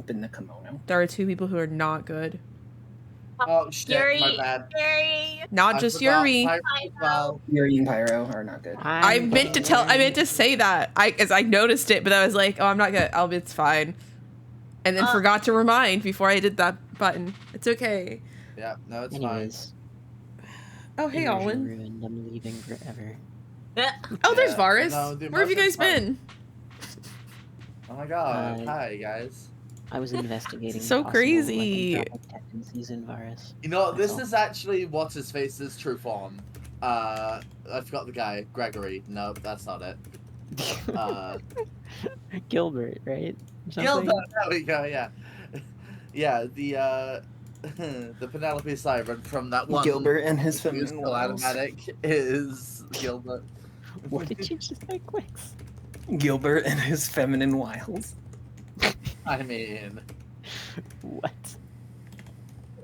open the kimono. There are 2 people who are not good. Oh shit, Yuri, my bad. Yuri. Not just Yuri. Well, Yuri and Pyro are not good. I meant to say that. As I noticed it, but I was like, oh, I'm not gonna. It's fine. And then forgot to remind before I did that button. It's okay. yeah, no, it's Anyways, Oh, hey, Alwyn. ruined. I'm leaving forever. Oh, there's Yeah, Varas. no, the Where have you guys emotions been? Oh my god, hi guys. I was investigating. So possible crazy. weapon drop tendencies in Varas. You know, this That's all. is actually what's his face's true form. I forgot the guy, Gregory. No, that's not it. Gilbert, right? Gilbert, there we go, yeah. Yeah, the the Penelope Siren from that one. Gilbert and his who's feminine still wiles. automatic is Gilbert. What did you just say, Quicks? Gilbert and his feminine wiles. I mean, What?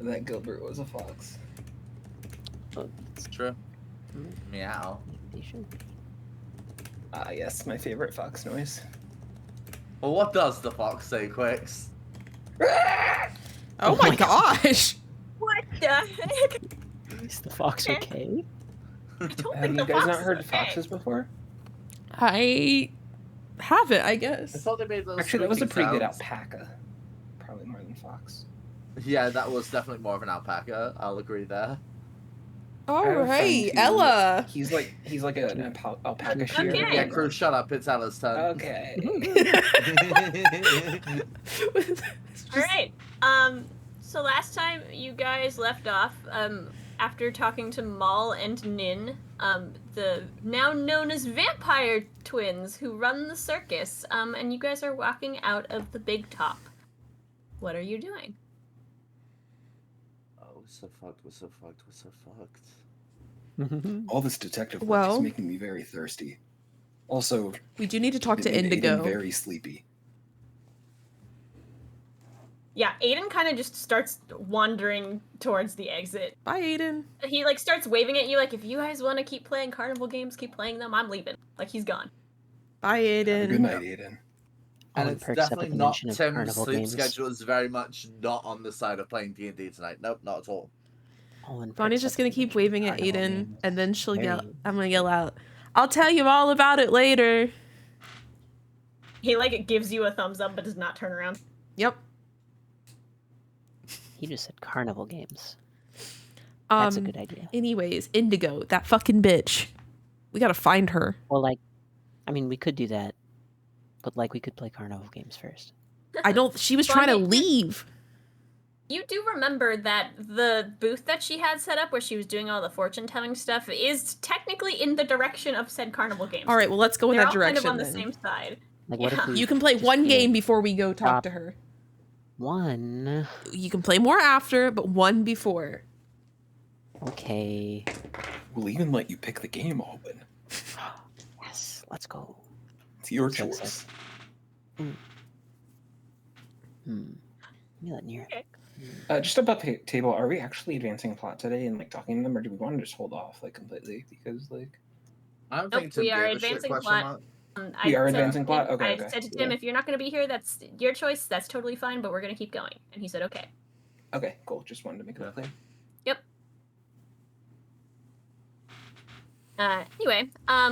That Gilbert was a fox. Oh, it's true. Meow. they should be. Ah, yes, my favorite fox noise. Well, what does the fox say, Quicks? Oh my gosh. What the heck? Is the fox okay? I don't Have think you the guys fox not is heard okay. foxes before? I haven't, I I guess. thought they made those. Actually, that was a squeaking pretty good sounds. alpaca. Probably more than fox. Yeah, that was definitely more of an alpaca. I'll agree there. All I have a friend right, who- Ella. He's like an alpaca shearer. Okay. Yeah, Kruu, shut up. It's Ella's turn. Okay. All right. So last time you guys left off, after talking to Maul and Nin, the now known as vampire twins who run the circus, and you guys are walking out of the big top. What are you doing? Oh, we're so fucked. We're so fucked. We're so fucked. All this detective work Well- is making me very thirsty. Also, We do need to talk to it made Aiden Indigo. very sleepy. Yeah, Aiden kind of just starts wandering towards the exit. Bye, Aiden. He like starts waving at you like, if you guys want to keep playing carnival games, keep playing them. I'm leaving. Like he's gone. Bye, Have a Aiden. good night, Aiden. And Owen it's perks up at definitely the not mention of Tim's carnival sleep games. schedule is very much not on the side of playing D&D tonight. Nope, not at all. Owen Bonnie's perks just up gonna at the keep mention of waving at carnival Aiden, games. and then she'll yell. Very- I'm gonna yell out, "I'll tell you all about it later." He like gives you a thumbs up but does not turn around. Yep. He just said carnival games. That's a Um. good idea. Anyways, Indigo, that fucking bitch. We gotta find her. Well, like, I mean, we could do that, but like, we could play carnival games first. I don't. She was trying to Bonnie- leave. You do remember that the booth that she had set up where she was doing all the fortune telling stuff is technically in the direction of said carnival games. All right. Well, let's go in They're that all kind direction of on the then. same side. Like, what Yeah. if we You can play just one do game before we go talk Stop. to her. one? You can play more after, but one before. Okay. We'll even let you pick the game, Alwyn. Yes, let's go. It's your So- choice. Let me let near. Okay. Just about the table, are we actually advancing plot today and like talking to them, or do we want to just hold off like completely? Because like I don't Nope, think Tim we are gave a shit, advancing question plot. mark. We are said to advancing plot? Tim- Okay, I okay. said to Tim, Yeah. if you're not going to be here, that's your choice. That's totally fine, but we're going to keep going. And he said, okay. okay, cool. Just wanted to make that clear. Anyway,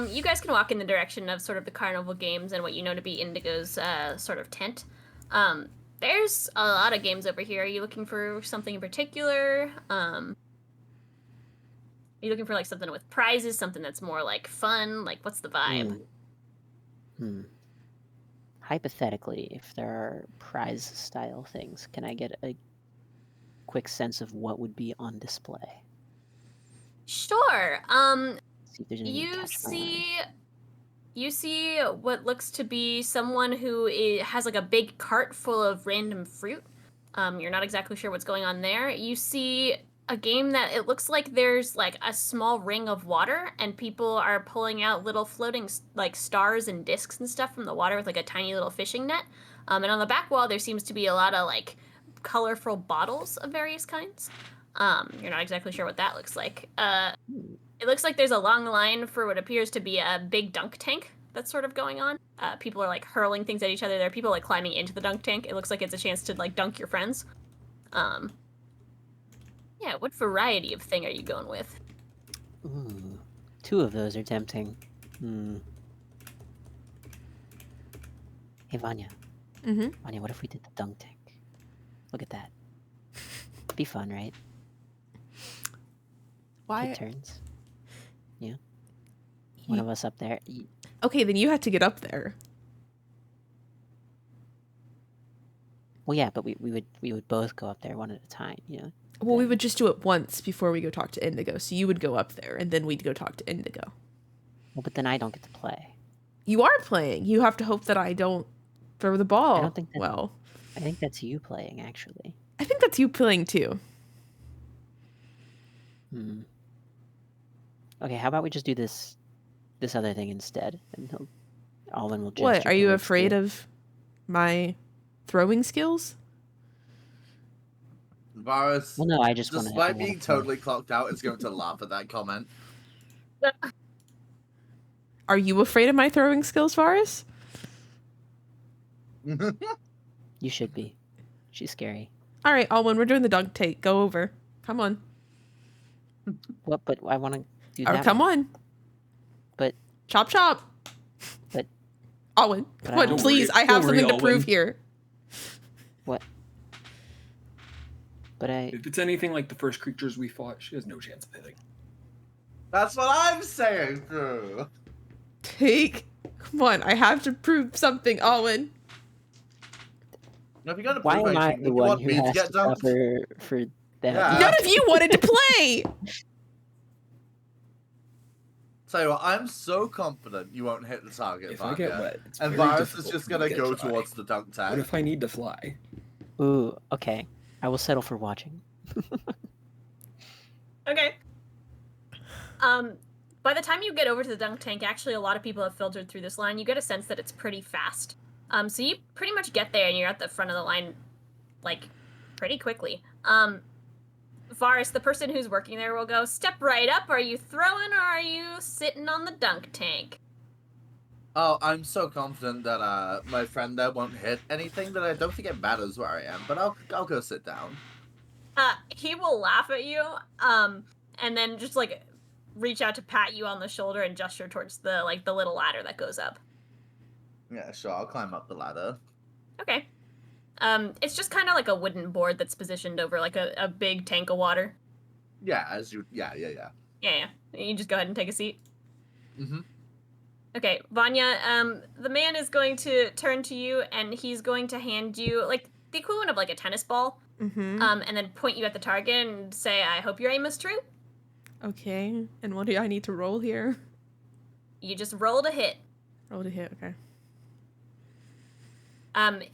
you guys can walk in the direction of sort of the carnival games and what you know to be Indigo's sort of tent. There's a lot of games over here. Are you looking for something in particular? Are you looking for like something with prizes, something that's more like fun? Like, what's the vibe? Hypothetically, if there are prize-style things, can I get a quick sense of what would be on display? Sure. See if there's anything to catch my eye. You see what looks to be someone who has like a big cart full of random fruit. You're not exactly sure what's going on there. You see a game that it looks like there's like a small ring of water and people are pulling out little floating like stars and discs and stuff from the water with like a tiny little fishing net. And on the back wall there seems to be a lot of like colorful bottles of various kinds. You're not exactly sure what that looks like. It looks like there's a long line for what appears to be a big dunk tank that's sort of going on. People are like hurling things at each other. There are people like climbing into the dunk tank. It looks like it's a chance to like dunk your friends. Yeah, what variety of thing are you going with? Ooh, 2 of those are tempting. Hey, Vanya. Mm-hmm. Vanya, what if we did the dunk tank? Look at that. Be fun, right? Why? Take turns. Yeah. One of us up there. Okay, then you had to get up there. Well, yeah, but we would both go up there one at a time, you know? Well, we would just do it once before we go talk to Indigo. So you would go up there, and then we'd go talk to Indigo. Well, but then I don't get to play. You are playing. You have to hope that I don't throw the ball. I don't think that, well. I think that's you playing, actually. I think that's you playing too. Okay, how about we just do this other thing instead, and Alwyn will. What? Are you afraid of my throwing skills? Varas, Well, no, I just want to. despite being totally clocked out, is going to laugh at that comment. Are you afraid of my throwing skills, Varas? You should be. She's scary. All right, Alwyn, we're doing the dunk take. Go over. Come on. What? But I want to do Or that. come one. on. But. Chop chop. But. Alwyn, But come I on, don't please. worry. I have Don't worry, something to prove Alwyn. here. What? But I. If it's anything like the first creatures we fought, she has no chance of hitting. That's what I'm saying, Kruu. Come on, I have to prove something, Alwyn. Now, if you're gonna Why prove am I anything, the would you one want who me to has get to dunked? suffer for that? Yeah. None of you wanted to play. Tell you what, I'm so confident you won't hit the target, If I get Vanya. wet, it's And very Varas is difficult just for me gonna to go get dry. towards the dunk What tank. if I need to fly? Ooh, okay. I will settle for watching. Okay. By the time you get over to the dunk tank, actually a lot of people have filtered through this line. You get a sense that it's pretty fast. So you pretty much get there and you're at the front of the line, like, pretty quickly. Varas, the person who's working there, will go, step right up. Are you throwing or are you sitting on the dunk tank? Oh, I'm so confident that my friend there won't hit anything that I don't think it matters where I am, but I'll go sit down. He will laugh at you, and then just, like, reach out to pat you on the shoulder and gesture towards the little ladder that goes up. Yeah, sure, I'll climb up the ladder. Okay. It's just kind of like a wooden board that's positioned over, like, a big tank of water. Yeah, yeah. Yeah. You just go ahead and take a seat. Mm-hmm. Okay, Vanya, the man is going to turn to you, and he's going to hand you, like, the equivalent of, like, a tennis ball, Mm-hmm. and then point you at the target and say, I hope your aim is true. Okay. And what do I need to roll here? You just roll to hit. Roll to hit. Okay.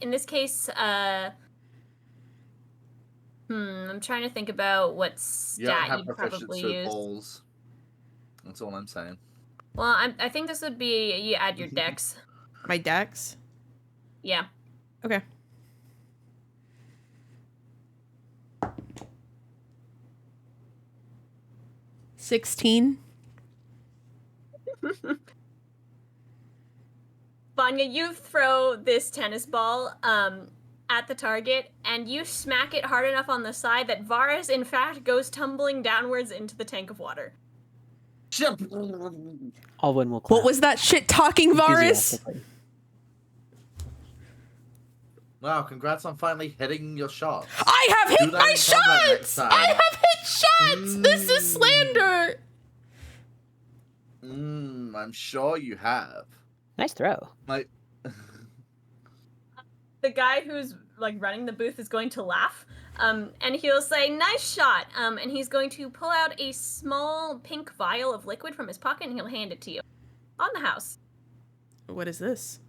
In this case, I'm trying to think about what You don't stat have you'd proficiency probably with use. balls. That's all I'm saying. Well, I think this would be, you add your dex. My dex. Yeah. Okay. $16. Vanya, you throw this tennis ball at the target, and you smack it hard enough on the side that Varas, in fact, goes tumbling downwards into the tank of water. Alwyn will clap. What was that shit talking, Varas? enthusiastically. Wow, congrats on finally hitting your shot. I have Do hit that my in combat next shots! time. I have hit shots! This is slander! I'm sure you have. Nice throw. My The guy who's like running the booth is going to laugh, and he'll say, "Nice shot," and he's going to pull out a small pink vial of liquid from his pocket, and he'll hand it to you. On the house. What is this?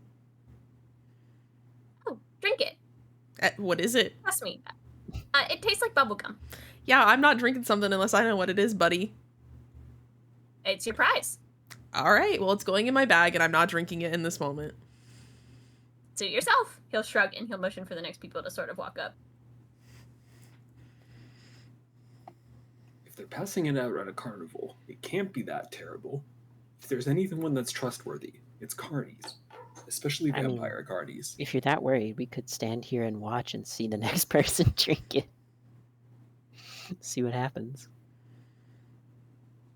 Oh, drink it. What is it? Trust me. It tastes like bubblegum. Yeah, I'm not drinking something unless I know what it is, buddy. It's your prize. All right, well, it's going in my bag, and I'm not drinking it in this moment. Suit yourself. He'll shrug, and he'll motion for the next people to sort of walk up. If they're passing it out at a carnival, it can't be that terrible. If there's anyone that's trustworthy, It's carnies, especially I mean, vampire carnies. If you're that worried, we could stand here and watch and see the next person drink it. See what happens.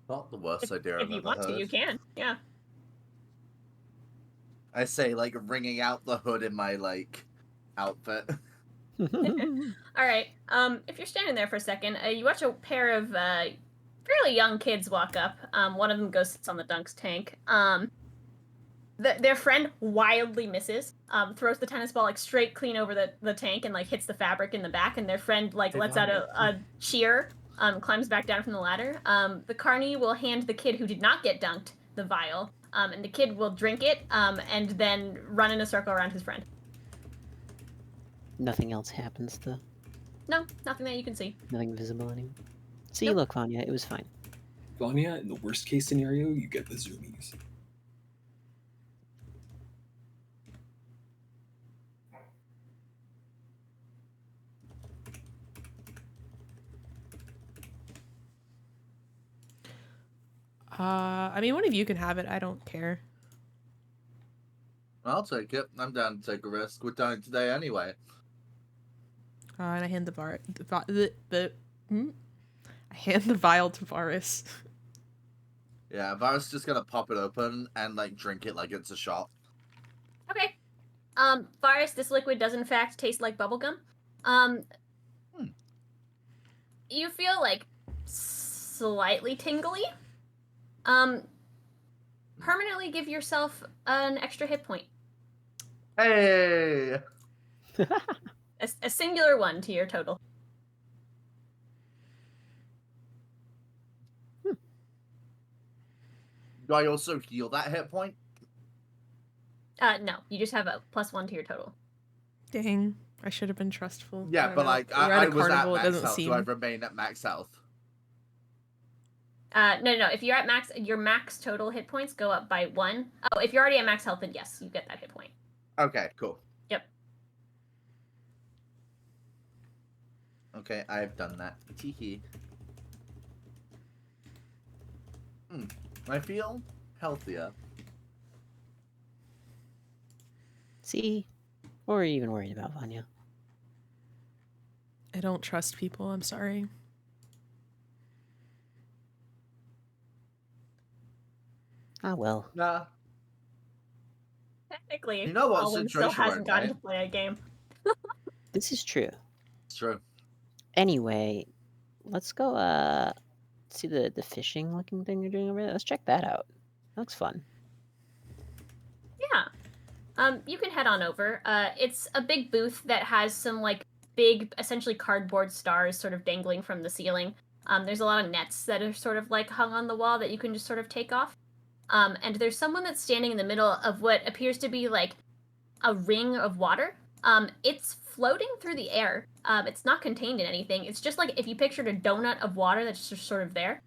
Not the worst idea I've If you ever want heard. to, you can. Yeah. I say, like, wringing out the hood in my, like, outfit. All right. If you're standing there for a second, you watch a pair of fairly young kids walk up. One of them goes sits on the Dunk's tank. Their friend wildly misses. Throws the tennis ball like straight clean over the tank and like hits the fabric in the back. And their friend like lets out a cheer. Climbs back down from the ladder. The carny will hand the kid who did not get dunked the vial. And the kid will drink it. And then run in a circle around his friend. Nothing else happens, though. No, nothing that you can see. Nothing visible anymore. See, Nope. look, Vanya, it was fine. Vanya, in the worst case scenario, you get the zoomies. I mean, one of you can have it. I don't care. I'll take it. I'm down to take a risk. We're dying today anyway. And I hand I hand the vial to Varus. Yeah, Vara's just gonna pop it open and, like, drink it like it's a shot. Okay. Varus, this liquid does in fact taste like bubblegum. You feel like slightly tingly. Permanently give yourself an extra hit point. Hey! A singular one to your total. Do I also heal that hit point? No, you just have a +1 to your total. Dang, I should have been trustful. I Yeah, don't but, know. like, We're at I a was at carnival, it max doesn't health. seem. Do I remain at max health? No. If you're at max, your max total hit points go up by 1. Oh, if you're already at max health, then yes, you get that hit point. Okay, cool. Yep. Okay, I've done that. Teehee. I feel healthier. See? What were you even worried about, Vanya? I don't trust people. I'm sorry. Ah, well. Nah. Technically, You know what Alwyn still situation we're hasn't in, gotten right? to play a game. This is true. It's true. Anyway, let's go, see the fishing looking thing you're doing over there? Let's check that out. That looks fun. Yeah. You can head on over. It's a big booth that has some like big, essentially cardboard stars sort of dangling from the ceiling. There's a lot of nets that are sort of like hung on the wall that you can just sort of take off. And there's someone that's standing in the middle of what appears to be like a ring of water. It's floating through the air. It's not contained in anything. It's just like if you pictured a donut of water that's just sort of there.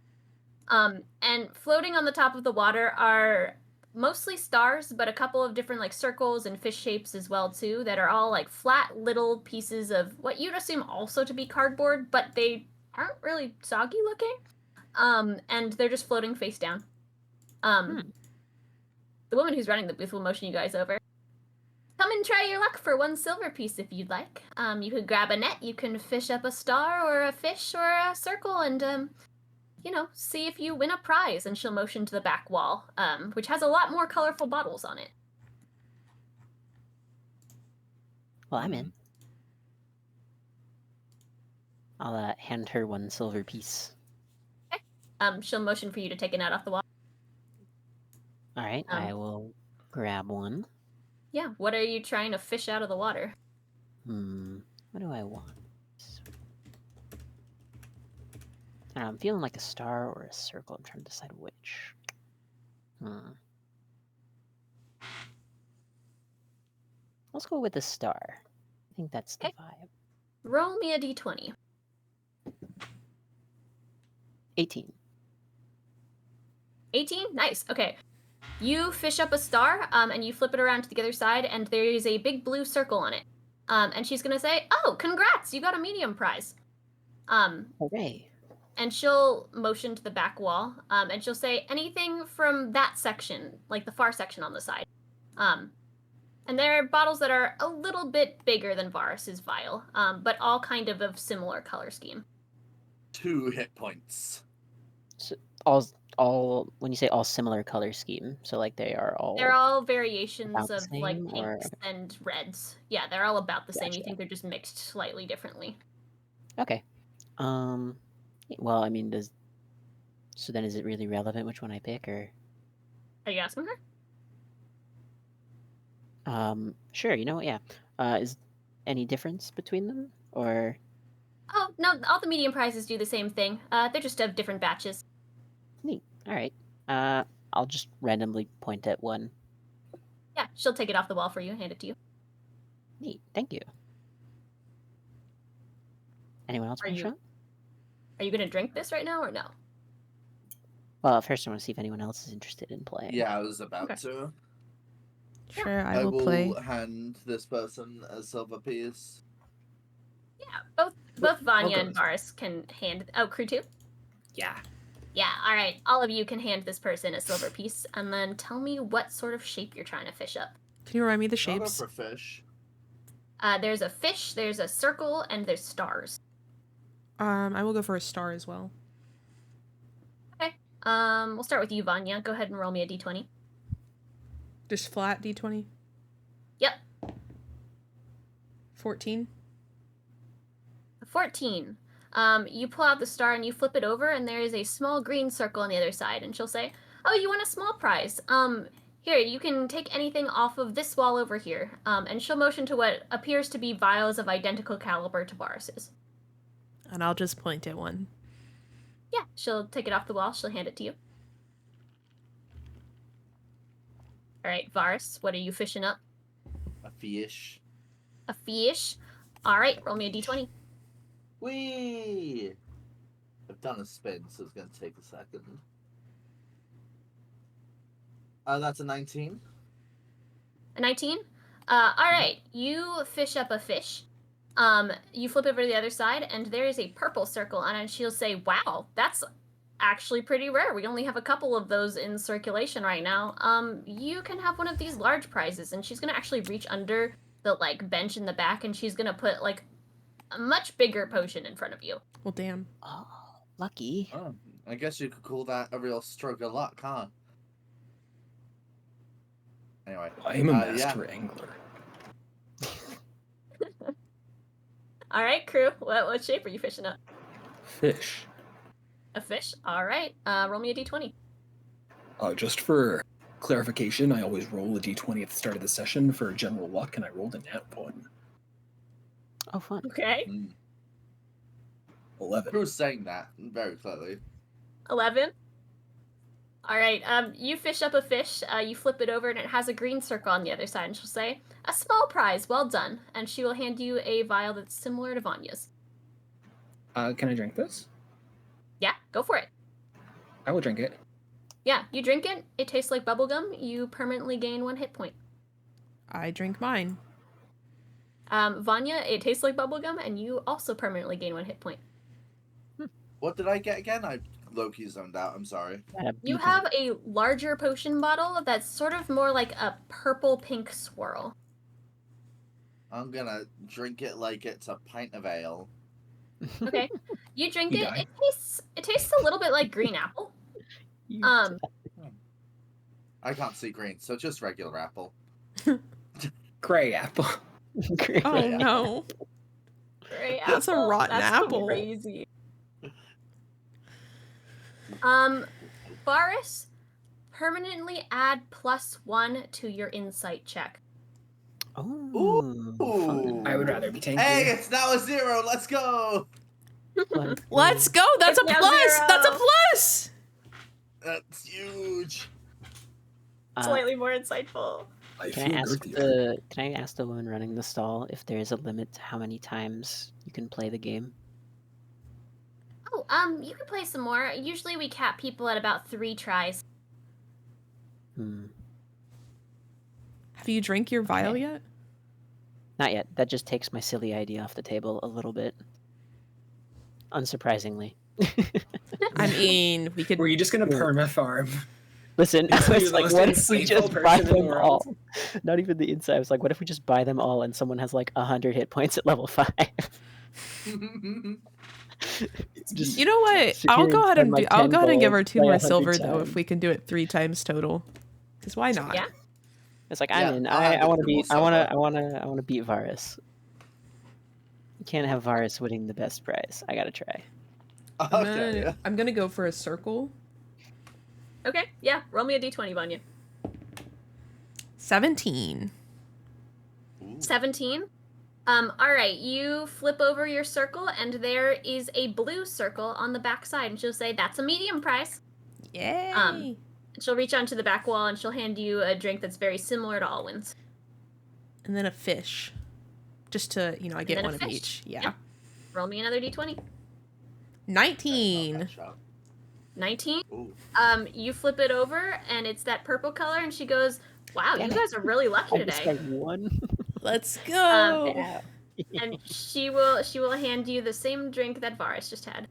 And floating on the top of the water are mostly stars, but a couple of different like circles and fish shapes as well too, that are all like flat little pieces of what you'd assume also to be cardboard, but they aren't really soggy looking. And they're just floating face down. The woman who's running the booth will motion you guys over. Come and try your luck for 1 silver piece if you'd like. You could grab a net, you can fish up a star or a fish or a circle and see if you win a prize. And she'll motion to the back wall, which has a lot more colorful bottles on it. Well, I'm in. I'll hand her 1 silver piece. She'll motion for you to take a net off the wall. All right, I will grab one. Yeah, what are you trying to fish out of the water? What do I want? I don't know, I'm feeling like a star or a circle. I'm trying to decide which. Let's go with the star. I think that's the vibe. Roll me a d20. 18. 18? Nice. Okay. You fish up a star, and you flip it around to the other side, and there is a big blue circle on it. And she's gonna say, "Oh, congrats! You got a medium prize." Hooray! and she'll motion to the back wall, and she'll say anything from that section, like the far section on the side. And there are bottles that are a little bit bigger than Varus's vial, but all kind of similar color scheme. 2 hit points. So all when you say all similar color scheme, so like they're all variations about the of like same, or- pinks and reds. Yeah, they're all about the same. You Gotcha. think they're just mixed slightly differently. Okay. Well, I mean, so then is it really relevant which one I pick, or? Are you asking her? Sure. You know what? Yeah. Is any difference between them, or? Oh no, all the medium prizes do the same thing. They're just of different batches. Neat. All right. I'll just randomly point at one. Yeah, she'll take it off the wall for you and hand it to you. Neat. Thank you. Anyone else want to shot? Are you gonna drink this right now or no? Well, first I want to see if anyone else is interested in playing. Yeah, I was about Okay. to. Sure, I will play. hand this person a silver piece. Yeah, both Vanya I'll and go. Varus can hand. Oh, Kruu too. Yeah. Yeah, all right. All of you can hand this person a silver piece, and then tell me what sort of shape you're trying to fish up. Can you remind me the I'll go shapes? for fish. There's a fish, there's a circle, and there's stars. I will go for a star as well. Okay. We'll start with you, Vanya. Go ahead and roll me a d20. Just flat d20. Yep. 14. 14. You pull out the star and you flip it over, and there is a small green circle on the other side. And she'll say, "Oh, you want a small prize? Here, you can take anything off of this wall over here." And she'll motion to what appears to be vials of identical caliber to Varus's. And I'll just point at one. Yeah, she'll take it off the wall. She'll hand it to you. All right, Varus, what are you fishing up? A fish. A fish. All right, roll me a d20. Whee! I've done a spin, so it's going to take a second. That's a 19. A 19? All right, you fish up a fish. You flip over to the other side, and there is a purple circle on it, and she'll say, "Wow, that's actually pretty rare. We only have a couple of those in circulation right now. You can have one of these large prizes." And she's gonna actually reach under the like bench in the back, and she's gonna put like a much bigger potion in front of you. Well, damn. Oh, lucky. Oh, I guess you could call that a real stroke of luck, huh? Anyway. I'm a Yeah. master angler. All right, Kruu, what shape are you fishing up? Fish. A fish. All right. Roll me a d20. Just for clarification, I always roll a d20 at the start of the session for general luck, and I rolled a nat 1. Oh, fun. Okay. 11. Who's saying that very clearly? 11. All right. You fish up a fish. You flip it over, and it has a green circle on the other side. And she'll say, "A small prize. Well done." And she will hand you a vial that's similar to Vanya's. Can I drink this? Yeah, go for it. I will drink it. Yeah, you drink it. It tastes like bubblegum. You permanently gain 1 hit point. I drink mine. Vanya, it tastes like bubblegum, and you also permanently gain 1 hit point. What did I get again? I low-key zoned out. I'm sorry. You have a larger potion bottle that's sort of more like a purple-pink swirl. I'm gonna drink it like it's a pint of ale. Okay. You drink You it. die. It tastes a little bit like green apple. I can't see green, so just regular apple. Gray apple. Oh Yeah. no. Gray That's a apple? rotten That's apple. Crazy. Varus, permanently add +1 to your insight check. Oh, fun. I would rather be tanky. Hey, it's now a 0. Let's go. Let's go. That's a It's now plus. 0. That's a plus. That's huge. Slightly more insightful. I Can feel I ask girthier. Can I ask the woman running the stall if there is a limit to how many times you can play the game? Oh, you can play some more. Usually we cap people at about 3 tries. Have you drank your vial yet? Not yet. That just takes my silly idea off the table a little bit. Unsurprisingly. I mean, we could. Were you just gonna perma farm? Listen, I You're was the like, most what if we insightful just buy person in the them world. all? Not even the inside. I was like, what if we just buy them all and someone has like 100 hit points at level 5? Just You know what? sit I'll here go and ahead spend and my do. I'll 10 go ahead and give gold, her 2 play more 100 silver though, if times. we can do it 3 times total. Because why not? Yeah. It's like Yeah, I'm in. I'll I have want to it beat. to I Silver. want to beat Varas. You can't have Varas winning the best prize. I gotta try. Okay. I'm gonna go for a circle. Okay, yeah. Roll me a d20, Vanya. 17. Ooh. 17. All right. You flip over your circle, and there is a blue circle on the back side, and she'll say, "That's a medium price." Yay! She'll reach onto the back wall, and she'll hand you a drink that's very similar to Alwyn's. And then a fish. Just to, I get then a one of fish. each. Yeah. Yep. Roll me another d20. 19. 19. Ooh. You flip it over, and it's that purple color, and she goes, "Wow, Damn you it. guys are really lucky I just today." got one. Let's go. Yeah. And she will hand you the same drink that Varas just had.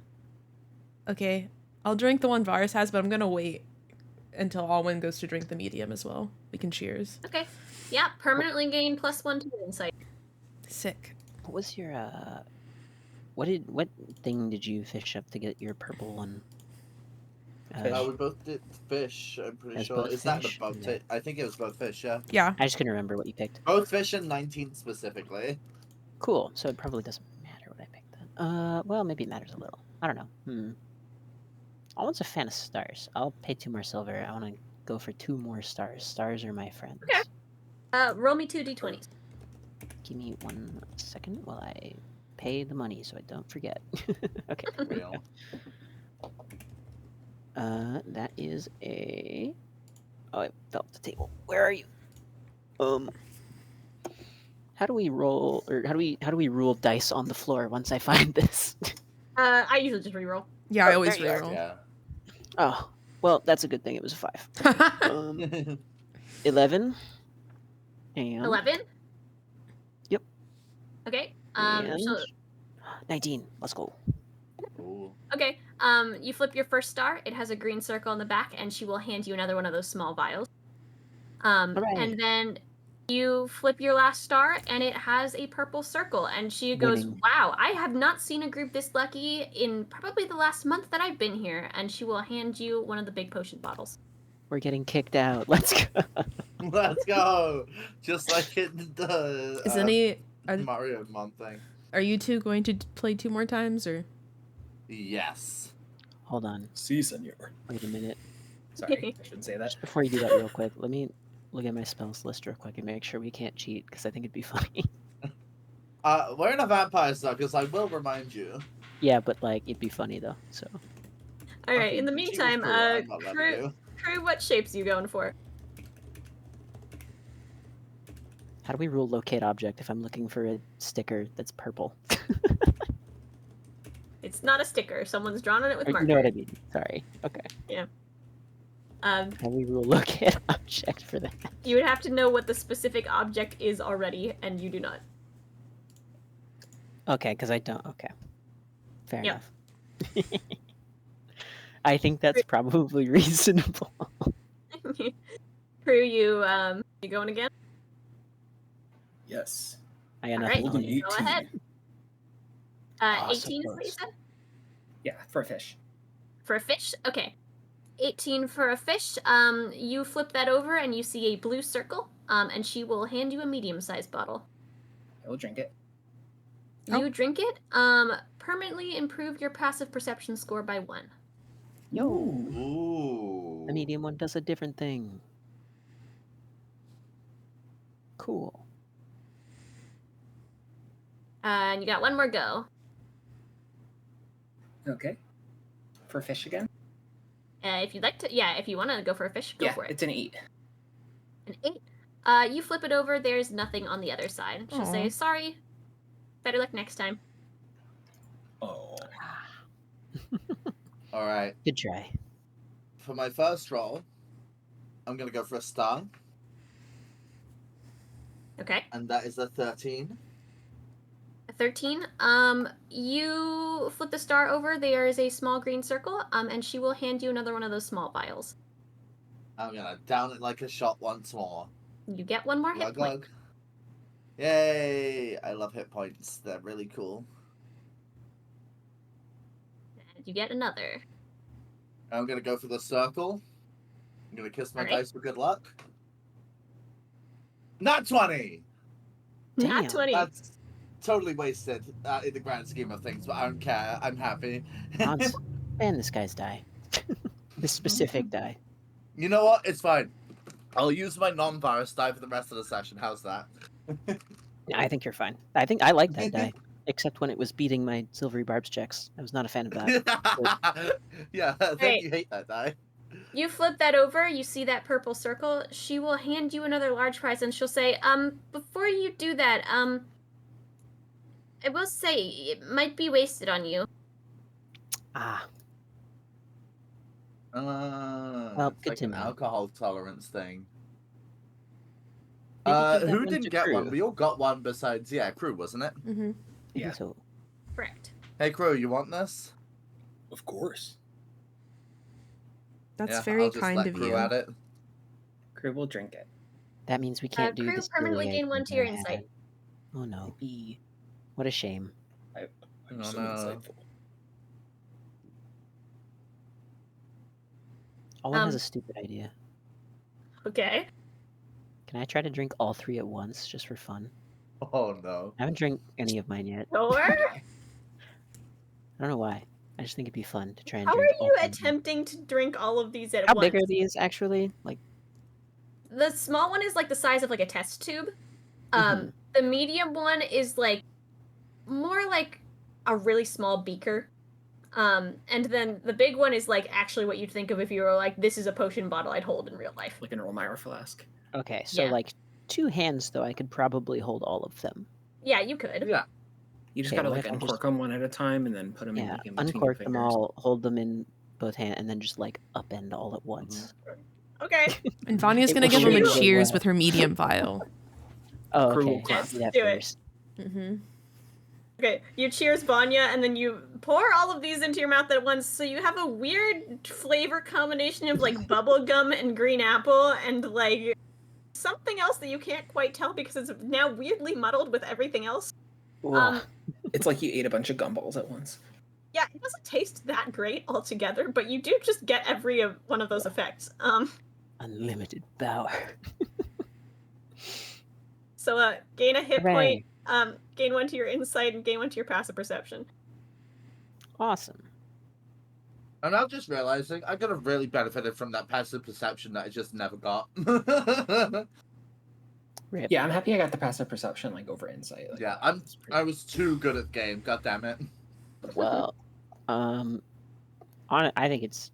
Okay. I'll drink the one Varas has, but I'm gonna wait until Alwyn goes to drink the medium as well. We can cheers. Okay. Yeah, permanently gain +1 to your insight. Sick. What was your what thing did you fish up to get your purple one? Fish. We both did fish, I'm pretty As sure. both Is that the fish? boat? Yeah. I think it was both fish, yeah. Yeah. I just couldn't remember what you picked. Both fish and 19 specifically. Cool. So it probably doesn't matter what I picked then. Well, maybe it matters a little. I don't know. Alwyn's a fan of stars. I'll pay 2 more silver. I want to go for 2 more stars. Stars are my friends. Okay. Roll me 2 d20s. Give me 1 second while I pay the money so I don't forget. Okay. For real. That is a. Oh, it fell off the table. Where are you? How do we roll, or how do we rule dice on the floor once I find this? I usually just reroll. Yeah, I Oh, always there you are. reroll. Yeah. Oh, well, that's a good thing. It was a 5. 11. And 11. Yep. Okay. and So 19. Let's go. Ooh. okay. You flip your first star. It has a green circle on the back, and she will hand you another one of those small vials. Hooray. And then you flip your last star, and it has a purple circle. And she goes, Winning. "Wow, I have not seen a group this lucky in probably the last month that I've been here." And she will hand you one of the big potion bottles. We're getting kicked out. Let's go. Let's go! Just like in the Is Mario Mon thing. are you two going to play 2 more times or? Yes. Hold on. Si, senor. Wait a minute. Sorry, I shouldn't say that. Just before you do that real quick, let me look at my spells list real quick and make sure we can't cheat, because I think it'd be funny. We're in a vampire stuff, because I will remind you. Yeah, but like, it'd be funny though, so. All right. In the She was meantime, cool, I'm not letting you. Kruu, what shapes you going for? How do we rule locate object if I'm looking for a sticker that's purple? It's not a sticker. Someone's drawn on it with Or, marker. you know what I mean? Sorry. Okay. How do we rule locate object for that? You would have to know what the specific object is already, and you do not. Okay, because I don't. Okay. Fair Yep. enough. I think that's probably reasonable. Kruu, you going again? Yes. I got All nothing right, on Golden you. go 18. ahead. Ah, so 18 is what you close. said? Yeah, for a fish. For a fish? Okay. 18 for a fish. You flip that over and you see a blue circle, and she will hand you a medium-sized bottle. I will drink it. You drink it, permanently improve your passive perception score by 1. Yo, Ooh. the medium one does a different thing. Cool. And you got 1 more go. Okay. For a fish again? If you'd like to, yeah, if you want to go for a fish, go Yeah, for it. it's an 8. An 8. You flip it over, there's nothing on the other side. She'll say, Aw. "Sorry. Better luck next time." Oh. Alright. Good try. For my first roll, I'm going to go for a star, Okay. and that is a 13. A 13. You flip the star over. There is a small green circle. And she will hand you another one of those small vials. I'm gonna down it like a shot once more. You get one more hit Glug point. glug. Yay! I love hit points. They're really cool. And you get another. I'm gonna go for the circle. I'm gonna kiss my Alright. dice for good luck. Not 20! Not Damn. 20. That's totally wasted in the grand scheme of things, but I don't care. I'm happy. Odds. And this guy's die. This specific die. You know what? It's fine. I'll use my non-virus die for the rest of the session. How's that? Yeah, I think you're fine. I think I like that die. Except when it was beating my silvery barbs checks. I was not a fan of that. Yeah, I think Right. you hate that die. You flip that over, you see that purple circle. She will hand you another large prize and she'll say, before you do that, I will say it might be wasted on you. Ah, Well, it's good like to an know. alcohol tolerance thing. Maybe give that Who one didn't to get one? Kruu. We all got one besides, Kruu, wasn't it? Mm-hmm. I Yeah. think so. Correct. Hey, Kruu, you want this? Of course. That's Yeah, very I'll just kind let of Kruu you. at it. Kruu will drink it. That means we can't do Kruu this. permanently silly gain one idea to your I had. insight. Oh no. Be What a shame. I'm Oh, so no. insightful. Alwyn has Um, a stupid idea. Okay. Can I try to drink all three at once, just for fun? Oh, no. I haven't drank any of mine yet. Sure. I don't know why. I just think it'd be fun to try and How are drink all you three of them. attempting to drink all of these at How once? big are these actually? Like, The small one is like the size of like a test tube. Mhm. The medium one is like more like a really small beaker. And then the big one is like actually what you'd think of if you were like, this is a potion bottle I'd hold in real life. like an Elmira flask. okay, so Yeah. like 2 hands though, I could probably hold all of them. Yeah, you could. Yeah. You just Okay, gotta what like if I just- uncork them one at a time and then put them Yeah, in between your uncork them fingers. all, hold them in both hands, and then just like upend all at once. Okay. And Vanya's It gonna will give him a show you cheers what- with her medium vial. Oh, Kruu will okay. clap. Do that Do it. first. Mm-hmm. Okay, you cheers Vanya, and then you pour all of these into your mouth at once, so you have a weird flavor combination of like bubble gum and green apple and like something else that you can't quite tell because it's now weirdly muddled with everything else. Ugh. It's like you ate a bunch of gumballs at once. Yeah, it doesn't taste that great altogether, but you do just get every one of those effects. Unlimited power. So gain a hit Hooray. point, gain 1 to your insight, and gain 1 to your passive perception. Awesome. And I'm just realizing I could have really benefited from that passive perception that I just never got. Rip. Yeah, I'm happy I got the passive perception like over insight. Like, Yeah, that's pretty- I was too good at the game. God damn it. Well, I think it.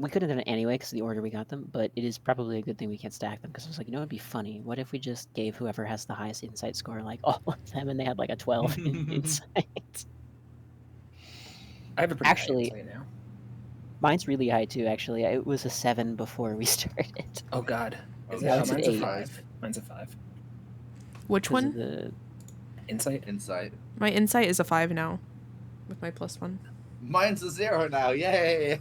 We could have done it anyway because of the order we got them, but it is probably a good thing we can't stack them because I was like, it'd be funny. What if we just gave whoever has the highest insight score like all of them, and they had like a 12 in insight? I have a pretty Actually- high insight now. Mine's really high too. Actually, it was a 7 before we started. Oh god. Is Yeah, it? it's an Mine's a 8. 5. Mine's a 5. Which 'Cause of one? The Insight? Insight. My insight is a 5 now, with my +1. Mine's a 0 now. Yay.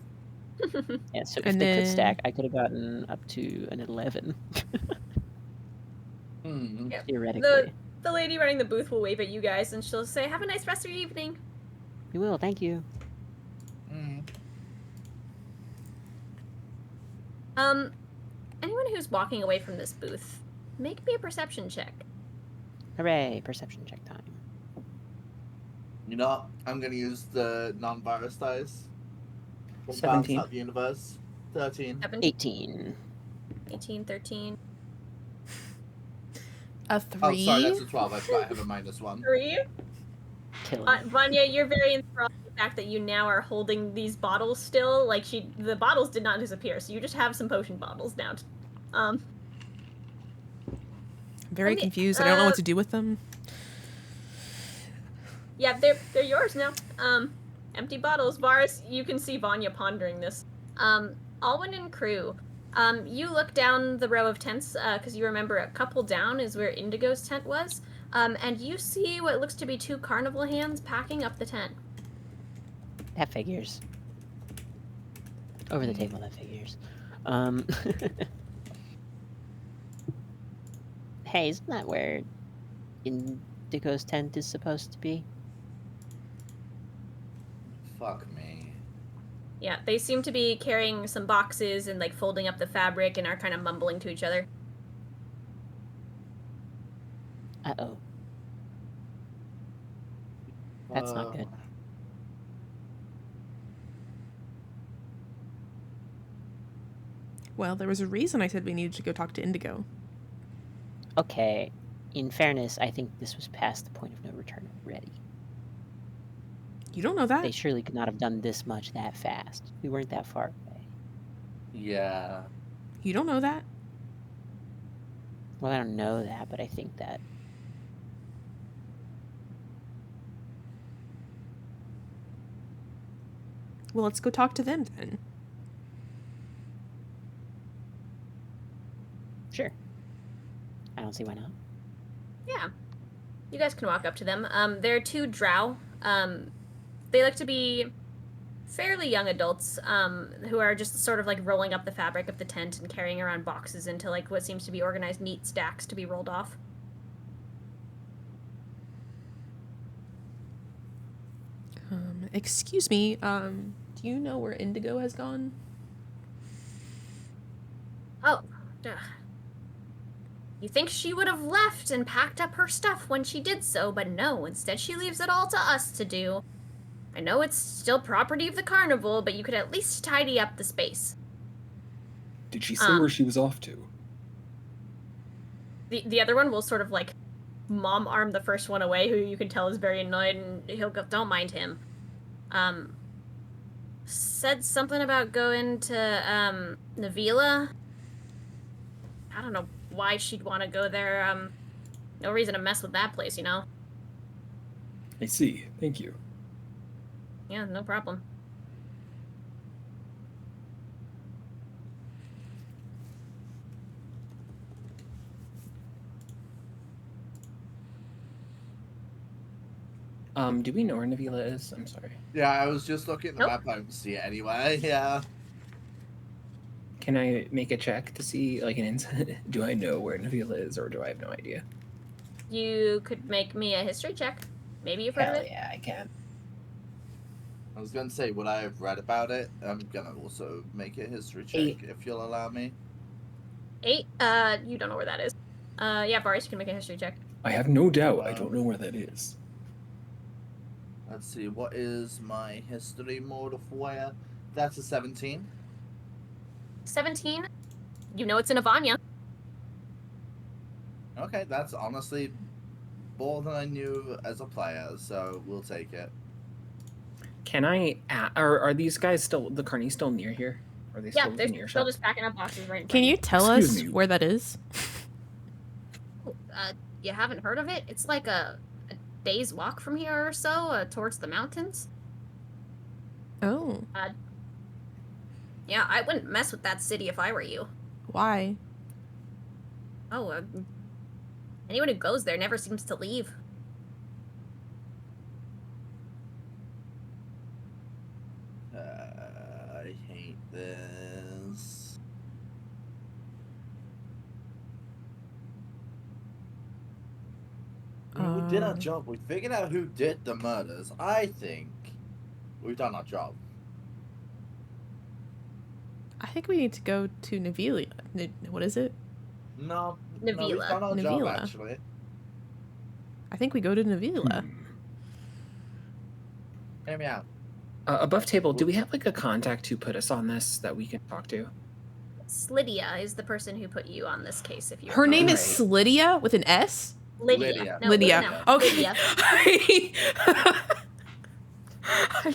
Yeah, so if And they could then- stack, I could have gotten up to an 11 Hmm. theoretically. The lady running the booth will wave at you guys, and she'll say, "Have a nice rest of your evening." We will. Thank you. Anyone who's walking away from this booth, make me a perception check. Hooray! Perception check time. You know what? I'm gonna use the non-virus dice. From 17. Bounce Out the Universe. 13. 17, 18. 18, 13, A 3? Oh, sorry, that's a 12. I forgot I have a -1. 3. Killing it. Vanya, you're very enthralled with the fact that you now are holding these bottles still. Like, the bottles did not disappear, so you just have some potion bottles now. I'm very Okay, confused. I don't know what to do with them. Yeah, they're yours now. Empty bottles. Varas, you can see Vanya pondering this. Alwyn and Kruu, you look down the row of tents, because you remember a couple down is where Indigo's tent was. And you see what looks to be 2 carnival hands packing up the tent. That figures. Over the table, that figures. Hey, isn't that where Indigo's tent is supposed to be? Fuck me. Yeah, they seem to be carrying some boxes and like folding up the fabric and are kind of mumbling to each other. Uh-oh. That's not good. Well, there was a reason I said we needed to go talk to Indigo. Okay, in fairness, I think this was past the point of no return already. You don't know that. They surely could not have done this much that fast. We weren't that far away. Yeah. You don't know that. Well, I don't know that, but I think that. Well, let's go talk to them then. Sure. I don't see why not. Yeah. You guys can walk up to them. They're 2 drow. They look to be fairly young adults who are just sort of like rolling up the fabric of the tent and carrying around boxes into like what seems to be organized neat stacks to be rolled off. Excuse me, do you know where Indigo has gone? Oh, you think she would have left and packed up her stuff when she did so, but no, instead she leaves it all to us to do. I know it's still property of the carnival, but you could at least tidy up the space. Did she say where she was off to? The other one will sort of like mom arm the first one away, who you can tell is very annoyed, and he'll go, don't mind him. Said something about going to Navila. I don't know why she'd want to go there. No reason to mess with that place, you know? I see. Thank you. Yeah, no problem. Do we know where Navila is? I'm sorry. Yeah, I was just looking at the Nope. map. I don't see it anyway. Yeah. Can I make a check to see, like, an insight? Do I know where Navila is, or do I have no idea? You could make me a history check. Maybe you've heard of Hell it. yeah, I can. I was gonna say what I've read about it. I'm gonna also make a history check 8. if you'll allow me. 8. You don't know where that is. Yeah, Boris, you can make a history check. I have no doubt I don't know where that is. Let's see, what is my history modifier? That's a 17. 17. You know it's in Vanya. Okay, that's honestly more than I knew as a player, so we'll take it. Can I? Are these guys still? The carnies still near here? Are they Yeah, still they're in earshot? still just packing up boxes right in Can front you tell Excuse us me. where that is? of you. You haven't heard of it? It's like a day's walk from here or so, towards the mountains. Oh, Yeah, I wouldn't mess with that city if I were you. why? Oh, anyone who goes there never seems to leave. I hate this. I mean, we did our job. We figured out who did the murders. I think we've done our job. I think we need to go to Navila. What is it? No, we've Navila. done our job, Navila. actually. I think we go to Navila. Hear me out. Above table, do we have like a contact who put us on this that we can talk to? Slydia is the person who put you on this case. If you Her name is Right. Slydia with an S? Lydia. No, Lydia. no, Okay. Lydia.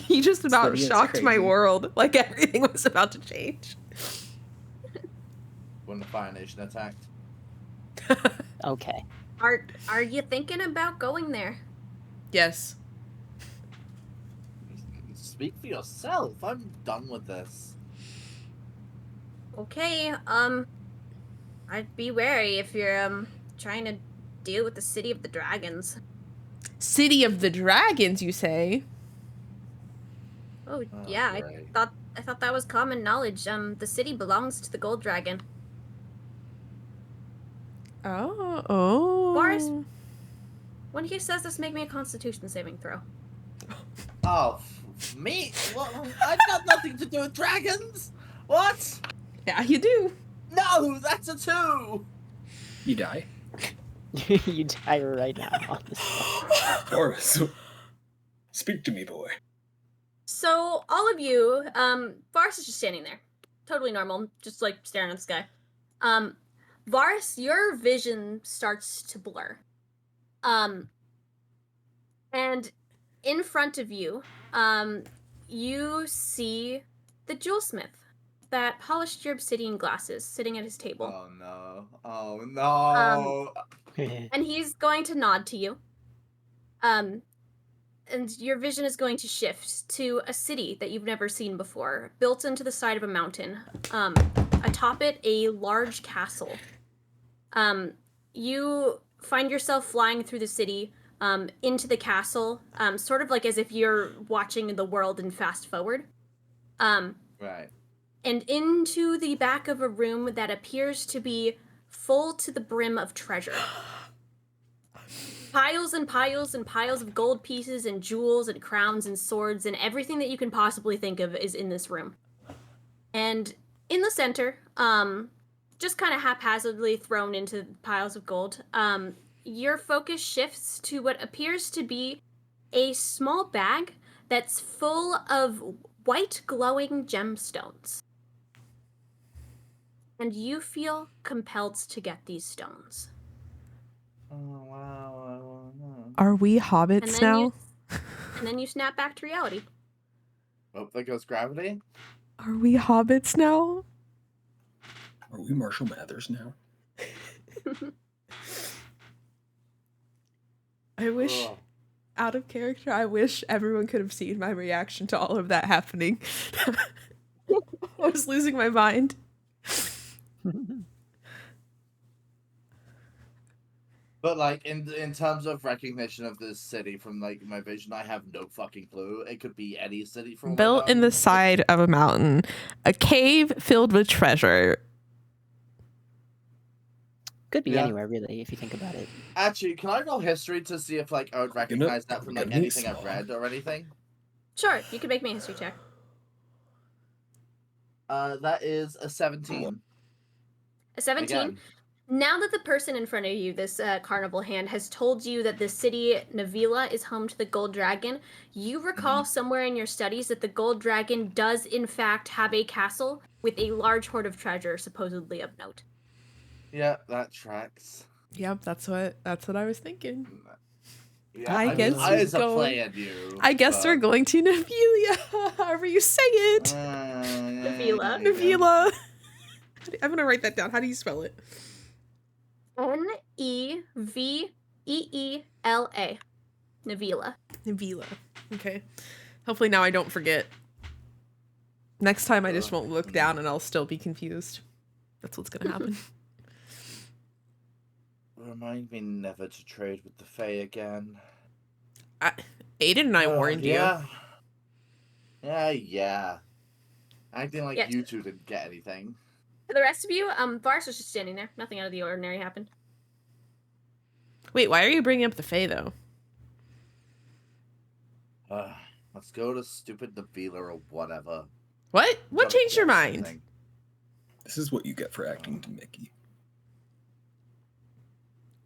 He just about Slydia's shocked my crazy. world. Like everything was about to change. When the Fire Nation attacked. Okay. Are you thinking about going there? Yes. Speak for yourself. I'm done with this. Okay, I'd be wary if you're trying to deal with the City of the Dragons. City of the Dragons, you say? Oh, yeah, right. I thought that was common knowledge. The city belongs to the Gold Dragon. Oh. Boris, when he says this, make me a Constitution saving throw. Oh, me? Well, I've got nothing to do with dragons. What? Yeah, you do. No, that's a 2. You die. You die right now on the spot. Boris, speak to me, boy. So, all of you, Varus is just standing there. Totally normal, just like staring at the sky. Varus, your vision starts to blur. And in front of you, you see the jewelsmith that polished your obsidian glasses sitting at his table. Oh no! Oh no! And he's going to nod to you. And your vision is going to shift to a city that you've never seen before, built into the side of a mountain. Atop it, a large castle. You find yourself flying through the city, into the castle, sort of like as if you're watching the world in fast forward. Right. And into the back of a room that appears to be full to the brim of treasure. Piles and piles and piles of gold pieces and jewels and crowns and swords and everything that you can possibly think of is in this room. And in the center, just kind of haphazardly thrown into piles of gold, your focus shifts to what appears to be a small bag that's full of white glowing gemstones. And you feel compelled to get these stones. Oh wow! I don't know. Are we hobbits now? And then you snap back to reality. Oh, there goes gravity. Are we hobbits now? Are we Marshall Mathers now? I wish, Ugh. out of character, I wish everyone could have seen my reaction to all of that happening. I was losing my mind. But like in terms of recognition of this city from like my vision, I have no fucking clue. It could be any city from Built in the side of a mountain, a cave filled with treasure. Could be Yeah. anywhere, really, if you think about it. Actually, can I roll history to see if like I would recognize that from like gonna be anything I've small. read or anything? Sure, you can make me a history check. That is a 17. A 17. Again. Now that the person in front of you, this carnival hand, has told you that the city Navila is home to the Gold Dragon, you recall somewhere in your studies that the Gold Dragon does in fact have a castle with a large hoard of treasure, supposedly of note. Yeah, that tracks. Yep, that's what I was thinking. Yeah, I mean, guess I we're was a going- play at you. I guess we're going to Navilia, however you say it. Navila. Navila. I'm gonna write that down. How do you spell it? Neveela. Navila. Navila. Okay. Hopefully now I don't forget. Next time I just won't look down and I'll still be confused. That's what's gonna happen. Remind me never to trade with the Fae again. Aiden and I warned you. Yeah. Acting like Yes. you two didn't get anything. For the rest of you, Varus was just standing there. Nothing out of the ordinary happened. Wait, why are you bringing up the Fae though? Let's go to stupid Navila or whatever. What? What Gotta changed your get mind? something. This is what you get for acting to Mickey.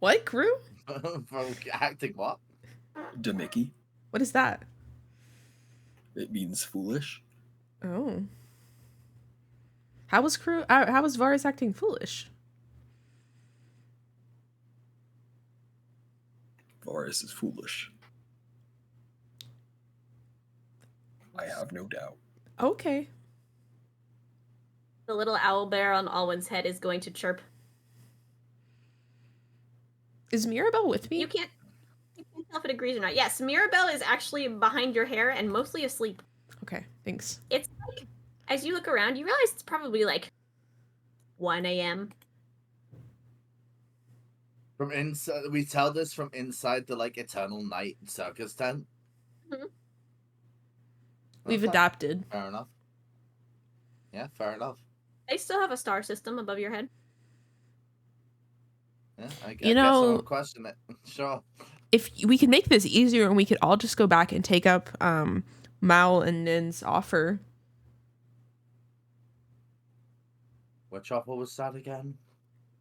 What, Kruu? For acting what? To Mickey. What is that? It means foolish. Oh. How was Kruu? How was Varus acting foolish? Varus is foolish. I have no doubt. Okay. The little owl bear on Alwyn's head is going to chirp. Is Mirabelle with me? You can't tell if it agrees or not. Yes, Mirabelle is actually behind your hair and mostly asleep. Okay, thanks. It's like, as you look around, you realize it's probably like 1 a.m. From inside, we tell this from inside the like eternal night circus tent. Mhm. We've Okay, adapted. fair enough. Yeah, fair enough. They still have a star system above your head. Yeah, I You guess I know- won't question it. Sure. If we could make this easier and we could all just go back and take up Mal and Nin's offer. Which offer was that again?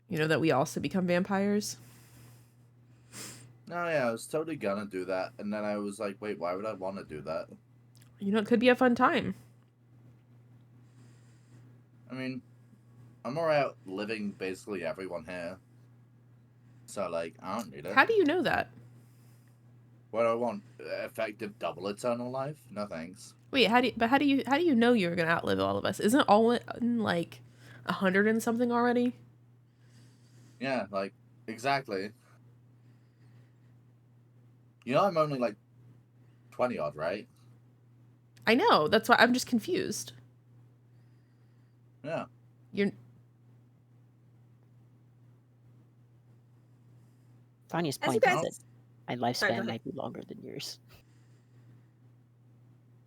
You know, that we also become vampires. No, yeah, I was totally gonna do that, and then I was like, wait, why would I want to do that? You know, it could be a fun time. I mean, I'm alright living basically everyone here. So, like, I don't need it. How do you know that? What do I want? Effective double eternal life? No thanks. Wait, how do you know you're gonna outlive all of us? Isn't Alwyn like 100 and something already? Yeah, like, exactly. You know, I'm only like 20 odd, right? I know. That's why I'm just confused. Yeah. You're Vanya's As you point is guys- that my Sorry, go lifespan ahead. might be longer than yours.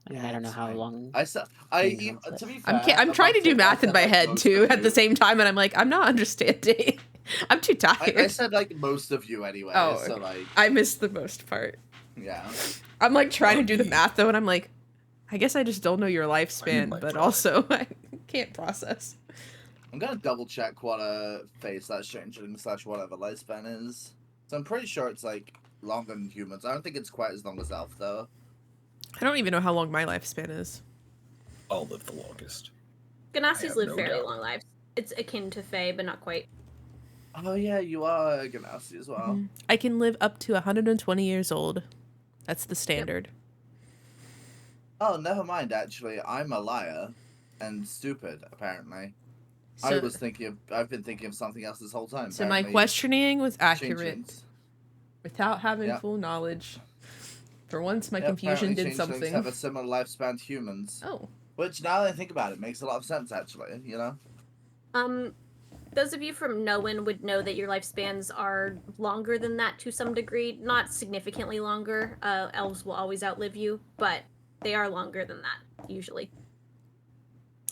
I mean, I don't know how long. I said, Being to be fair, I'm trying to do math in my head too at the same. same time, and I'm like, I'm not understanding. I'm too tired. I said like most of you anyway. Oh, So okay. like, I missed the most part. yeah. I'm like trying to do the me. math though, and I'm like, I guess I just don't know your lifespan, might but try. also I can't process. I'm gonna double check what a face / changeling / whatever lifespan is. So I'm pretty sure it's like longer than humans. I don't think it's quite as long as elf though. I don't even know how long my lifespan is. I'll live the longest. Ganasis have live no fairly doubt. long lives. It's akin to Fae, but not quite. Oh yeah, you are a genasi as well. Mhm. I can live up to 120 years old. That's the standard. Oh, never mind. Actually, I'm a liar and stupid. Apparently, So, I've been thinking of something else this whole time. so my Apparently, questioning was accurate changelings- without having Yep. full knowledge. For once, my Yep, confusion apparently did changelings something. have a similar lifespan to humans. Oh, Which, now that I think about it, makes a lot of sense, actually, you know? Those of you from Nowen would know that your lifespans are longer than that to some degree. Not significantly longer. Elves will always outlive you, but they are longer than that, usually.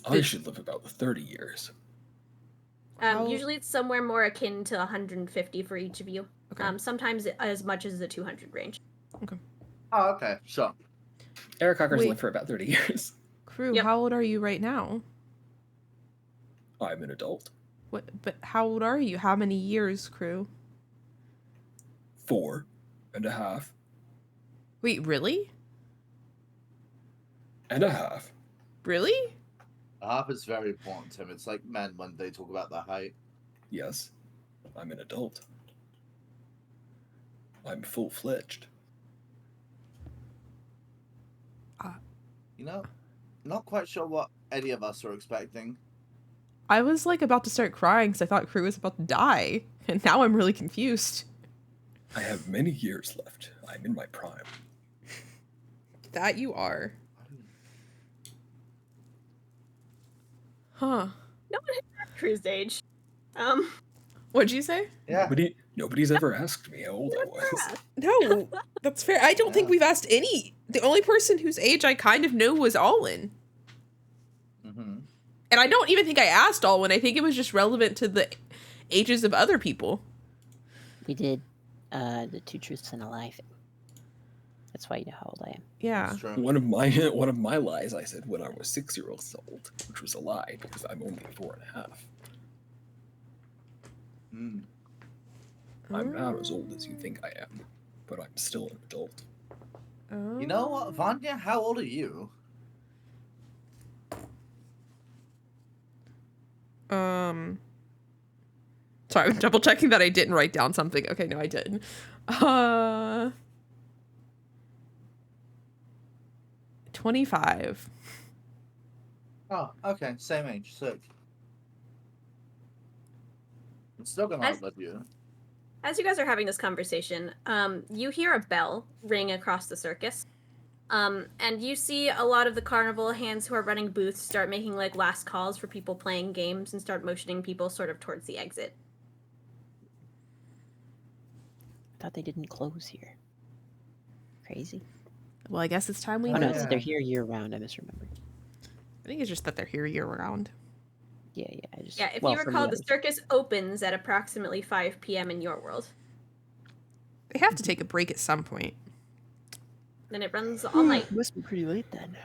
I should live about 30 years. How- Usually it's somewhere more akin to 150 for each of you. okay. Sometimes as much as the 200 range. Oh, okay, sure. Aarakocras Wait. live for about 30 years. Kruu, Yep. how old are you right now? I'm an adult. What? But how old are you? How many years, Kruu? 4.5 Wait, really? and a half. Really? The harp is very important to him. It's like men when they talk about their height. Yes, I'm an adult. I'm full-fledged. You know, not quite sure what any of us were expecting. I was like about to start crying because I thought Kruu was about to die, and now I'm really confused. I have many years left. I'm in my prime. That you are. Huh. No one hit Crew's age. What'd you say? Yeah. Nobody's ever asked me how old I was. No, that's fair. I don't think Yeah. we've asked any. The only person whose age I kind of knew was Alwyn. Mm-hmm. And I don't even think I asked Alwyn. I think it was just relevant to the ages of other people. We did the 2 truths and a lie thing. That's why you know how old I am. Yeah. That's true. One of my lies I said when I was 6 years old, which was a lie because I'm only 4.5. Mm. I'm not as old as you think I am, but I'm still an adult. You know what, Vanya? How old are you? Sorry, I'm double checking that I didn't write down something. Okay, no, I didn't. 25. Oh, okay, same age. Sick. I'm still gonna As- outlive you. As you guys are having this conversation, you hear a bell ring across the circus. And you see a lot of the carnival hands who are running booths start making like last calls for people playing games and start motioning people sort of towards the exit. thought they didn't close here. Crazy. Well, I guess it's time we Oh, know. no, they're here year-round. I misremembered. I think it's just that they're here year-round. Yeah, I just... Yeah, if well, you for recall, me, the circus opens at approximately 5 p.m. in your world. They have to take a break at some point. Then it runs all night. It must be pretty late then.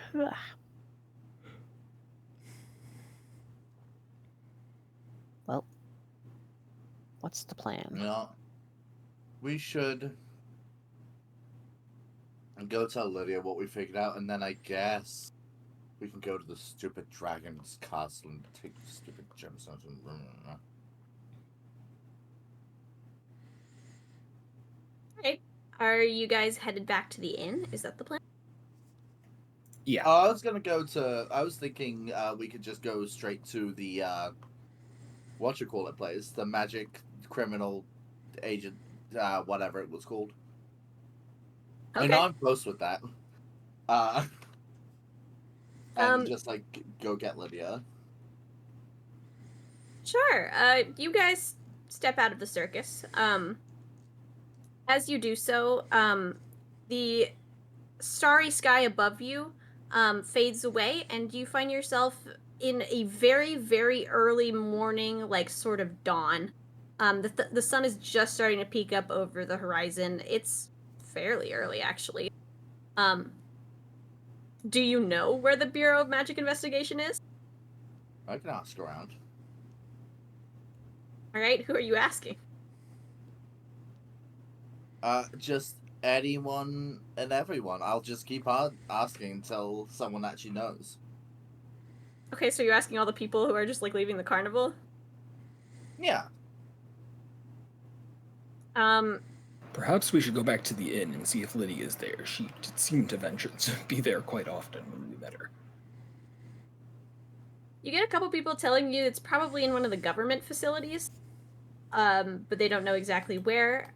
Well, what's the plan? Yeah. We should go tell Lydia what we figured out, and then I guess we can go to the stupid dragon's castle and take the stupid gemstones and... Okay. Are you guys headed back to the inn? Is that the plan? Yeah. I was thinking we could just go straight to the, place? The magic criminal agent, whatever it was called. Okay. I know I'm close with that. And just, like, go get Lydia. Sure. You guys step out of the circus. As you do so, the starry sky above you fades away, and you find yourself in a very, very early morning, like sort of dawn. The sun is just starting to peek up over the horizon. It's fairly early, actually. Do you know where the Bureau of Magic Investigation is? I can ask around. All right, who are you asking? Just anyone and everyone. I'll just keep asking until someone actually knows. Okay, so you're asking all the people who are just like leaving the carnival? Yeah. Perhaps we should go back to the inn and see if Lydia is there. She seemed to venture to be there quite often when we met her. You get a couple people telling you it's probably in one of the government facilities, but they don't know exactly where.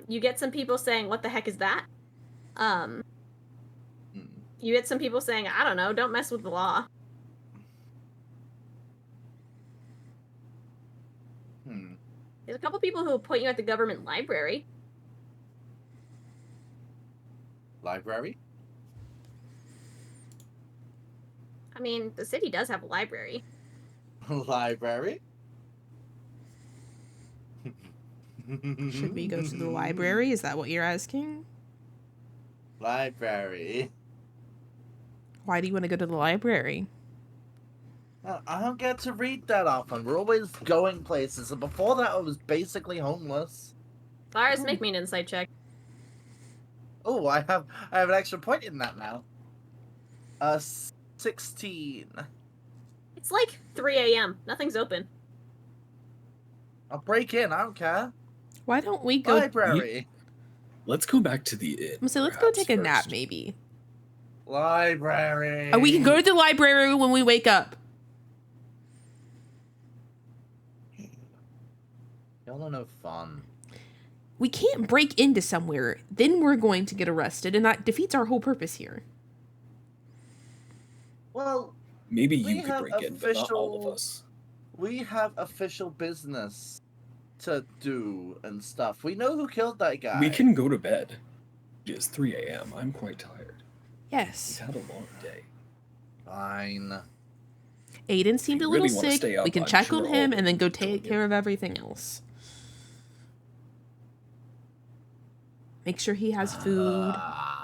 You get some people saying, "What the heck is that?" You get some people saying, "I don't know, don't mess with the law." There's a couple people who will point you at the government library. Library? I mean, the city does have a library. Library? Should we go to the library? Is that what you're asking? Library. Why do you want to go to the library? I don't get to read that often. We're always going places, and before that I was basically homeless. Varas, make me an insight check. Oh, I have an extra point in that now. 16. It's like 3 a.m. Nothing's open. I'll break in, I don't care. Why don't we go? Library. Let's go back to the inn. I'm saying, let's go perhaps take a nap, first. maybe. Library. We can go to the library when we wake up. Y'all are no fun. We can't break into somewhere. Then we're going to get arrested, and that defeats our whole purpose here. Well, Maybe we you could have break in, but not all of us. we have official business to do and stuff. We know who killed that guy. We can go to bed. It is 3 a.m. I'm quite tired. Yes. We've had a long day. Fine. Aiden seemed If a you little really wanna sick. stay up, We can I'm check sure on all him of and then go them take join care you. of everything else. Make sure he has food,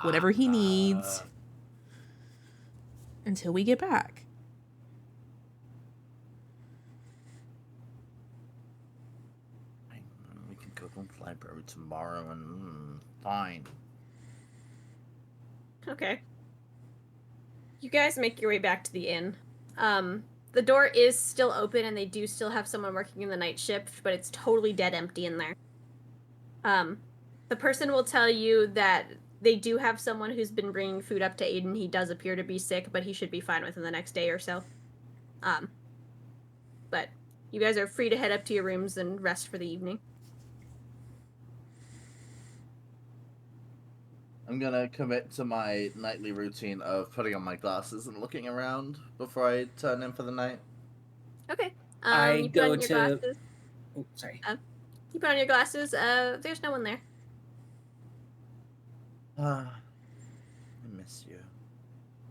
whatever he needs, until we get back. We can go to the library tomorrow and fine. Okay. You guys make your way back to the inn. The door is still open and they do still have someone working in the night shift, but it's totally dead empty in there. The person will tell you that they do have someone who's been bringing food up to Aiden. He does appear to be sick, but he should be fine within the next day or so. But you guys are free to head up to your rooms and rest for the evening. I'm gonna commit to my nightly routine of putting on my glasses and looking around before I turn in for the night. Okay. I you put go on your to- glasses. Oh, sorry. You put on your glasses. There's no one there. I miss you.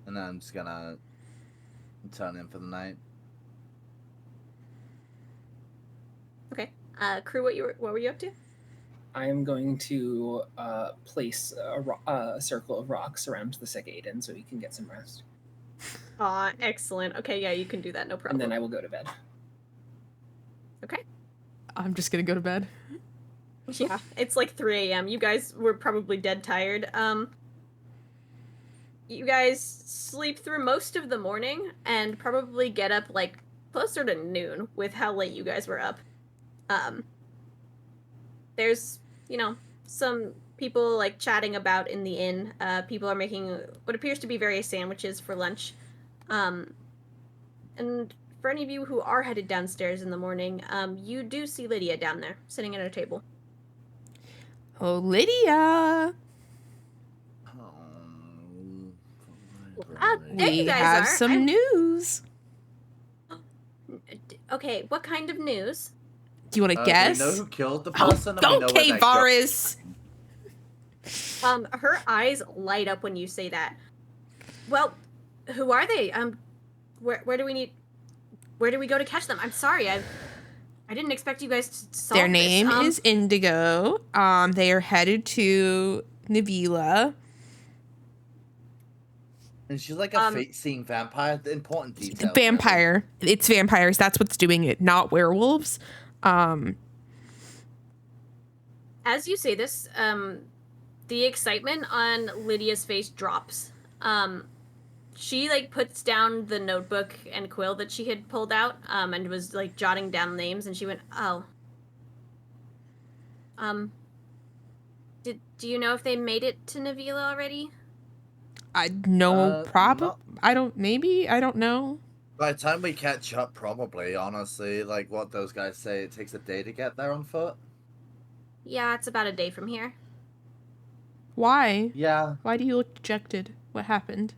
And then I'm just gonna turn in for the night. Okay. Kruu, what were you up to? I am going to place a circle of rocks around the sick Aiden so he can get some rest. Aw, excellent. Okay, yeah, you can do that, no problem. And then I will go to bed. Okay. I'm just gonna go to bed. Yeah, it's like 3 a.m. You guys were probably dead tired. You guys sleep through most of the morning and probably get up like closer to noon with how late you guys were up. There's, some people like chatting about in the inn. People are making what appears to be various sandwiches for lunch. And for any of you who are headed downstairs in the morning, you do see Lydia down there, sitting at a table. Oh, Lydia! There We you guys have are. some news. Okay, what kind of news? Do you want to Do guess? we know who killed the person? and we know Okay, where that Varas. Her eyes light up when you say that. Well, who are they? Where do we go to catch them? I'm sorry, I didn't expect you guys to solve Their name this. is Indigo. They are headed to Nivila. And she's like a fate-seeing vampire. The important details. Vampire. It's vampires. That's what's doing it, not werewolves. As you say this, the excitement on Lydia's face drops. She puts down the notebook and quill that she had pulled out, and was jotting down names, and she went, "Oh. Do you know if they made it to Nivila already?" I know, not- I don't know. By the time we catch up, probably, honestly, what those guys say, it takes a day to get there on foot. Yeah, it's about a day from here. Why? Yeah. Why do you look dejected? What happened?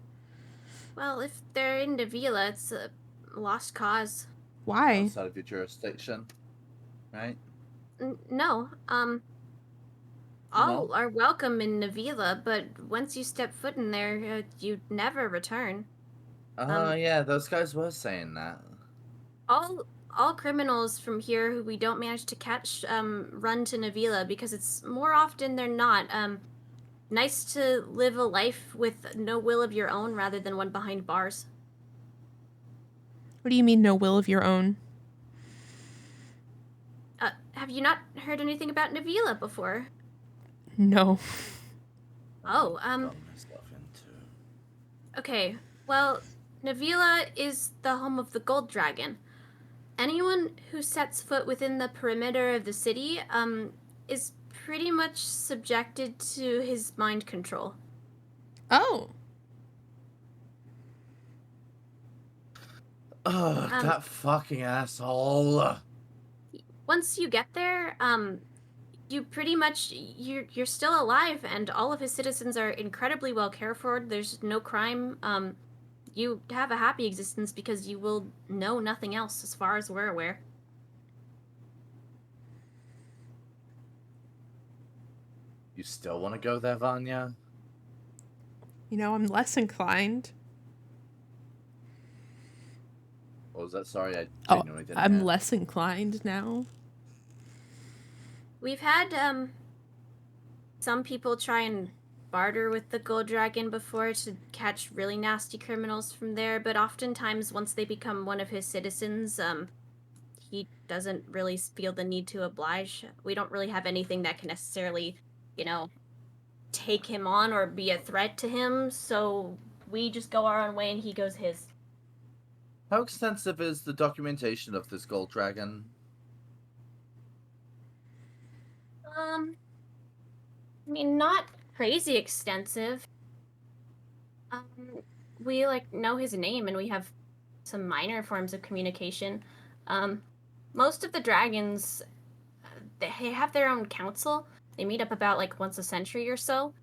Well, if they're in Nivila, it's a lost cause. Why? Outside of your jurisdiction, right? No, all are welcome in Nivila, but once you step foot in there, you never return. Yeah, those guys were saying that. All criminals from here who we don't manage to catch run to Nivila because it's more often than not nice to live a life with no will of your own rather than one behind bars. What do you mean, no will of your own? Have you not heard anything about Nivila before? No. Oh, Got myself into. Okay, well, Nivila is the home of the Gold Dragon. Anyone who sets foot within the perimeter of the city, is pretty much subjected to his mind control. Oh. Ugh, that fucking asshole. Once you get there, you pretty much, you're still alive, and all of his citizens are incredibly well cared for. There's no crime. You have a happy existence because you will know nothing else as far as we're aware. You still want to go there, Vanya? I'm less inclined. What was that? Sorry, I Oh, genuinely didn't I'm hear. less inclined now. We've had, some people try and barter with the Gold Dragon before to catch really nasty criminals from there, but oftentimes once they become one of his citizens, he doesn't really feel the need to oblige. We don't really have anything that can necessarily, take him on or be a threat to him, so we just go our own way and he goes his. How extensive is the documentation of this gold dragon? I mean, not crazy extensive. We know his name and we have some minor forms of communication. Most of the dragons, they have their own council. They meet up about once a century or so.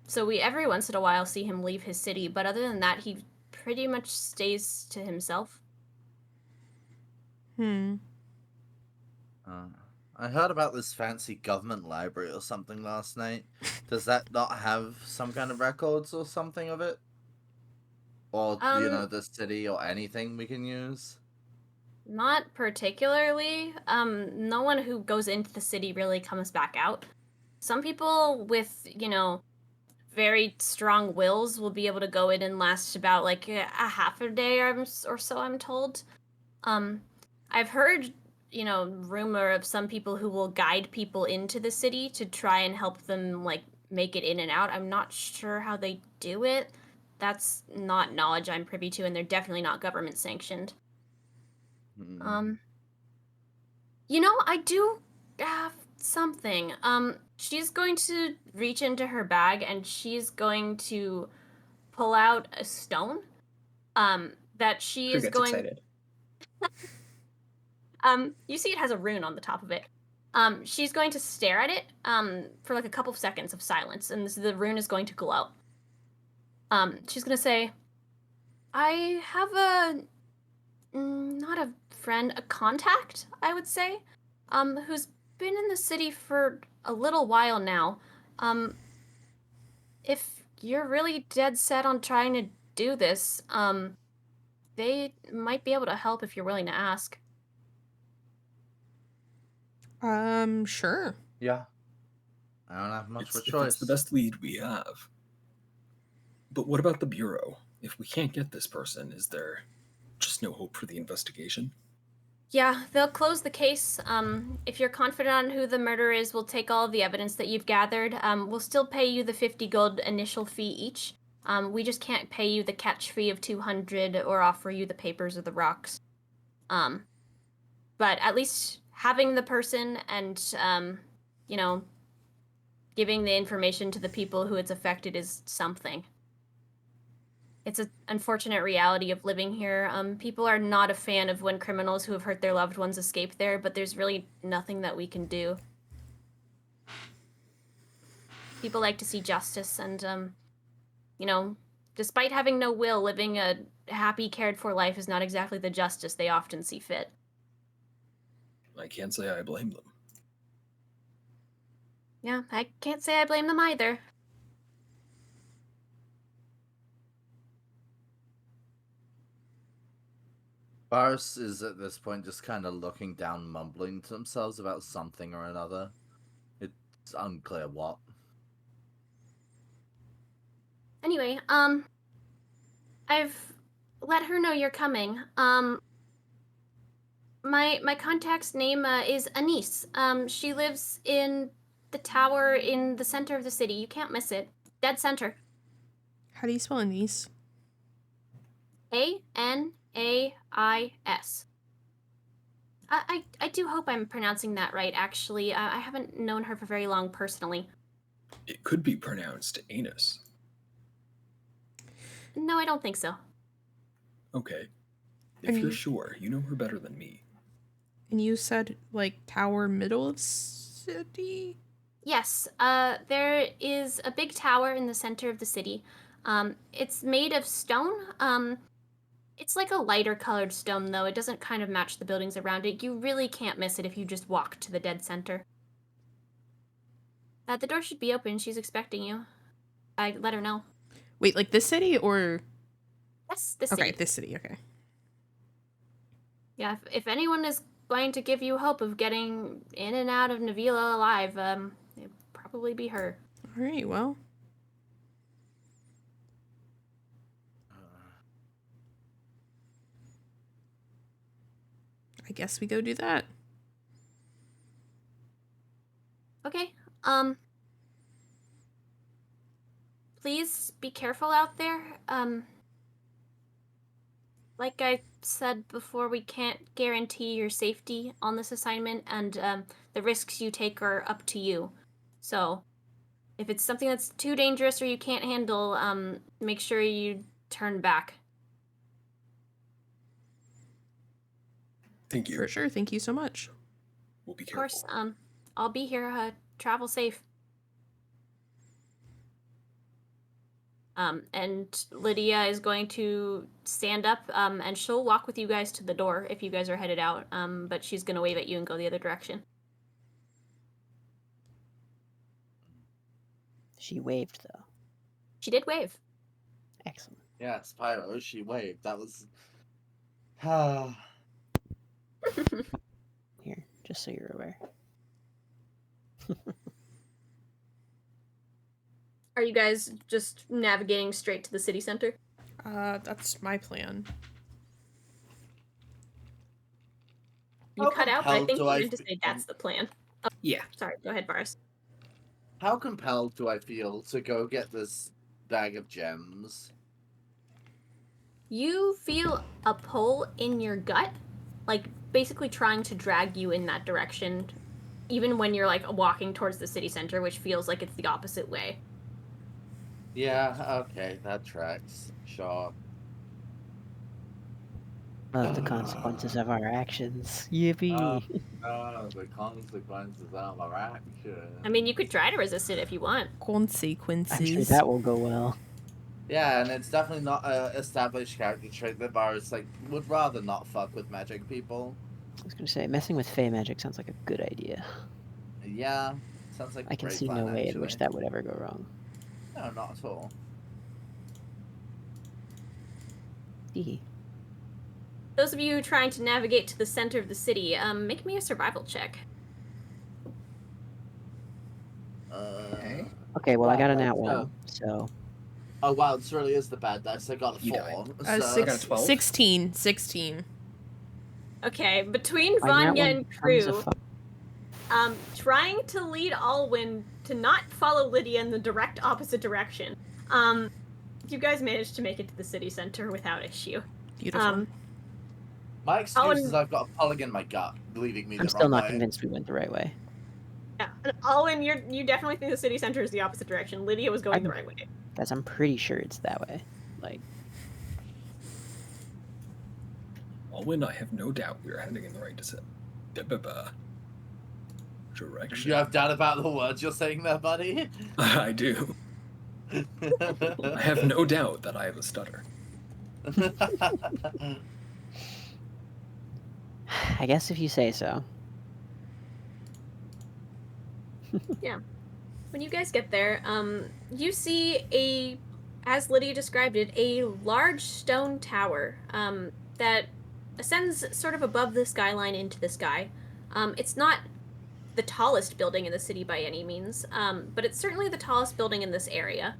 So we every once in a while see him leave his city, but other than that, he pretty much stays to himself. I I heard about this fancy government library or something last night. Does that not have some kind of records or something of it? Or, the city or anything we can use? Not particularly. No one who goes into the city really comes back out. Some people with, very strong wills will be able to go in and last about like a half a day or so, I'm told. I've heard, rumor of some people who will guide people into the city to try and help them like make it in and out. I'm not sure how they do it. That's not knowledge I'm privy to, and they're definitely not government sanctioned. Hmm. I do have something. She's going to reach into her bag and she's going to pull out a stone. That she Kruu is gets going. excited. You see, it has a rune on the top of it. She's going to stare at it. For like a couple of seconds of silence, and the rune is going to glow. She's gonna say, "I have not a friend, a contact, I would say, who's been in the city for a little while now. If you're really dead set on trying to do this, they might be able to help if you're willing to ask." Sure. Yeah. I don't have much of a If it's choice. the best lead we have. But what about the Bureau? If we can't get this person, is there just no hope for the investigation? Yeah, they'll close the case. If you're confident on who the murderer is, we'll take all of the evidence that you've gathered. We'll still pay you the 50 gold initial fee each. We just can't pay you the catch fee of 200 or offer you the papers or the rocks. But at least having the person and, giving the information to the people who it's affected is something. It's an unfortunate reality of living here. People are not a fan of when criminals who have hurt their loved ones escape there, but there's really nothing that we can do. People like to see justice, and, despite having no will, living a happy, cared-for life is not exactly the justice they often see fit. I can't say I blame them. Yeah, I can't say I blame them either. Varas is at this point just kind of looking down, mumbling to themselves about something or another. It's unclear what. Anyway, I've let her know you're coming. My contact's name is Anise. She lives in the tower in the center of the city. You can't miss it. Dead center. How do you spell Anise? Anais. I do hope I'm pronouncing that right, actually. I haven't known her for very long personally. It could be pronounced anus. No, I don't think so. Okay. If And you're you- sure, you know her better than me. And you said, like, tower middle of city? Yes, there is a big tower in the center of the city. It's made of stone. It's like a lighter colored stone, though. It doesn't kind of match the buildings around it. You really can't miss it if you just walk to the dead center. The door should be open. She's expecting you. I let her know. Wait, like this city or? Yes, this city. Okay, this city, okay. Yeah, if anyone is going to give you hope of getting in and out of Navila alive, it'd probably be her. All right, well. I guess we go do that. Okay, please be careful out there. Like I said before, we can't guarantee your safety on this assignment, and the risks you take are up to you. So, if it's something that's too dangerous or you can't handle, make sure you turn back. Thank you. For sure, thank you so much. We'll be Of careful. course, I'll be here. Travel safe. And Lydia is going to stand up, and she'll walk with you guys to the door if you guys are headed out. But she's gonna wave at you and go the other direction. She waved though. She did wave. Excellent. Yes, Pyro, she waved. That was. Here, just so you're aware. Are you guys just navigating straight to the city center? That's my plan. You How cut out, but I compelled think do you I meant to fe- say that's the plan. Oh, Yeah. sorry. Go ahead, Varas. How compelled do I feel to go get this bag of gems? You feel a pull in your gut, like basically trying to drag you in that direction, even when you're like walking towards the city center, which feels like it's the opposite way. Yeah, okay, that tracks. Sure. The consequences of our actions. Yippee! The consequences of our action. I mean, you could try to resist it if you want. Consequences. I'm sure that will go well. Yeah, and it's definitely not a established character trait that Varus like would rather not fuck with magic people. I was gonna say, messing with Fey magic sounds like a good idea. Yeah, sounds like a I can great see plan, no way in actually. which that would ever go wrong. No, not at all. Hee. Those of you trying to navigate to the center of the city, make me a survival check. Okay. Okay, well I got a Wow, nat that's one, so Oh wow, this really is the bad dice. I got a You 4. died. So... I got a 12. 16. Okay, between my nat Vanya one and becomes a Kruu, trying to lead Alwyn to not follow Lydia in the direct opposite direction, you guys managed to make it to the city center without issue. Beautiful. My excuse and- is I've got a pulling in my gut, leaving me I'm the still wrong not way. convinced we went the right way. Yeah, Alwyn, you definitely think the city center is the opposite direction. Lydia was going the right way. Guys, I'm pretty sure it's that way. Like, Alwyn, I have no doubt we are heading in the right direction. You have doubt about the words you're saying there, buddy? I do. I have no doubt that I have a stutter. I guess if you say so. When you guys get there, you see as Lydia described it, a large stone tower that ascends sort of above the skyline into the sky. It's not the tallest building in the city by any means, but it's certainly the tallest building in this area.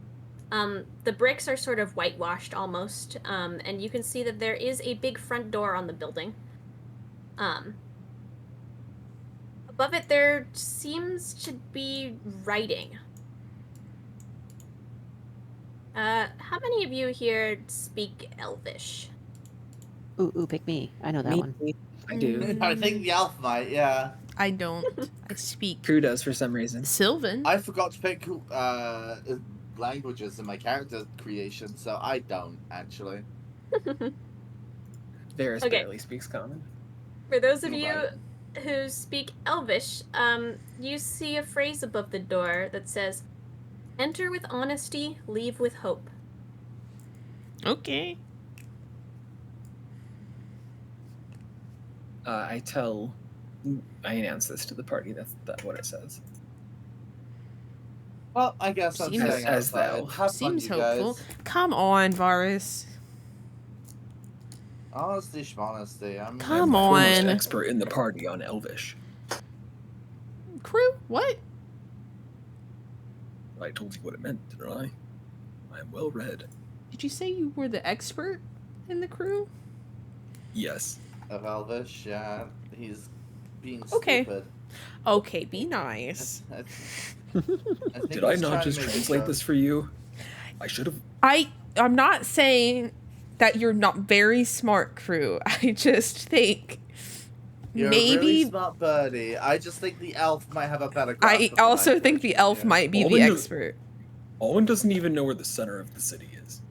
The bricks are sort of whitewashed almost, and you can see that there is a big front door on the building. Above it, there seems to be writing. How many of you here speak Elvish? Ooh, pick me. I know that one. I do. I think the elf might, yeah. I don't. I speak Kruu does for some reason. Sylvan. I forgot to pick languages in my character creation, so I don't, actually. Varys Okay. barely speaks common. For those of You're you right. who speak Elvish, you see a phrase above the door that says, "Enter with honesty, leave with hope." Okay. I announce this to the party. That's what it says. Well, I guess I'm Seems- staying as outside. thou. Have fun, Seems you hopeful. guys. Come on, Varus. Honesty, schmonesty. I'm Come I'm the foremost on. expert in the party on Elvish. Kruu, what? I told you what it meant, didn't I? I am well read. Did you say you were the expert in the crew? Yes. Of Elvish, yeah. He's being Okay. stupid. Okay, be nice. Did I not just translate this for you? I should have. I'm not saying that you're not very smart, Kruu. I just think You're maybe a really smart birdie. I just think the elf might have a better grasp I of the also language think the than elf you. might be the Alwyn- expert. Alwyn doesn't even know where the center of the city is.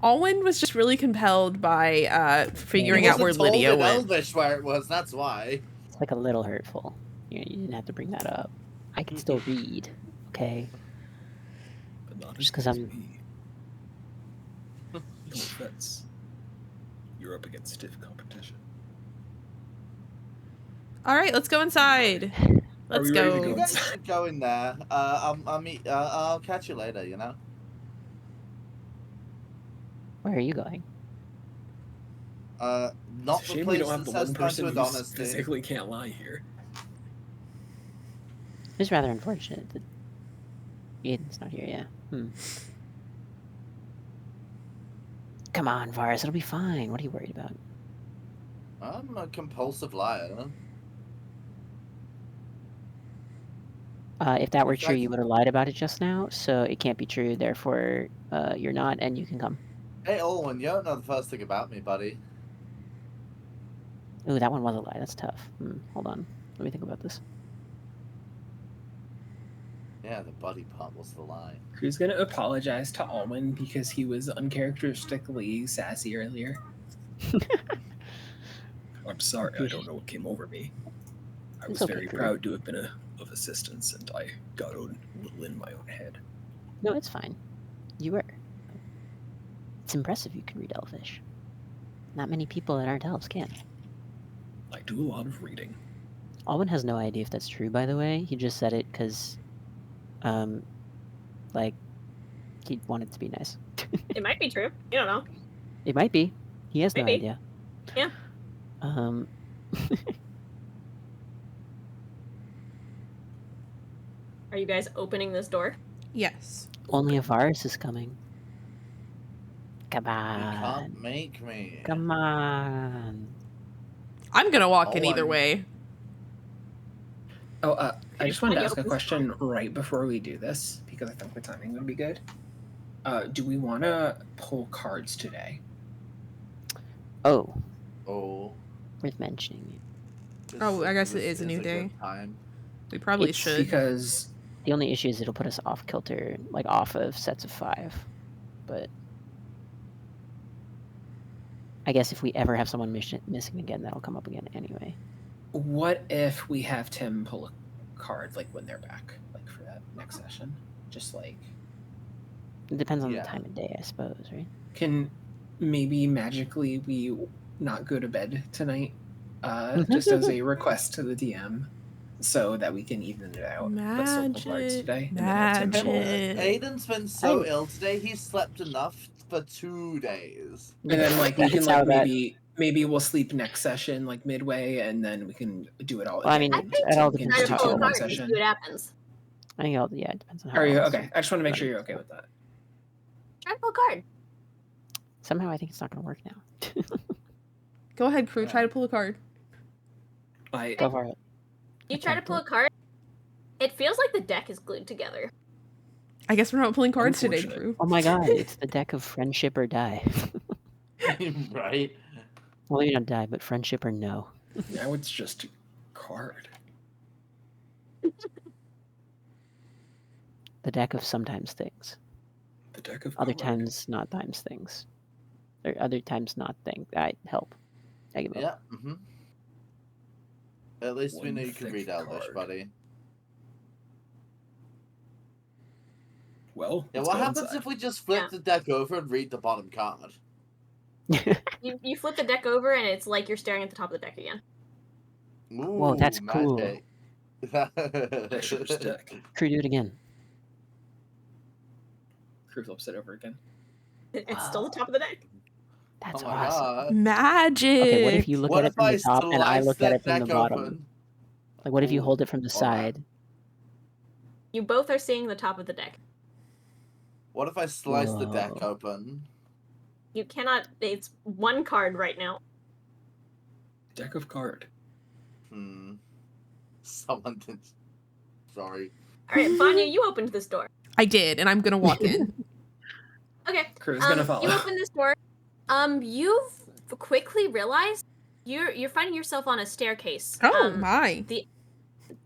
Alwyn was just really compelled by figuring He out where wasn't told Lydia in went. Elvish where it was, that's why. It's like a little hurtful. You didn't have to bring that up. I can still read, okay? But not Just as 'cause good as I'm- me. No offense. You're up against stiff competition. All right, let's go inside. Are Let's we ready to go. You go guys inside? should go in there. I'll catch you later. You know. Where are you going? Not It's a the shame we place don't have that the says one time person to who Adonis. physically can't lie here. It's rather unfortunate that Aiden's not here, yeah. Come on, Varas, it'll be fine. What are you worried about? I'm a compulsive liar. If that were In true, fact- you would have lied about it just now, so it can't be true, therefore you're not, and you can come. Hey, Alwyn, you don't know the first thing about me, buddy. Ooh, that one was a lie. That's tough. Hold on. Let me think about this. Yeah, the buddy part was the lie. Kruu's gonna apologize to Alwyn because he was uncharacteristically sassy earlier. I'm sorry, I don't know what came over me. I It's was okay, very Kruu. proud to have been of assistance, and I got a little in my own head. No, it's fine. You were. It's impressive you can read Elvish. Not many people that aren't elves can. I do a lot of reading. Alwyn has no idea if that's true, by the way. He just said it because, like, he wanted to be nice. It might be true. You don't know. It might be. He has no Maybe. idea. Yeah. Are you guys opening this door? Yes. Only if Varas is coming. Come You on. can't make me. Come on. I'm gonna walk in Oh, either I'm- way. Oh, I just wanted to Vanya ask a opens the question right before we do this because I think the timing would be good. Do we want to pull cards today? Oh, Oh. worth mentioning. this Oh, I guess it this is a new good day. time. We probably It's should. Because The only issue is it'll put us off kilter, like off of sets of 5. But I guess if we ever have someone missing again, that'll come up again anyway. what if we have Tim pull a card like when they're back, like for that next session? Just like It depends on Yeah. the time of day, I suppose, right? can maybe magically we not go to bed tonight, just as a request to the DM, so that we can even it out. But still pull cards Magic. today. And then have Tim pull it. Magic. Aiden's been so I- ill today, he's slept enough for 2 days. And then like we can That's how like that- maybe we'll sleep next session like midway, and then we can do it all. Well, I again. mean, I think it all we can depends just try do to on two pull in a one card and session. see what happens. I think it depends on how. Are you else okay? I just want to make running. sure you're okay with that. Try to pull a card. Somehow I think it's not going to work now. Go ahead, Kruu. Try to pull a card. Go for it. You I try to can't pull a card. It feels like the deck is glued together. I guess we're not pulling cards today, Unfortunate. Kruu. Oh my god, it's the deck of friendship or die. Right? Well, maybe not die, but friendship or no. Now it's just a card. The deck of sometimes things. The deck of Other card. times not times things. Or other times not things. I help. I give up. Yeah. At least we One know you can thick read Elvish, card. buddy. Well, Yeah, let's what go happens inside. if we just flip Yeah. the deck over and read the bottom card? You flip the deck over and it's like you're staring at the top of the deck again. Ooh, Whoa, that's cool. magic. Asher's deck. Kruu, do it again. Kruu flips it over again. It's still the top of the deck. That's Oh my awesome. god. Magic. Okay, what if you look What at it if from I the top and I slice look at that it from the deck bottom? open? Like, what if you Ooh, hold it from the alright. side? You both are seeing the top of the deck. What if I slice the deck Whoa. open? You cannot. It's one card right now. Deck of card. Someone did. Sorry. All right, Vanya, you opened this door. I did, and I'm gonna walk in. Okay. Kruu's gonna follow. You open this door. You've quickly realized you're finding yourself on a staircase. Oh my.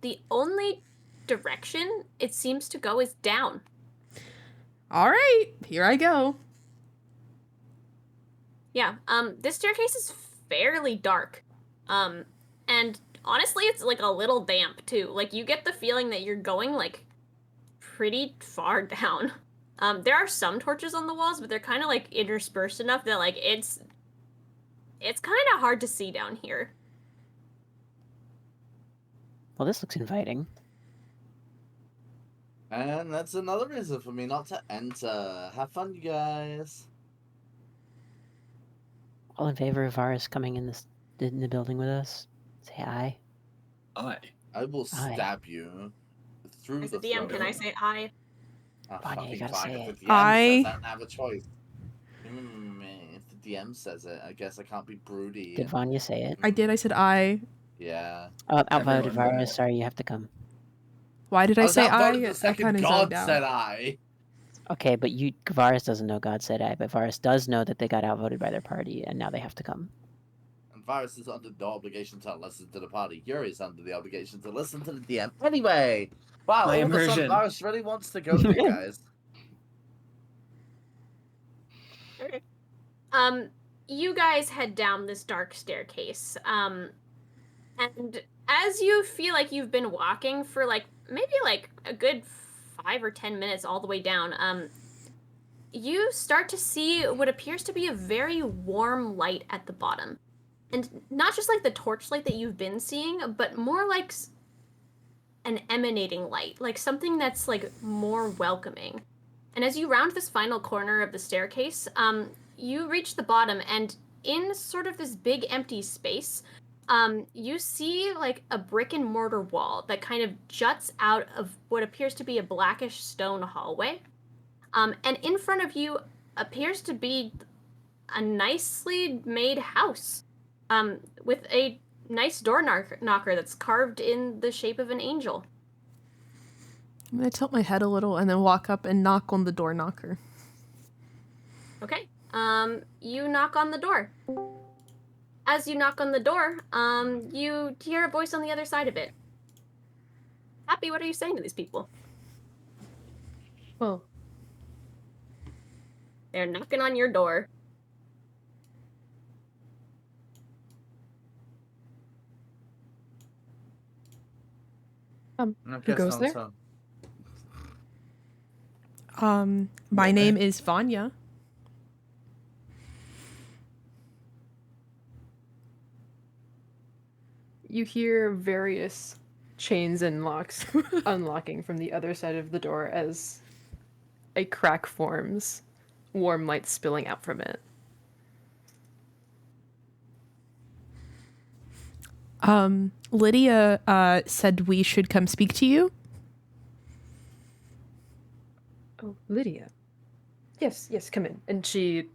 The only direction it seems to go is down. All right, here I go. Yeah. This staircase is fairly dark. And honestly, it's like a little damp too. Like you get the feeling that you're going like pretty far down. There are some torches on the walls, but they're kind of like interspersed enough that like it's kind of hard to see down here. Well, this looks inviting. And that's another reason for me not to enter. Have fun, you guys. All in favor of Varas coming in the building with us? Say aye. Aye. I will Aye. stab you through As the a DM, throat. can I say aye? Vanya, you Fucking gotta fine. say If it. the DM says I I don't have a choice. If the DM says it, I guess I can't be broody. Did Vanya say it? did. I said I. Yeah. Outvoted Everyone Varas, did. sorry, you have to come. Why did I I was say outvoted I? the I second kind of God zoned out. said I. Okay, but Varas doesn't know God said aye, but Varas does know that they got outvoted by their party, and now they have to come. And Virus is under no obligation to listen to the party. Yuri's under the obligation to listen to the DM. Anyway, wow, My all of a sudden immersion. Virus really wants to go with you guys. Okay. You guys head down this dark staircase. And as you feel like you've been walking for maybe a good 5 or 10 minutes all the way down, you start to see what appears to be a very warm light at the bottom. And not just like the torchlight that you've been seeing, but more like an emanating light, like something that's more welcoming. And as you round this final corner of the staircase, you reach the bottom, and in sort of this big empty space, you see a brick and mortar wall that kind of juts out of what appears to be a blackish stone hallway. And in front of you appears to be a nicely made house, with a nice door knocker that's carved in the shape of an angel. I'm gonna tilt my head a little and then walk up and knock on the door knocker. Okay. You knock on the door. As you knock on the door, you hear a voice on the other side of it. Happy, what are you saying to these people? Well, They're knocking on your door. who goes there? My name is Vanya. You hear various chains and locks unlocking from the other side of the door as a crack forms, warm light spilling out from it. Lydia said we should come speak to you. Oh, Lydia. Yes, come in. And she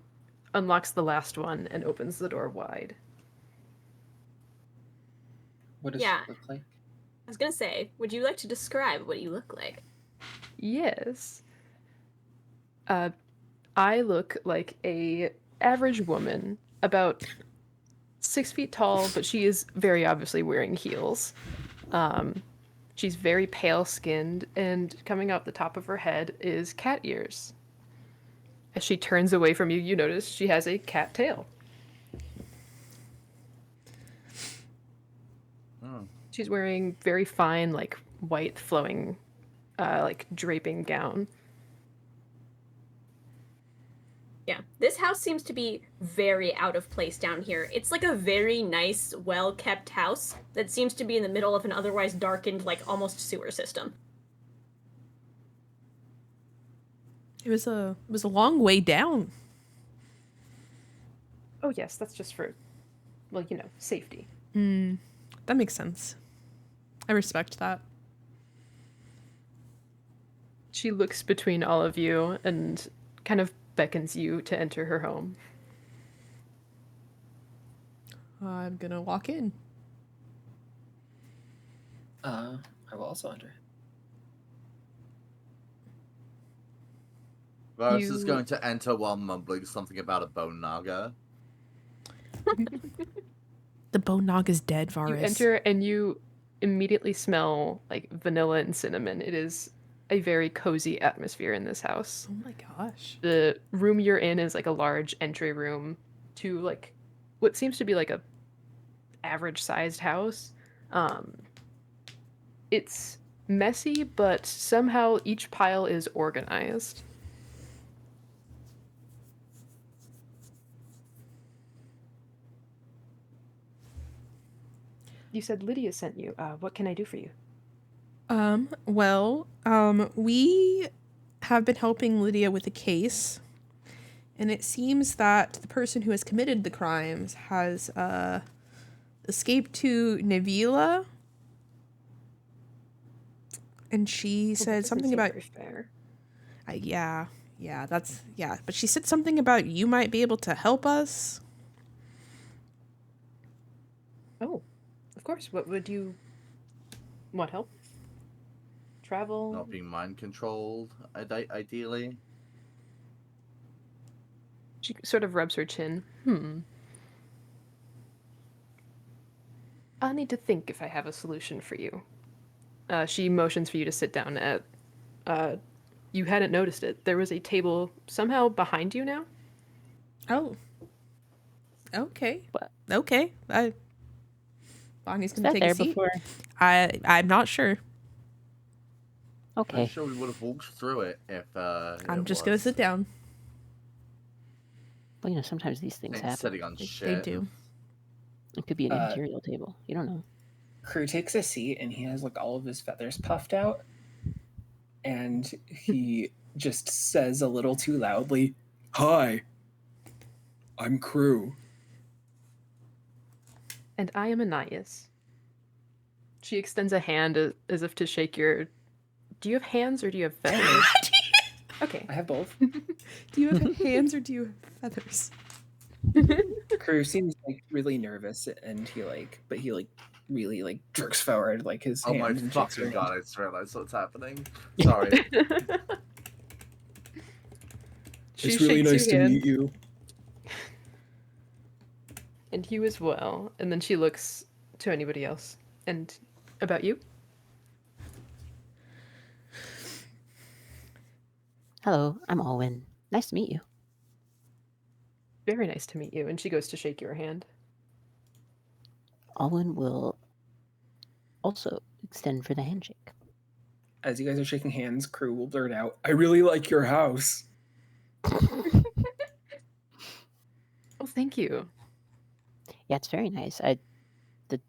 unlocks the last one and opens the door wide. What does Yeah. it look like? I was gonna say, would you like to describe what you look like? Yes. I look like a average woman, about 6 feet tall, but she is very obviously wearing heels. She's very pale-skinned, and coming out the top of her head is cat ears. As she turns away from you, you notice she has a cat tail. Oh. She's wearing very fine, white flowing, draping gown. Yeah, this house seems to be very out of place down here. It's a very nice, well-kept house that seems to be in the middle of an otherwise darkened, almost sewer system. It was a long way down. Oh yes, that's just for, safety. That makes sense. I respect that. She looks between all of you and kind of beckons you to enter her home. I'm gonna walk in. I will also enter. Varus is going to enter while mumbling something about a bone naga. The bone nog is dead, Varus. You enter and you immediately smell vanilla and cinnamon. It is a very cozy atmosphere in this house. Oh my gosh. The room you're in is a large entry room to what seems to be a average sized house. It's messy, but somehow each pile is organized. You said Lydia sent you. What can I do for you? We have been helping Lydia with a case, and it seems that the person who has committed the crimes has escaped to Navila, and she said something about fair. yeah, but she said something about you might be able to help us. Oh, of course. What would you want help? Travel? Not being mind controlled, ideally. She sort of rubs her chin. I need to think if I have a solution for you. She motions for you to sit down at. You hadn't noticed it. There was a table somehow behind you now. Oh. Okay. What? Okay. Bonnie's gonna take there a seat. before? I'm not sure. Okay. I'm sure we would have walked through it if. I'm just gonna sit down. Well, you know, sometimes these things happen. Sitting on They shit. do. It could be an imperial table. You don't know. Kruu takes a seat and he has like all of his feathers puffed out, and he just says a little too loudly, Hi, I'm Kruu. And I am Anais. She extends a hand as if to shake your. Do you have hands or do you have feathers? Okay. I have both. Do you have hands or do you have feathers? Kruu seems like really nervous, and he really jerks forward like his Oh hand. my and shakes her fucking hand. god! I just realized what's happening. Sorry. She It's really shakes nice your to hand, meet you. and you as well. And then she looks to anybody else. And about you? Hello, I'm Alwyn. Nice to meet you. Very nice to meet you. And she goes to shake your hand. Alwyn will also extend for the handshake. As you guys are shaking hands, Kruu will blurt out, "I really like your house." Oh, thank you. Yeah, it's very nice. The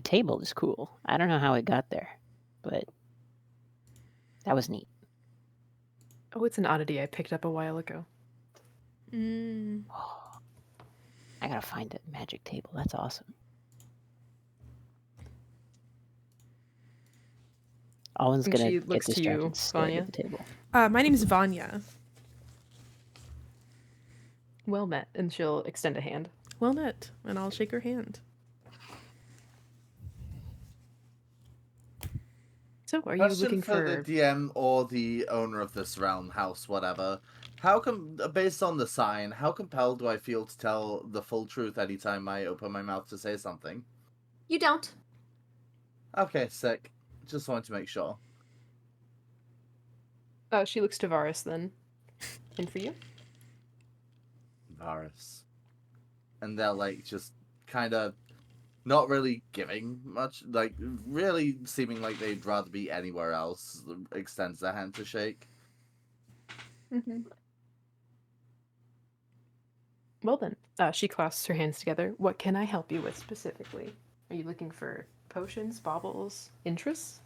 table is cool. I don't know how it got there, but that was neat. Oh, it's an oddity I picked up a while ago. Mm. I gotta find a magic table. That's awesome. Alwyn's And gonna she get looks to distracted you, and stare Vanya. at the table. My name is Vanya. Well met. And she'll extend a hand. Well met, and I'll shake her hand. So, are you Question looking for for... the DM or the owner of this realm, house, whatever. How based on the sign, how compelled do I feel to tell the full truth anytime I open my mouth to say something? You don't. Okay, sick. Just wanted to make sure. She looks to Varas then. And for you? Varas. And they're like just kind of not really giving much, like really seeming like they'd rather be anywhere else. Extends their hand to shake. Mm-hmm. Well then, she clasps her hands together. What can I help you with specifically? Are you looking for potions, baubles, interests?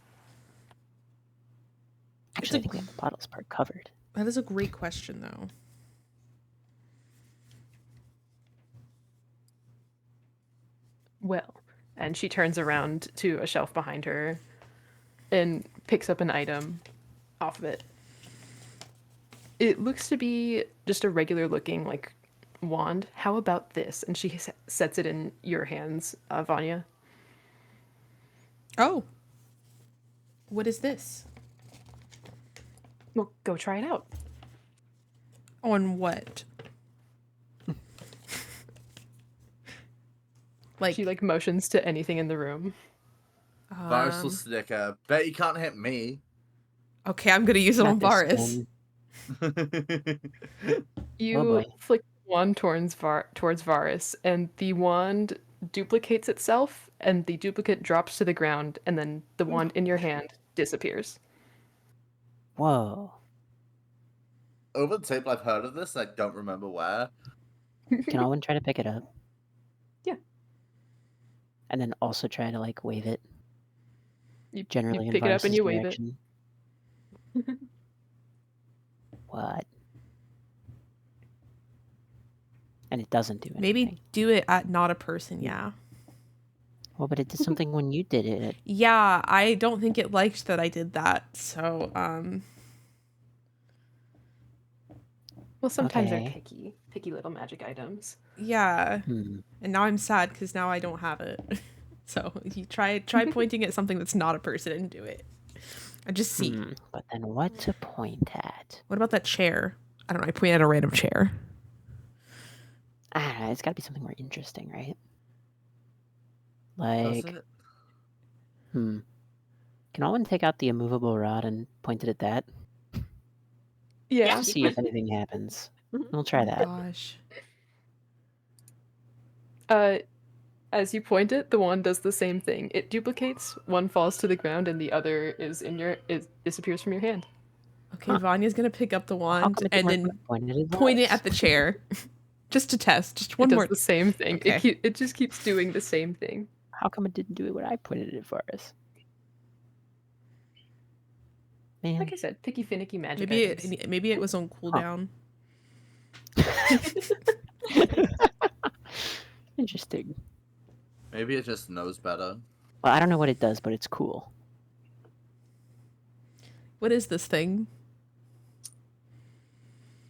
Actually, I think we have the bottles part covered. That is a great question, though. Well, and she turns around to a shelf behind her and picks up an item off of it. It looks to be just a regular looking, like, wand. How about this? And she sets it in your hands, Vanya. Oh. What is this? Well, go try it out. On what? Like, She, like, motions to anything in the room. Varas will snicker. Bet you can't hit me. Okay, I'm gonna use it on Not this Varas. one. You flick the wand towards Varas, and the wand duplicates itself, and the duplicate drops to the ground, and then the wand in your hand disappears. Whoa. Over the table, I've heard of this. I don't remember where. Can Alwyn try to pick it up? Yeah. And then also try to, like, wave it? You Generally in pick it up and Varas' you wave it. direction. What? And it doesn't do anything. Maybe do it at not a person, yeah. Well, but it did something when you did it. Yeah, I don't think it liked that I did that, so, Well, sometimes they're Okay. picky little magic items. yeah. Hmm. And now I'm sad because now I don't have it. So you try pointing at something that's not a person and do it. I just see. But then what to point at? What about that chair? I don't know. I point at a random chair. I don't know. It's got to be something more interesting, right? Does Like, it? Can Alwyn take out the immovable rod and point it at that? Yeah. Just to see if anything happens. We'll try that. Gosh. As you point it, the one does the same thing. It duplicates, one falls to the ground, and the other it disappears from your hand. Okay, Vanya's gonna pick up the How wand come it and didn't then point it at the chair. Just to test. Just one It more. does the same thing. Okay. It just keeps doing the same thing. How come it didn't do it when I pointed it for us? Man. Like I said, picky finicky magic Maybe items. maybe it was on cooldown. Interesting. Maybe it just knows better. Well, I don't know what it does, but it's cool. What is this thing?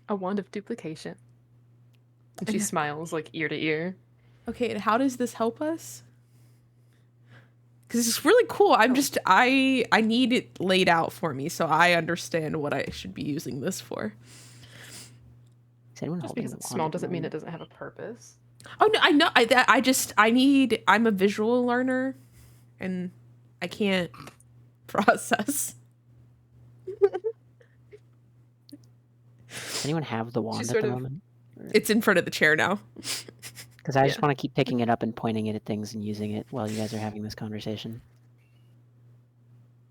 A wand of duplication. And she smiles like ear to ear. Okay, and how does this help us? Because it's really cool. I need it laid out for me so I understand what I should be using this for. Is anyone Just holding because the it's wand small at the doesn't mean it moment? doesn't have a purpose. Oh no, I know. I'm a visual learner, and I can't process. Does anyone have the wand at sort the of- moment? It's in front of the chair now. Because I just Yeah. want to keep picking it up and pointing it at things and using it while you guys are having this conversation.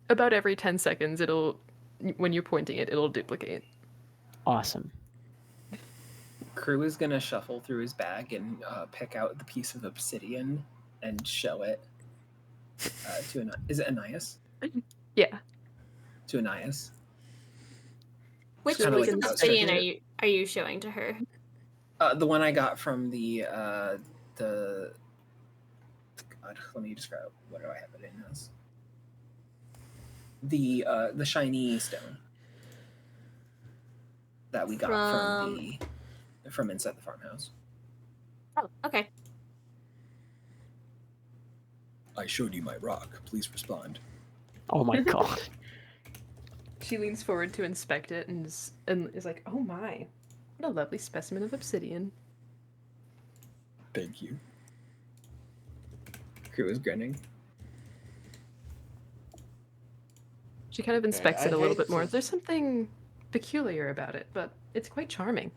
About every 10 seconds, when you're pointing it, it'll duplicate. Awesome. Kruu is gonna shuffle through his bag and pick out the piece of obsidian and show it to is it Anais? Yeah. To Anais. Which Kinda piece like of a obsidian circuit. are you showing to her? The one I got from the God, let me describe what do I have it in as? The shiny stone that we got from inside the farmhouse. Oh, okay. I showed you my rock. Please respond. Oh my god. She leans forward to inspect it and is like, "Oh my, what a lovely specimen of obsidian." Thank you. Kruu is grinning. She kind of inspects I it a little hate bit more. to- There's something peculiar about it, but it's quite charming.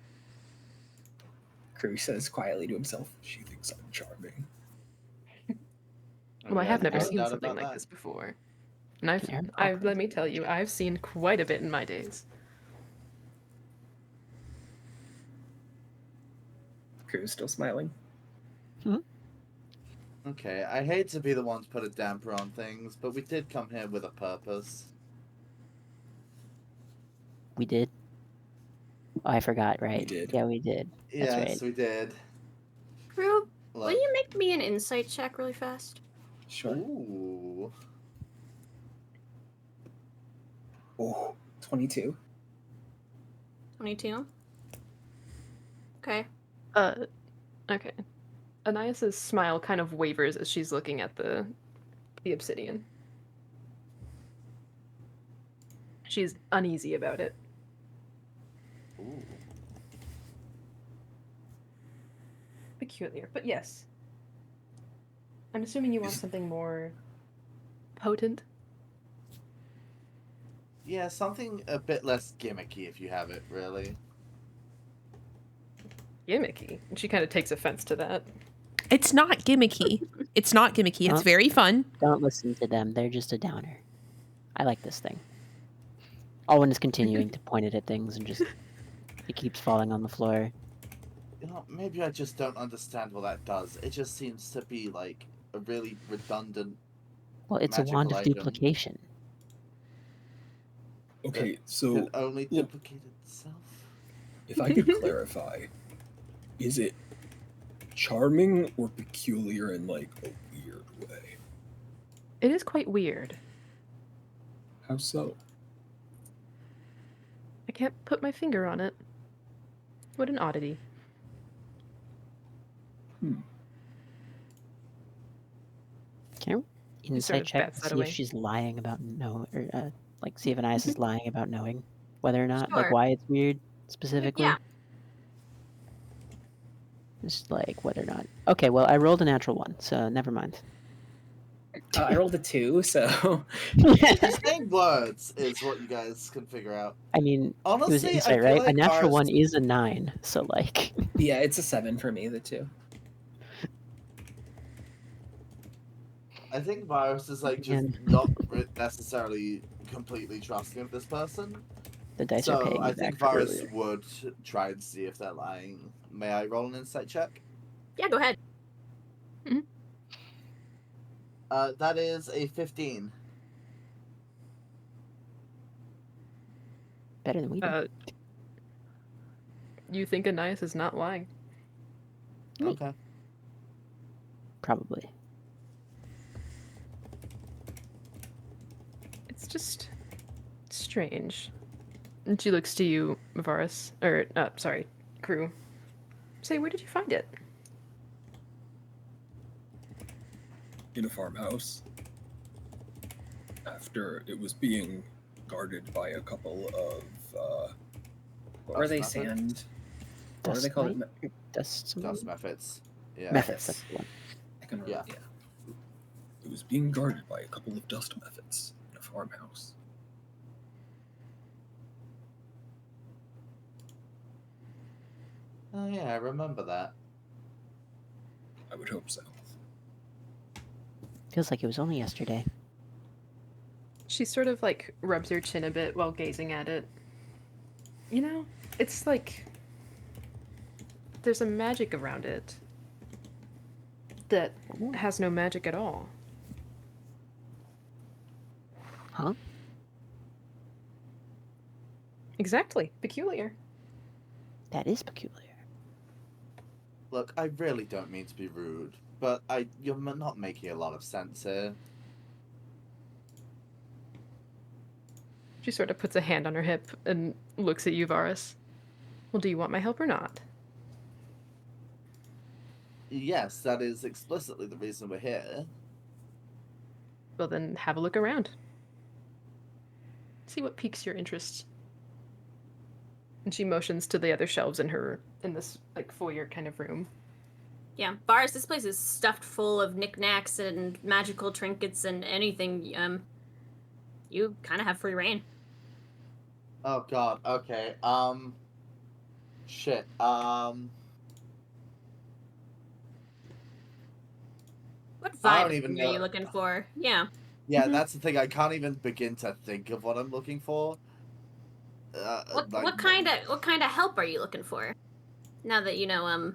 Kruu says quietly to himself. She thinks I'm charming. Well, I have never no seen doubt something about like that. this before. And Yeah, let me tell you, I've seen quite a bit in my days. Kruu is still smiling. Okay, I hate to be the one to put a damper on things, but we did come here with a purpose. We did? Oh, I forgot, right? We did. Yeah, we did. That's Yes, right. we did. Kruu, will Look. you make me an insight check really fast? Sure. Ooh. Oh, 22. 22. Okay. Okay. Anais' smile kind of wavers as she's looking at the obsidian. She's uneasy about it. Ooh. Peculiar, but yes. I'm assuming you want something more potent. Yeah, something a bit less gimmicky if you have it, really. Gimmicky. And she kind of takes offense to that. It's not gimmicky. It's not gimmicky. It's Huh? very fun. Don't listen to them. They're just a downer. I like this thing. Alwyn is continuing to point it at things and just... It keeps falling on the floor. You know, maybe I just don't understand what that does. It just seems to be like a really redundant Well, it's a wand magical of item duplication. Okay, that so can only duplicate itself. if I could clarify, is it charming or peculiar in like a weird way? It is quite weird. How so? I can't put my finger on it. What an oddity. Can you sort insight of check bats to that see away. if she's lying about or like see if Anais is lying about knowing whether or not like Sure. why it's weird specifically? Yeah. Just like whether or not. Okay, well I rolled a natural 1, so never mind. I rolled a 2, so Just saying words is what you guys can figure out. I mean, Honestly, it was I insight, feel right? like a natural ours- 1 is a 9, so like. yeah, it's a 7 for me. The 2. I think Virus is like just Man. not necessarily completely trusting of this person. The dice are So paying I you think back for Virus earlier. would try and see if they're lying. May I roll an insight check? Yeah, go ahead. That is a 15. Better than we do. You think Anais is not lying? Okay. Probably. It's just strange. And she looks to you, Varas. Or, sorry, Kruu. Say, where did you find it? In a farmhouse. After it was being guarded by a couple of What were they? Dust Sand. What were Dust they called? mite? Dust methods. Yeah. methods. That's the one. I can remember. Yeah. Yeah. It was being guarded by a couple of dust methods in a farmhouse. Oh yeah, I remember that. I would hope so. Feels like it was only yesterday. She sort of like rubs her chin a bit while gazing at it. You know, it's like there's a magic around it that has no magic at all. Huh? Exactly. Peculiar. That is peculiar. Look, I really don't mean to be rude, but you're not making a lot of sense here. She sort of puts a hand on her hip and looks at you, Varas. Well, do you want my help or not? Yes, that is explicitly the reason we're here. Well, then have a look around. See what piques your interest. And she motions to the other shelves in this like foyer kind of room. Yeah, Varas, this place is stuffed full of knickknacks and magical trinkets and anything. You kind of have free reign. Oh god, okay, shit, What I vibe don't even are you know. looking for? Yeah. Yeah, that's the thing, I can't even begin to think of what I'm looking for. What kind of help are you looking for? Now that you know,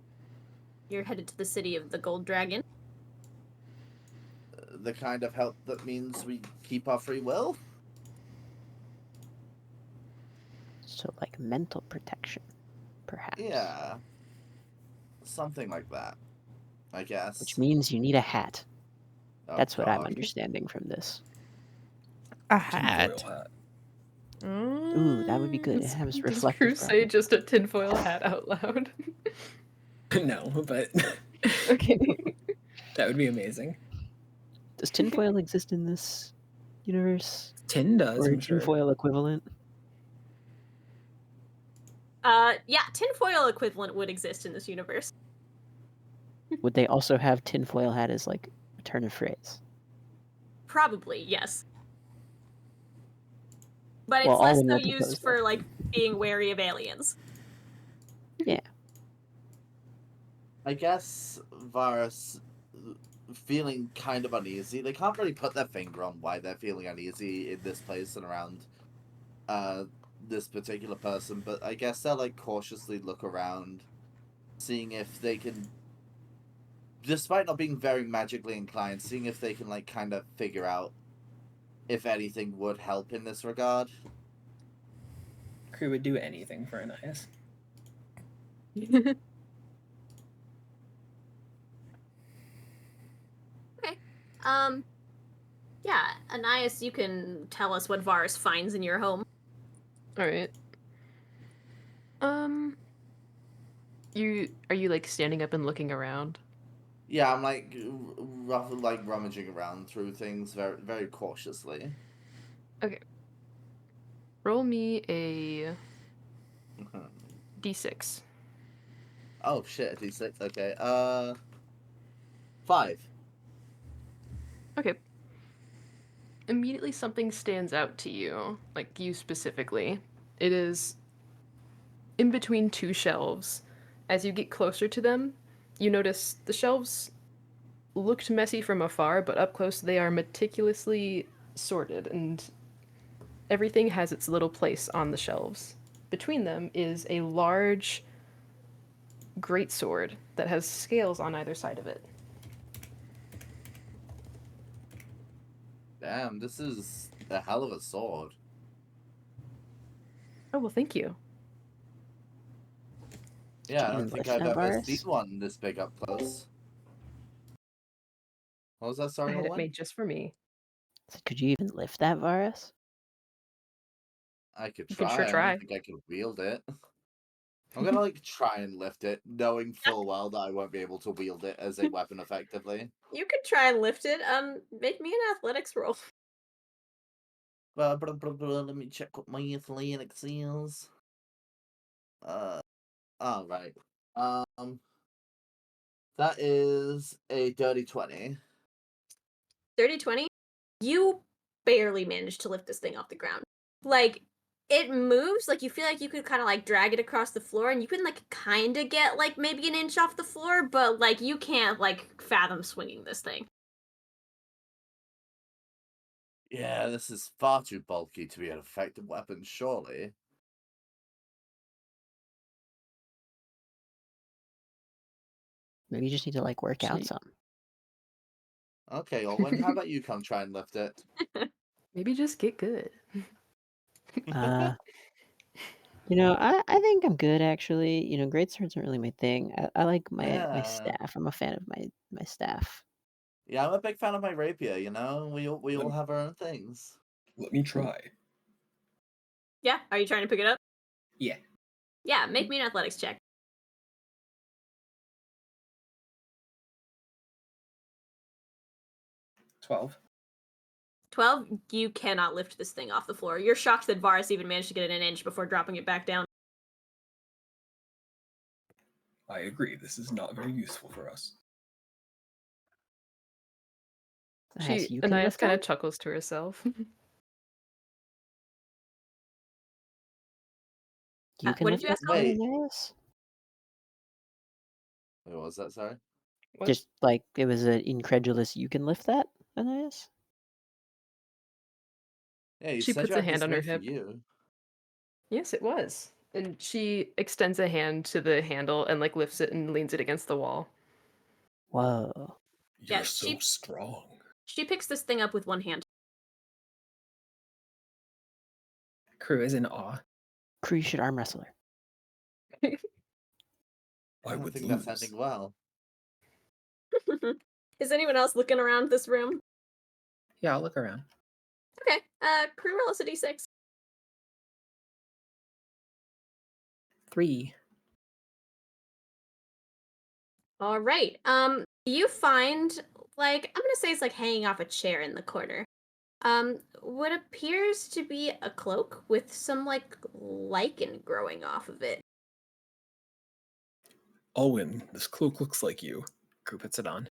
you're headed to the city of the Gold Dragon. The kind of help that means we keep our free will? So like mental protection, perhaps. Yeah. Something like that, I guess. Which means you need a hat. Oh, That's what I'm God. understanding from this. A Tinfoil hat. hat. Ooh, that would be good. It has Does reflective Kruu say properties. just a tinfoil hat out loud? No, but Okay. that would be amazing. Does tinfoil exist in this universe? Tin does, Or a I'm sure. tinfoil equivalent? Yeah, tinfoil equivalent would exist in this universe. Would they also have tinfoil hat as like a turn of phrase? Probably, yes. But it's Well, less Alwyn so will used propose for that. like being wary of aliens. Yeah. I guess Varus feeling kind of uneasy. They can't really put their finger on why they're feeling uneasy in this place and around this particular person, but I guess they'll like cautiously look around, seeing if they can despite not being very magically inclined, seeing if they can, like, kind of figure out if anything would help in this regard. Kruu would do anything for Anais. Okay. Yeah, Anais, you can tell us what Varas finds in your home. All right. Are you like standing up and looking around? Yeah, I'm like rummaging around through things very, very cautiously. Okay. Roll me a d6. Oh shit, a d6. Okay. 5. Okay. Immediately something stands out to you, like you specifically. It is in between two shelves. As you get closer to them, you notice the shelves looked messy from afar, but up close they are meticulously sorted, and everything has its little place on the shelves. Between them is a large greatsword that has scales on either side of it. Damn, this is a hell of a sword. Oh, well, thank you. Yeah, I you don't think lift I've that, ever Varus? seen one this big up close. What was that? I Sorry, had it Alwyn? made just for me. So could you even lift that, Varus? I could You can try. sure I try. don't think I could wield it. I'm gonna like try and lift it, knowing full well that I won't be able to wield it as a weapon effectively. You could try and lift it. Make me an athletics roll. Let me check what my athletics is. Oh right. That is a dirty 20. Dirty 20. You barely managed to lift this thing off the ground. Like, it moves, like you feel like you could kind of like drag it across the floor, and you can like kind of get like maybe an inch off the floor, but like you can't like fathom swinging this thing. Yeah, this is far too bulky to be an effective weapon, surely. Maybe you just need to like work out Actually, some. Okay, Alwyn, how about you come try and lift it? maybe just get good. Uh, I think I'm good actually. Great swords aren't really my thing. I like my Yeah. staff. I'm a fan of my staff. Yeah, I'm a big fan of my rapier, you know? We all have our own things. Let me try. Yeah, are you trying to pick it up? Yeah. Yeah, make me an athletics check. 12. 12. You cannot lift this thing off the floor. You're shocked that Varus even managed to get it an inch before dropping it back down. I agree. This is not very useful for us. Nice. You can Anais lift kind of that? chuckles to herself. You can What did lift you that, ask, Alwyn? Wait. Ananias? Wait, what was that, sorry? What? Just like it was an incredulous. You can lift that, Ananias? Yeah, you She said puts you a had hand this on her made for hip. you. Yes, it was. And she extends a hand to the handle and like lifts it and leans it against the wall. Whoa. You're Yeah, so strong. She picks this thing up with one hand. Kruu is in awe. Kruu should arm wrestle her. I would think lose. that's ending well. Is anyone else looking around this room? Yeah, I'll look around. Okay, Kruu, roll us a d6. 3. All right. You find like I'm gonna say it's like hanging off a chair in the corner. What appears to be a cloak with some like lichen growing off of it. Alwyn, this cloak looks like you. Kruu puts it on.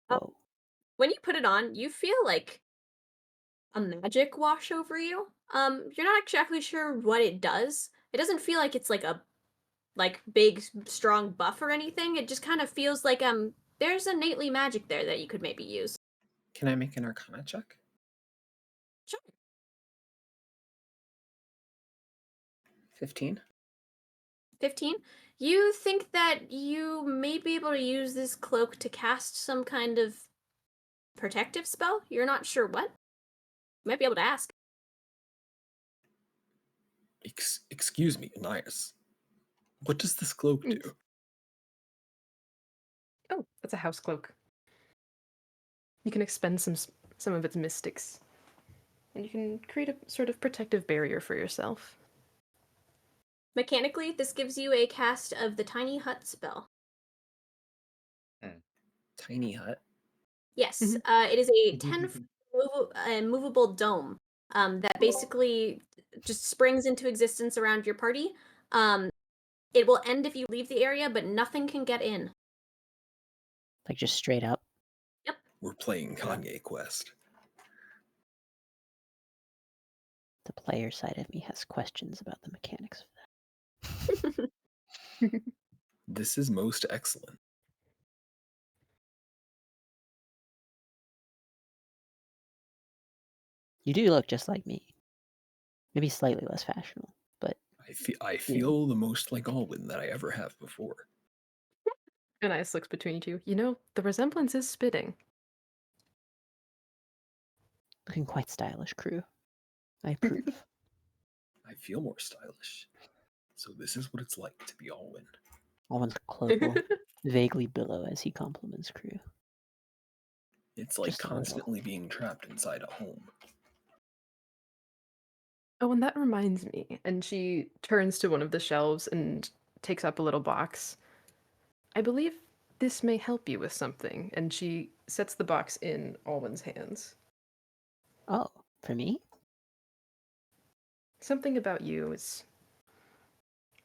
Whoa. When you put it on, you feel like a magic wash over you. You're not exactly sure what it does. It doesn't feel like it's like a big strong buff or anything. It just kind of feels like there's innately magic there that you could maybe use. Can I make an arcana check? Sure. 15. 15. You think that you may be able to use this cloak to cast some kind of protective spell? You're not sure what? You might be able to ask. Excuse me, Anais. What does this cloak do? Oh, that's a house cloak. You can expend some of its mystics, and you can create a sort of protective barrier for yourself. Mechanically, this gives you a cast of the Tiny Hut spell. Tiny hut. Yes, Mhm. it is a 10 movable dome that basically just springs into existence around your party. It will end if you leave the area, but nothing can get in. Like just straight up. Yep. We're playing Kanye Quest. The player side of me has questions about the mechanics of that. This is most excellent. You do look just like me. Maybe slightly less fashionable, but I feel the most like Alwyn that I ever have before. And Ice looks between you two. You know, the resemblance is spitting. looking quite stylish, Kruu. I approve. I feel more stylish. So this is what it's like to be Alwyn. Alwyn's cloak will vaguely billow as he compliments Kruu. It's like Just a little. constantly being trapped inside a home. Oh, and that reminds me. And she turns to one of the shelves and takes up a little box. I believe this may help you with something. And she sets the box in Alwyn's hands. Oh, for me? Something about you is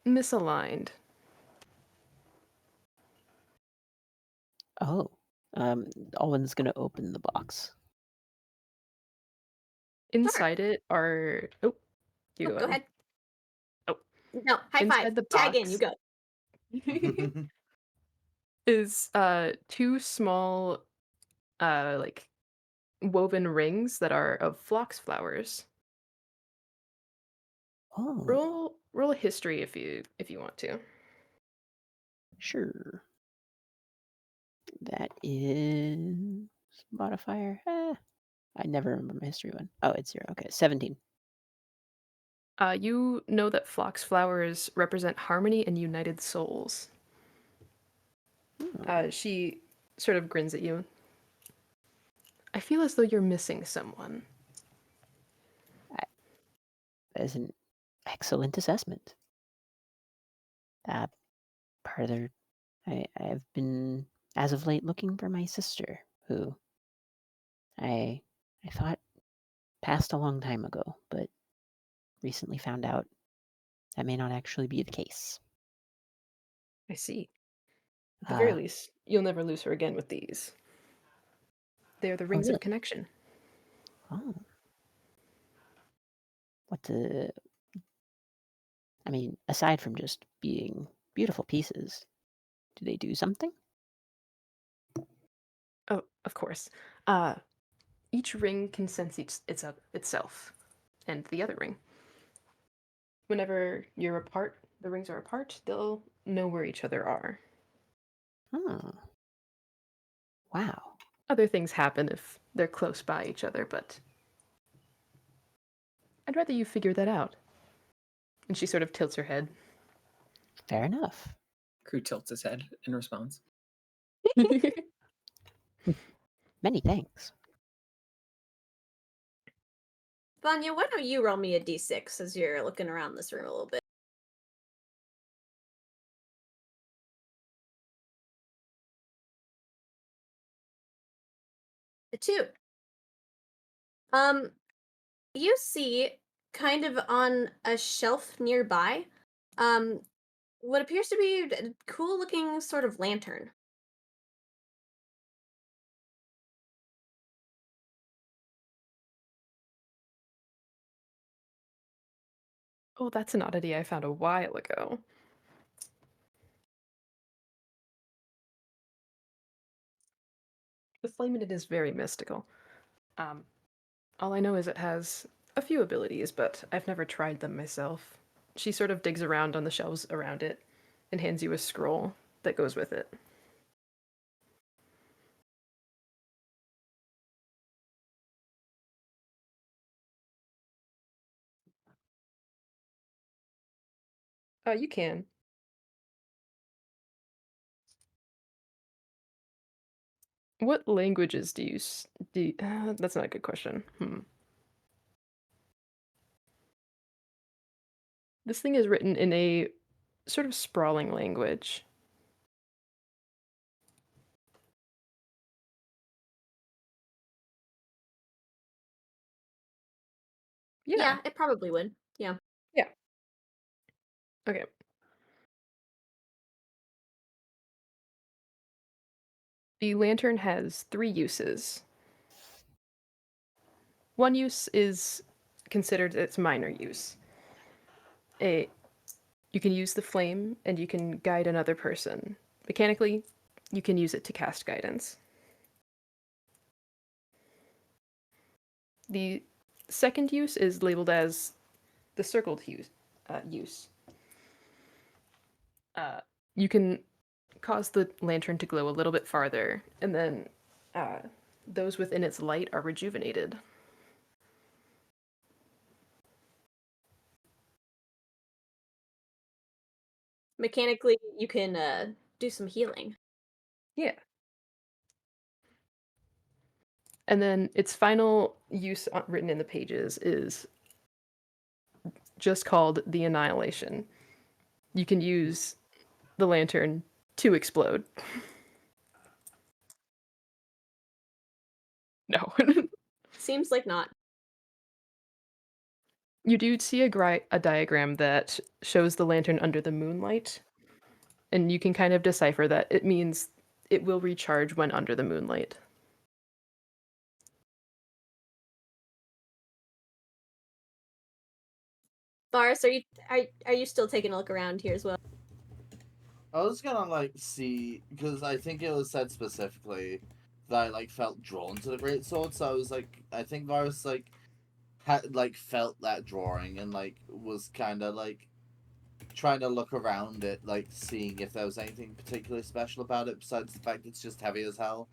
misaligned. Oh, Alwyn's gonna open the box. Inside it are... Oh, you Go ahead. Oh. No, high five. Inside the Tag in, box you go. is two small like woven rings that are of phlox flowers. Oh, Roll a history if you want to. sure. That is modifier. I never remember my history one. Oh, it's 0. Okay, 17. You know that phlox flowers represent harmony and united souls. She sort of grins at you. I feel as though you're missing someone. That is an excellent assessment. Further, I've been, as of late, looking for my sister, who I thought passed a long time ago, but recently found out that may not actually be the case. I see. At the very Uh, least, you'll never lose her again with these. They're the oh, rings really? of connection. Oh. What the... I mean, aside from just being beautiful pieces, do they do something? Oh, of course. Each ring can sense itself and the other ring. Whenever you're apart, the rings are apart, they'll know where each other are. Oh. Wow. Other things happen if they're close by each other, but I'd rather you figure that out. And she sort of tilts her head. Fair enough. Kruu tilts his head in response. Many thanks. Vanya, why don't you roll me a d6 as you're looking around this room a little bit? A 2. You see, kind of on a shelf nearby, what appears to be a cool looking sort of lantern. Oh, that's an oddity I found a while ago. The flame in it is very mystical. All I know is it has a few abilities, but I've never tried them myself. she sort of digs around on the shelves around it and hands you a scroll that goes with it. You can. What languages do you that's not a good question. This thing is written in a sort of sprawling language. Yeah, it probably would. Yeah. Yeah. Okay. The lantern has 3 uses. One use is considered its minor use. You can use the flame and you can guide another person. Mechanically, you can use it to cast guidance. The second use is labeled as the circled use. You can cause the lantern to glow a little bit farther, and then those within its light are rejuvenated. Mechanically, you can do some healing. Yeah. And then its final use written in the pages is just called the Annihilation. You can use the lantern to explode. No. Seems like not. You do see a diagram that shows the lantern under the moonlight, and you can kind of decipher that it means it will recharge when under the moonlight. Varas, are you still taking a look around here as well? I was gonna like see because I think it was said specifically that I like felt drawn to the great sword, so I was like, I think Varus like had like felt that drawing and like was kind of like trying to look around it, like seeing if there was anything particularly special about it besides the fact it's just heavy as hell.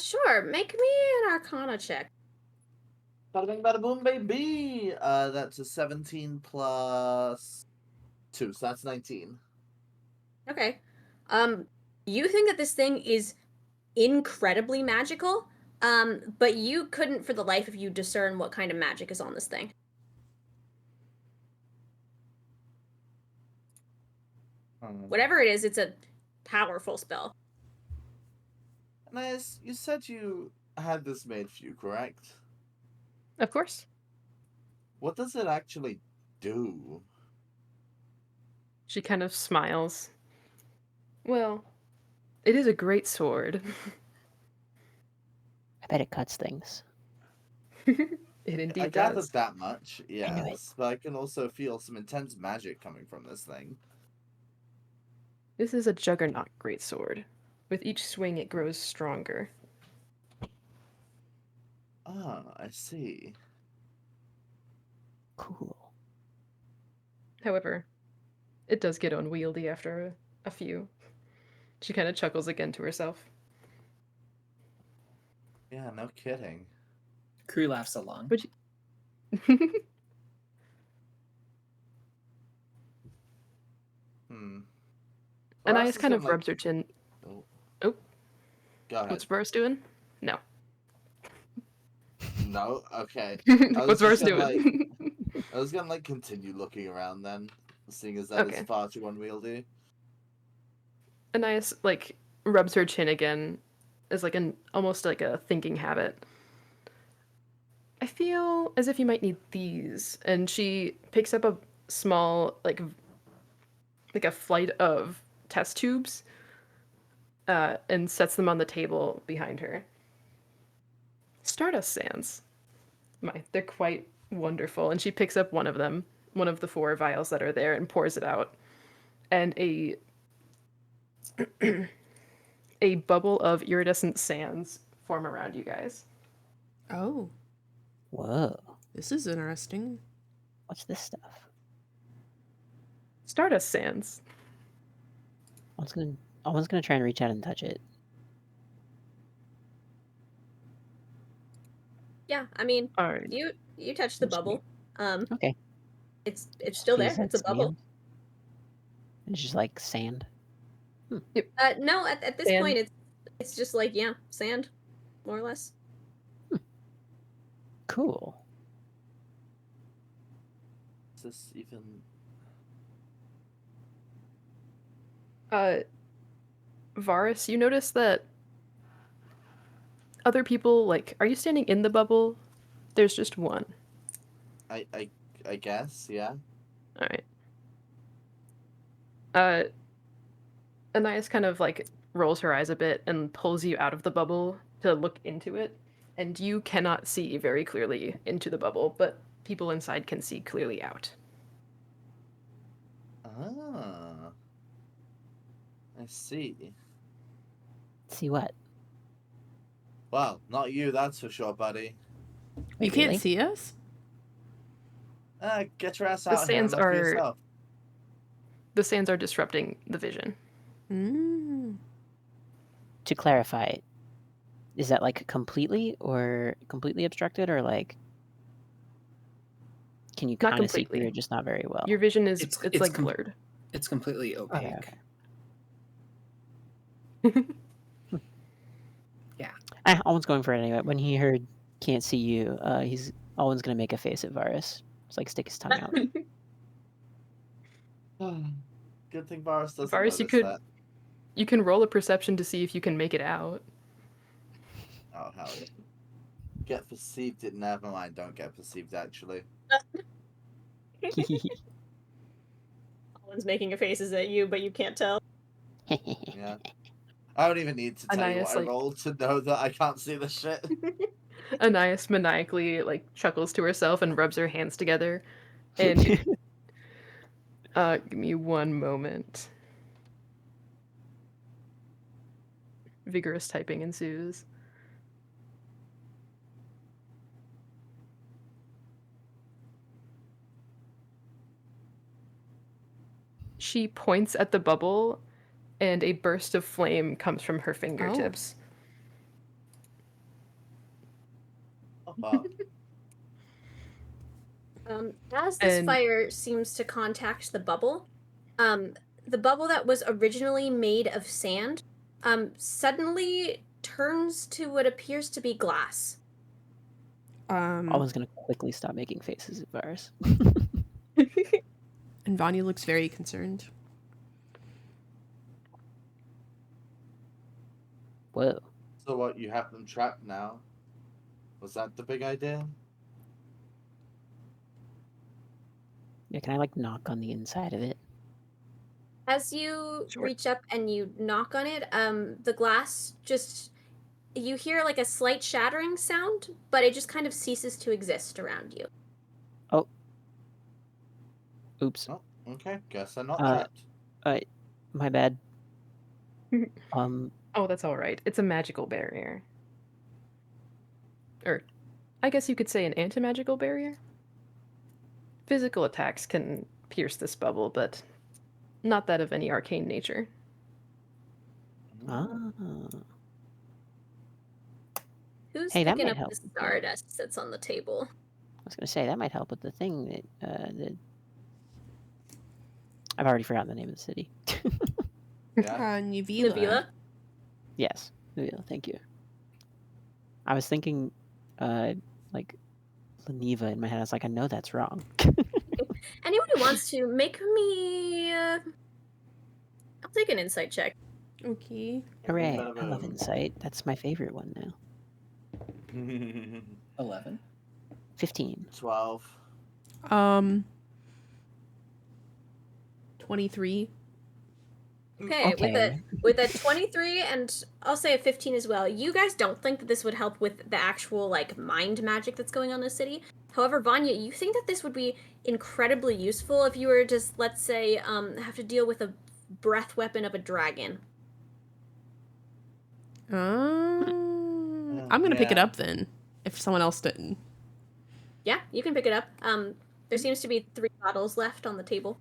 Sure. Make me an Arcana check. Bada bing, bada boom, baby. That's a 17 plus 2, so that's 19. Okay. You think that this thing is incredibly magical, but you couldn't for the life of you discern what kind of magic is on this thing. Whatever it is, it's a powerful spell. Nice. You said you had this made for you, correct? Of course. What does it actually do? She kind of smiles. Well, it is a great sword. I bet it cuts things. It indeed I gathered does. that much, I knew it. yes, but I can also feel some intense magic coming from this thing. This is a juggernaut greatsword. With each swing, it grows stronger. Ah, I see. Cool. However, it does get unwieldy after a few. She kind of chuckles again to herself. Yeah, no kidding. Kruu laughs along. But And Ice kind of rubs her chin. Oh. Go ahead. What's Burris doing? No. No? Okay. What's Burris doing? I was gonna, like, continue looking around then, seeing as that is far too unwieldy. Anais, like, rubs her chin again as, like, almost like a thinking habit. I feel as if you might need these. And she picks up a small, like a flight of test tubes and sets them on the table behind her. Stardust sands. They're quite wonderful. And she picks up one of them, one of the 4 vials that are there, and pours it out. And a bubble of iridescent sands form around you guys. Oh. Whoa. This is interesting. What's this stuff? Stardust sands. Alwyn's gonna try and reach out and touch it. Yeah, I mean, All right. you touch the bubble. Okay. It's still there. Feels like It's a bubble. sand. It's just like sand. No, at this Sand. point, it's just like sand, more or less. Cool. Is this even? Varas, you notice that other people, like, are you standing in the bubble? There's just one. I guess, yeah. All right. Anais kind of like rolls her eyes a bit and pulls you out of the bubble to look into it, and you cannot see very clearly into the bubble, but people inside can see clearly out. Ah. I see. See what? Well, not you, that's for sure, buddy. You Wait, can't really? see us? Get your ass The out here and sands look for are- yourself. The sands are disrupting the vision. To clarify, is that like completely obstructed, or like can you Not kind of see completely. through, just not very well? Your vision is It's it's like com- blurred. It's completely opaque. Okay. Yeah. Alwyn's going for it anyway. When he heard "can't see you," Alwyn's gonna make a face at Varus. Just like stick his tongue out. Good thing Varus doesn't Varus, notice that. you can roll a perception to see if you can make it out. Oh, hell yeah. Get perceived it. Never mind, don't get perceived, actually. One's making a faces at you, but you can't tell. Yeah. I don't even need to tell you Anais, what I like- rolled to know that I can't see the shit. Anais maniacally like chuckles to herself and rubs her hands together. And give me one moment. Vigorous typing ensues. She points at the bubble, and a burst of flame comes from her fingertips. Oh, wow. As this And- fire seems to contact the bubble that was originally made of sand, suddenly turns to what appears to be glass. Alwyn's gonna quickly stop making faces at Varus. And Vanya looks very concerned. Whoa. So what, you have them trapped now? Was that the big idea? Yeah, can I like knock on the inside of it? As you Sure. reach up and you knock on it, the glass you hear like a slight shattering sound, but it just kind of ceases to exist around you. Oops. Oh, okay. Guess I'm not Uh, trapped. My bad. Oh, that's all right. It's a magical barrier. Or, I guess you could say an anti-magical barrier. Physical attacks can pierce this bubble, but not that of any arcane nature. Ah. Who's Hey, that picking might up help. the stardust that's on the table? I was gonna say that might help with the thing that I've already forgotten the name of the city. Yeah. Nuvila. Navila? Yes, Nuvila, thank you. I was thinking, like, Leneva in my head. I was like, I know that's wrong. Anyone who wants to make me I'll take an insight check. Okay. Hooray! I love insight. That's my favorite one now. 11. 15. 12. 23. Okay, Okay. with a 23 and I'll say a 15 as well. You guys don't think that this would help with the actual like mind magic that's going on in the city. However, Vanya, you think that this would be incredibly useful if you were to just, let's say, have to deal with a breath weapon of a dragon. I'm gonna pick it Yeah. up then. If someone else didn't. Yeah, you can pick it up. There seems to be 3 bottles left on the table.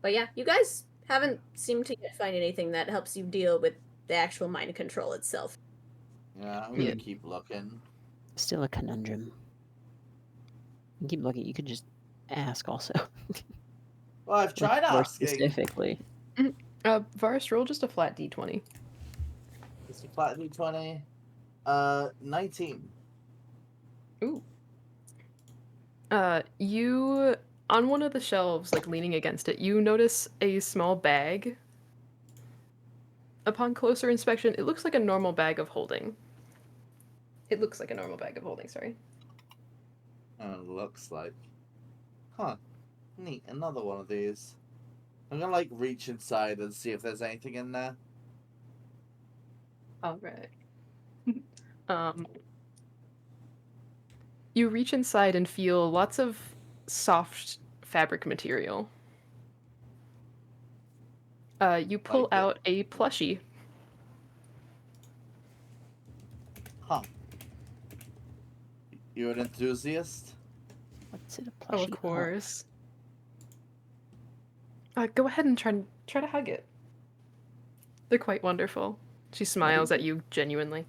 But yeah, you guys haven't seemed to yet find anything that helps you deal with the actual mind control itself. Yeah, I'm gonna keep looking. Still a conundrum. You keep looking. You could just ask also. Well, I've tried More asking. specifically. Varas, roll just a flat d20. It's a flat d20. 19. Ooh. You, on one of the shelves, like leaning against it, you notice a small bag. Upon closer inspection, it looks like a normal bag of holding. It looks like a normal bag of holding, sorry. Looks like. Huh. Neat. Another one of these. I'm gonna, like, reach inside and see if there's anything in there. Alright. You reach inside and feel lots of soft fabric material. You pull Like it. out a plushie. Huh. You're an enthusiast? What's it a Oh, plushie of course. Go ahead and try to hug it. They're quite wonderful. She smiles at you genuinely.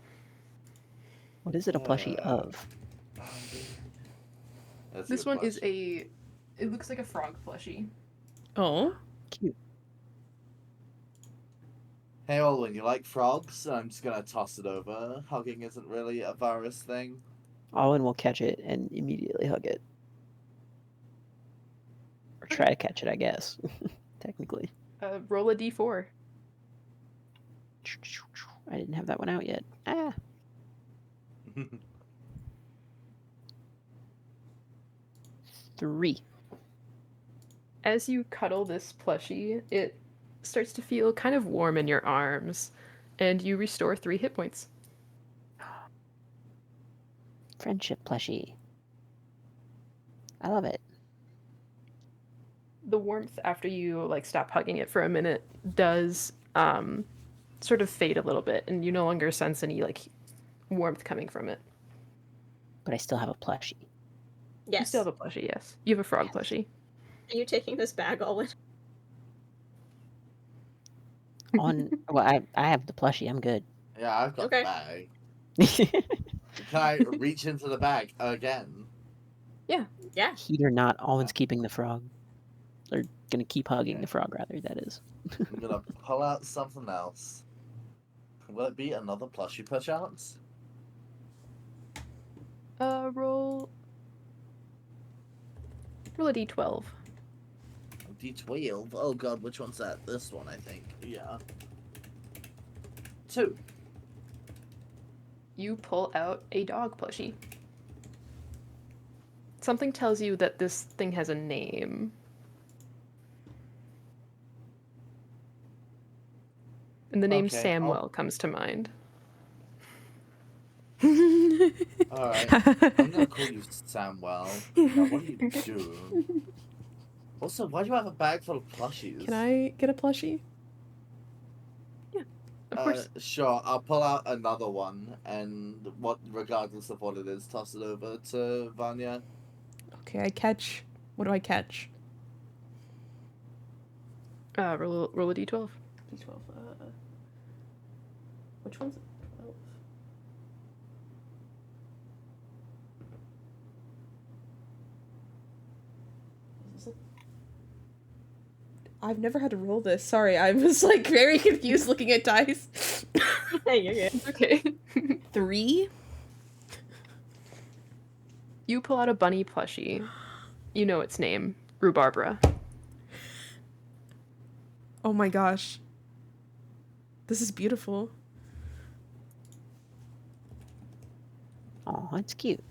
What is it a plushie of? That's This a good one is question. it looks like a frog plushie. Oh. Cute. Hey, Alwyn, you like frogs? I'm just gonna toss it over. Hugging isn't really a Varas thing. Alwyn will catch it and immediately hug it. Or try to catch it, I guess. Technically. Roll a d4. I didn't have that one out yet. Ah. 3. As you cuddle this plushie, it starts to feel kind of warm in your arms, and you restore 3 hit points. Friendship plushie. I love it. The warmth after you like stop hugging it for a minute does sort of fade a little bit, and you no longer sense any like warmth coming from it. But I still have a plushie. Yes. You still have a plushie, yes. You have a frog plushie. Are you taking this bag, Alwyn? Well, I have the plushie. I'm good. Yeah, I've got Okay. the bag. Can I reach into the bag again? Yeah. Heat or not, Alwyn's keeping the frog. Or gonna keep hugging the frog, rather, that is. I'm gonna pull out something else. Will it be another plushie perchance? Roll a d12. D12? Oh god, which one's that? This one, I think. Yeah. 2. You pull out a dog plushie. Something tells you that this thing has a name. And the name Okay, Samwell comes to mind. Alright. I'm gonna call you Samwell. Now, what do you do? Also, why do you have a bag full of plushies? Can I get a plushie? Of course. Sure, I'll pull out another one, and regardless of what it is, toss it over to Vanya. Okay, I catch. What do I catch? Roll a d12. D12. Which one's it? 12. Is this it? I've never had to roll this. Sorry, I was like very confused looking at dice. Hey, you're good. Okay. 3. You pull out a bunny plushie. You know its name. Rhubarbara. Oh my gosh. This is beautiful. Aw, it's cute.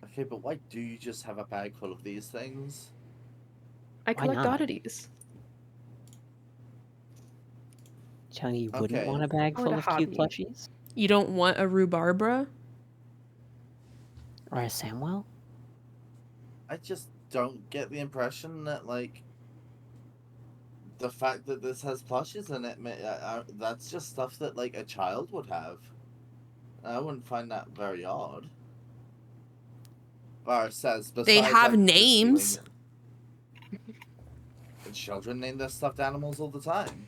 Okay, but why do you just have a bag full of these things? I collect not? oddities. Telling you wouldn't Okay. want a bag Or full a of cute hobby. plushies? You don't want a rhubarbra? Or a Samwell? I just don't get the impression that, like, the fact that this has plushes in it, that's just stuff that like a child would have. I wouldn't find that very odd. Varas says, besides, They have like, names. Children name their stuffed animals all the time.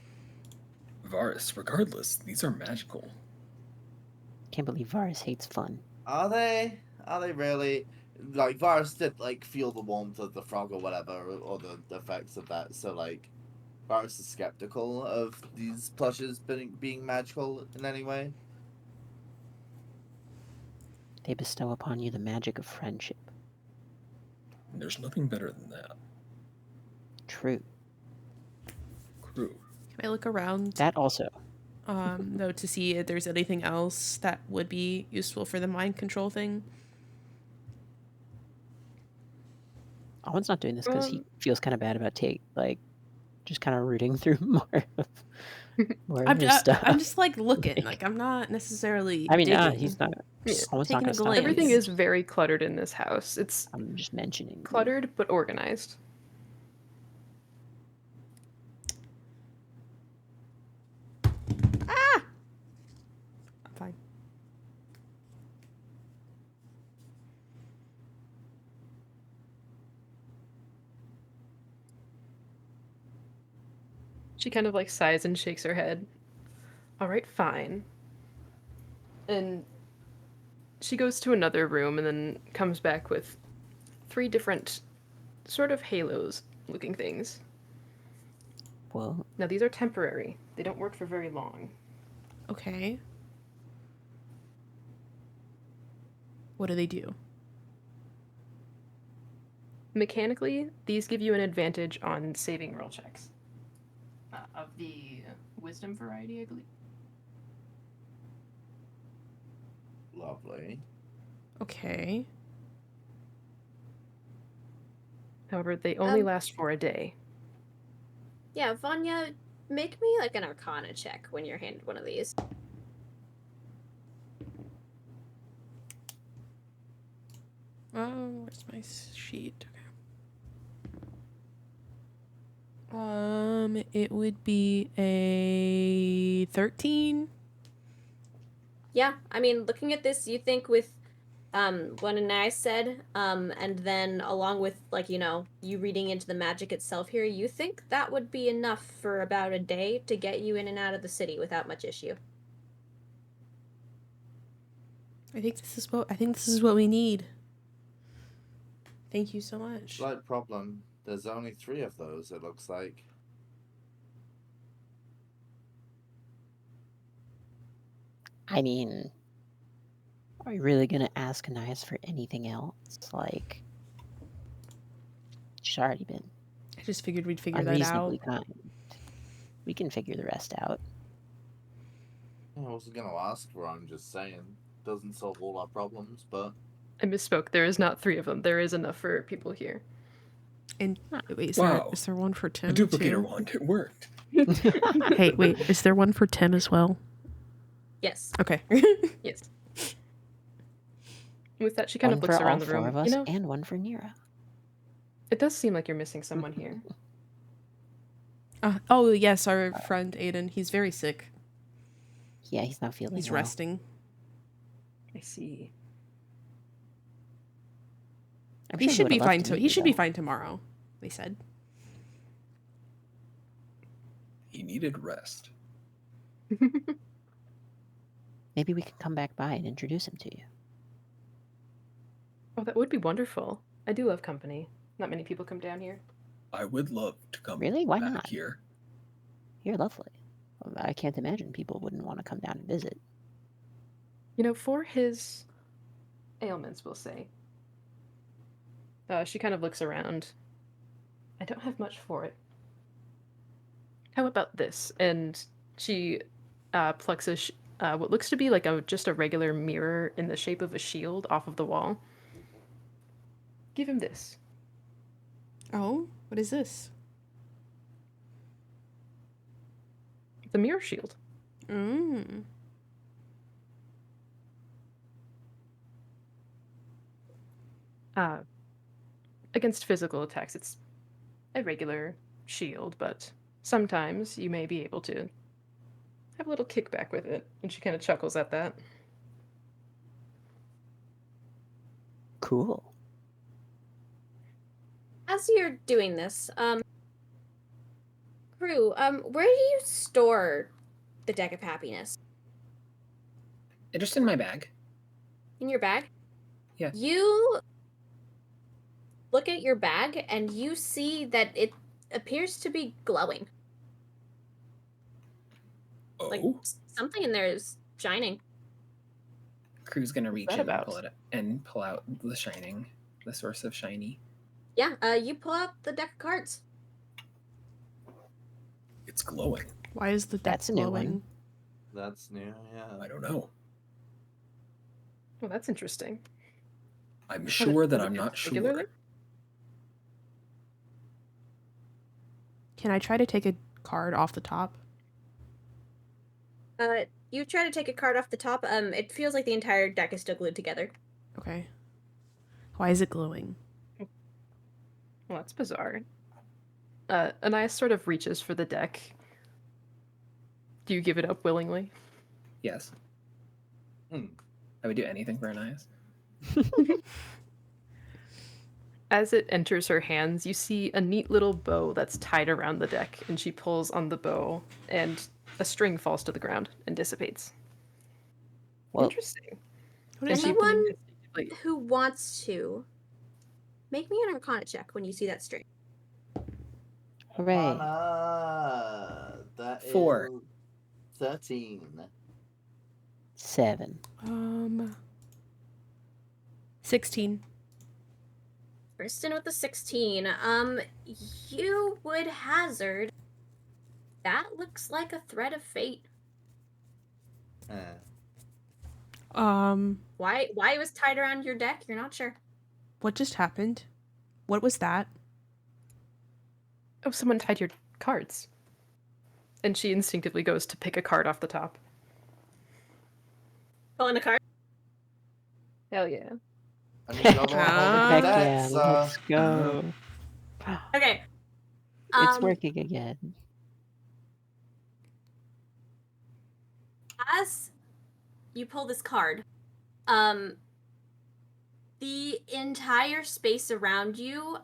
Varas, regardless, these are magical. Can't believe Varas hates fun. Are they? Are they really? Like, Varas did, like, feel the warmth of the frog or whatever, or the effects of that, so, like, Varas is skeptical of these plushes being magical in any way. They bestow upon you the magic of friendship. There's nothing better than that. True. Kruu. Can I look around? That also. Though, to see if there's anything else that would be useful for the mind control thing. Alwyn's not doing this because he feels kind of bad about just kind of rooting through more of his stuff. I'm just like looking, like I'm not necessarily. I mean, digging. he's not. Yeah. Alwyn's not Taking a gonna stop. glance. Everything is very cluttered in this house. It's I'm just mentioning. cluttered but organized. I'm fine. She kind of like sighs and shakes her head. All right, fine. And she goes to another room and then comes back with 3 different sort of halos looking things. Well, Now these are temporary. They don't work for very long. Okay. What do they do? Mechanically, these give you an advantage on saving roll checks. Of the wisdom variety, I believe. Lovely. Okay. However, they only last for a day. Yeah, Vanya, make me like an Arcana check when you're handed one of these. Oh, where's my sheet? It would be a 13. Yeah, I mean, looking at this, you think with what I said, and then along with, like, you know, you reading into the magic itself here, you think that would be enough for about a day to get you in and out of the city without much issue. I think this is what we need. Thank you so much. Slight problem. There's only 3 of those, it looks like. I mean, are we really gonna ask Anais for anything else? Like, she's already been I just figured we'd figure that out. unreasonably kind. We can figure the rest out. I wasn't gonna ask for, I'm just saying. Doesn't solve all our problems, but... I misspoke. There is not 3 of them. There is enough for people here. And wait, is Wow. there one for Tim? The duplicator too? wand, it worked. Hey, wait, is there one for Tim as well? Yes. Okay. Yes. With that, she kind One of looks for around all the room. 4 of us, You know, and one for Nira. it does seem like you're missing someone here. Oh yes, our friend Aiden. He's very sick. Yeah, he's not feeling He's well. resting. I see. I'm He sure should be would've loved fine. to meet He you, should be though. fine tomorrow. They said. He needed rest. Maybe we can come back by and introduce him to you. Oh, that would be wonderful. I do love company. Not many people come down here. I would love to come Really? Why back not? here. You're lovely. I can't imagine people wouldn't want to come down and visit. You know, for his ailments, we'll say. She kind of looks around. I don't have much for it. How about this? And she plucks what looks to be like just a regular mirror in the shape of a shield off of the wall. Give him this. Oh, what is this? The mirror shield. Mm. Against physical attacks, it's a regular shield, but sometimes you may be able to have a little kickback with it. And she kind of chuckles at that. Cool. As you're doing this, Kruu, where do you store the deck of happiness? Just in my bag. In your bag? Yeah. You look at your bag and you see that it appears to be glowing. Oh, Like something in there is shining. Kruu's gonna reach in about? and pull out the source of shiny. Yeah, you pull out the deck of cards. it's glowing. Why is the deck That's a new glowing? one. That's new, yeah. I don't know. Well, that's interesting. I'm sure that does it I'm do not particularly? sure. Can I try to take a card off the top? You try to take a card off the top. It feels like the entire deck is still glued together. Okay. Why is it glowing? Well, that's bizarre. Anais sort of reaches for the deck. Do you give it up willingly? Yes. Hmm. I would do anything for Anais. As it enters her hands, you see a neat little bow that's tied around the deck, and she pulls on the bow, and a string falls to the ground and dissipates. Well, Interesting. What And is she Anyone instinctively- who wants to make me an Arcana check when you see that string. hooray. That 4. is 13. 7. 16. Kristen with the 16. You would hazard. That looks like a thread of fate. Why it was tied around your deck, you're not sure. What just happened? What was that? Oh, someone tied your cards. And she instinctively goes to pick a card off the top. Pulling a card. Hell yeah. I mean, you're the one holding Heck the Heck deck, yeah, so... let's go. Okay. It's working again. As you pull this card, the entire space around you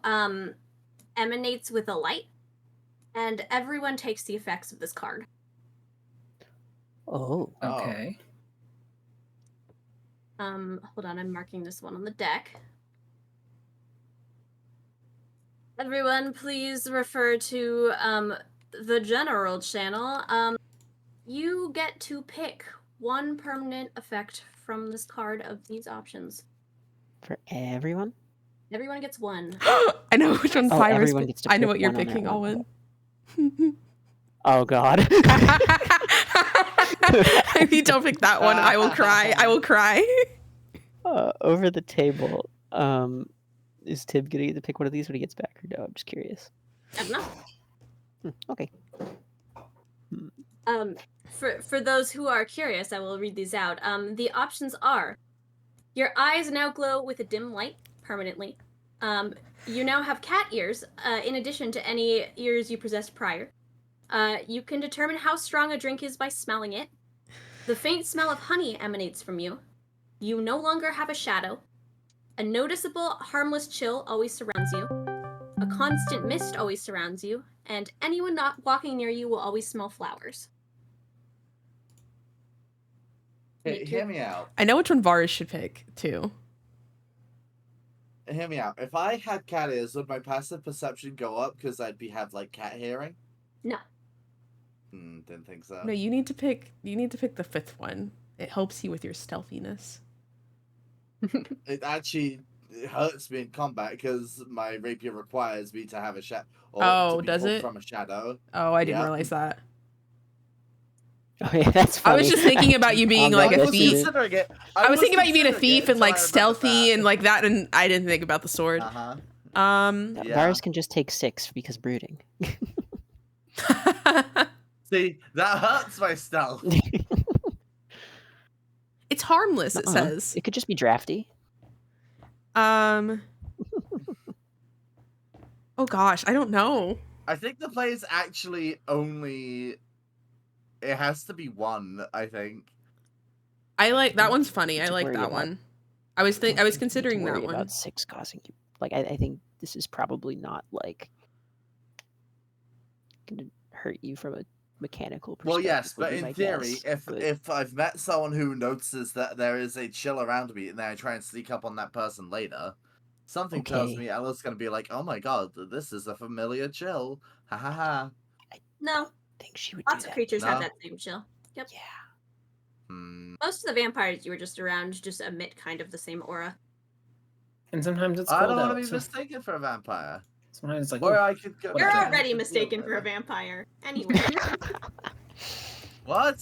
emanates with a light, and everyone takes the effects of this card. Oh. Okay. Hold on, I'm marking this one on the deck. Everyone, please refer to the general channel. You get to pick one permanent effect from this card of these options. For everyone? Everyone gets one. I know which one Oh, Fire was. everyone gets to I know pick what you're one on their picking, own. Alwyn. Oh god. If you don't pick that one, I will cry. I will cry. Over the table. Is Tib gonna get to pick one of these when he gets back or no? I'm just curious. I don't know. Okay. For those who are curious, I will read these out. The options are: your eyes now glow with a dim light permanently. You now have cat ears, in addition to any ears you possessed prior. You can determine how strong a drink is by smelling it. The faint smell of honey emanates from you. You no longer have a shadow. A noticeable, harmless chill always surrounds you. A constant mist always surrounds you. And anyone not walking near you will always smell flowers. Hey, hear me out. I know which one Varas should pick, too. Hear me out. If I had cat ears, would my passive perception go up because I'd have like cat hearing? No. Didn't think so. No, you need to pick the 5th one. It helps you with your stealthiness. It actually hurts me in combat because my rapier requires me to have a shadow. Oh, does it? From a shadow. Oh, I didn't Yeah. realize that. Oh yeah, that's funny. I was just thinking about you being I'm like not a listening. thief. Considering it. I was thinking about you being a considering it thief and like until I remembered stealthy that. and like that, and I didn't think about the sword. Uh-huh. Yeah. Vars can just take 6 because brooding. See, that hurts my stealth. It's harmless, it Uh-uh. says. It could just be drafty. Oh gosh, I don't know. I think the play is actually only. It has to be one, I think. I like that one's funny. I To like worry that about- one. I was considering that one. About 6 causing you. Like, I think this is probably not like gonna hurt you from a mechanical perspective. Well, yes, would but be in my theory, guess, if I've met someone who notices that there is a chill around me, and then I try and sneak up on that person later, something tells Okay. me Ella's gonna be like, "Oh my god, this is a familiar chill." Ha ha ha. No, I think she would lots do of that. creatures have No? that same chill. Yep. Yeah. Most of the vampires you were just around just emit kind of the same aura. And sometimes it's I cold don't want out. to be So mistaken for a vampire. sometimes it's like, Or oh, I could go. What You're a already Yeah, mistaken for a whatever. vampire. Anyway. What?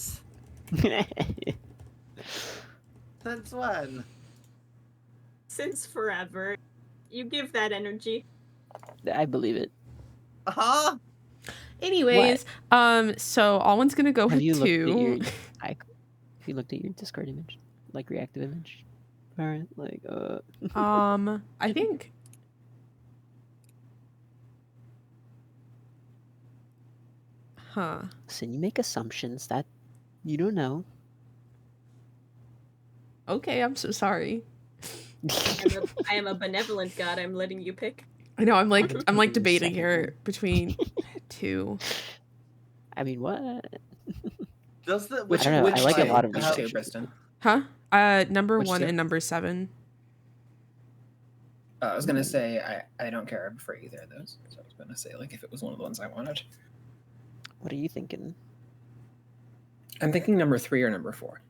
Since when? Since forever. You give that energy. I believe it. Huh? Anyways, so Alwyn's gonna go Have with you looked at 2. your? Have you looked at your Discord image, like reactive image? Alright, like I think. Huh. Listen, you make assumptions that you don't know. Okay, I'm so sorry. I am a benevolent god. I'm letting you pick. I know. I'm like Second debating one. here between 2. I mean, what? Does the which I don't know, which I like a two? lot of Which these, two, actually. Preston? Huh? Number Which 1 2? and number 7. I was gonna say I don't care for either of those. So I was gonna say like if it was one of the ones I wanted. What are you thinking? I'm thinking number 3 or number 4.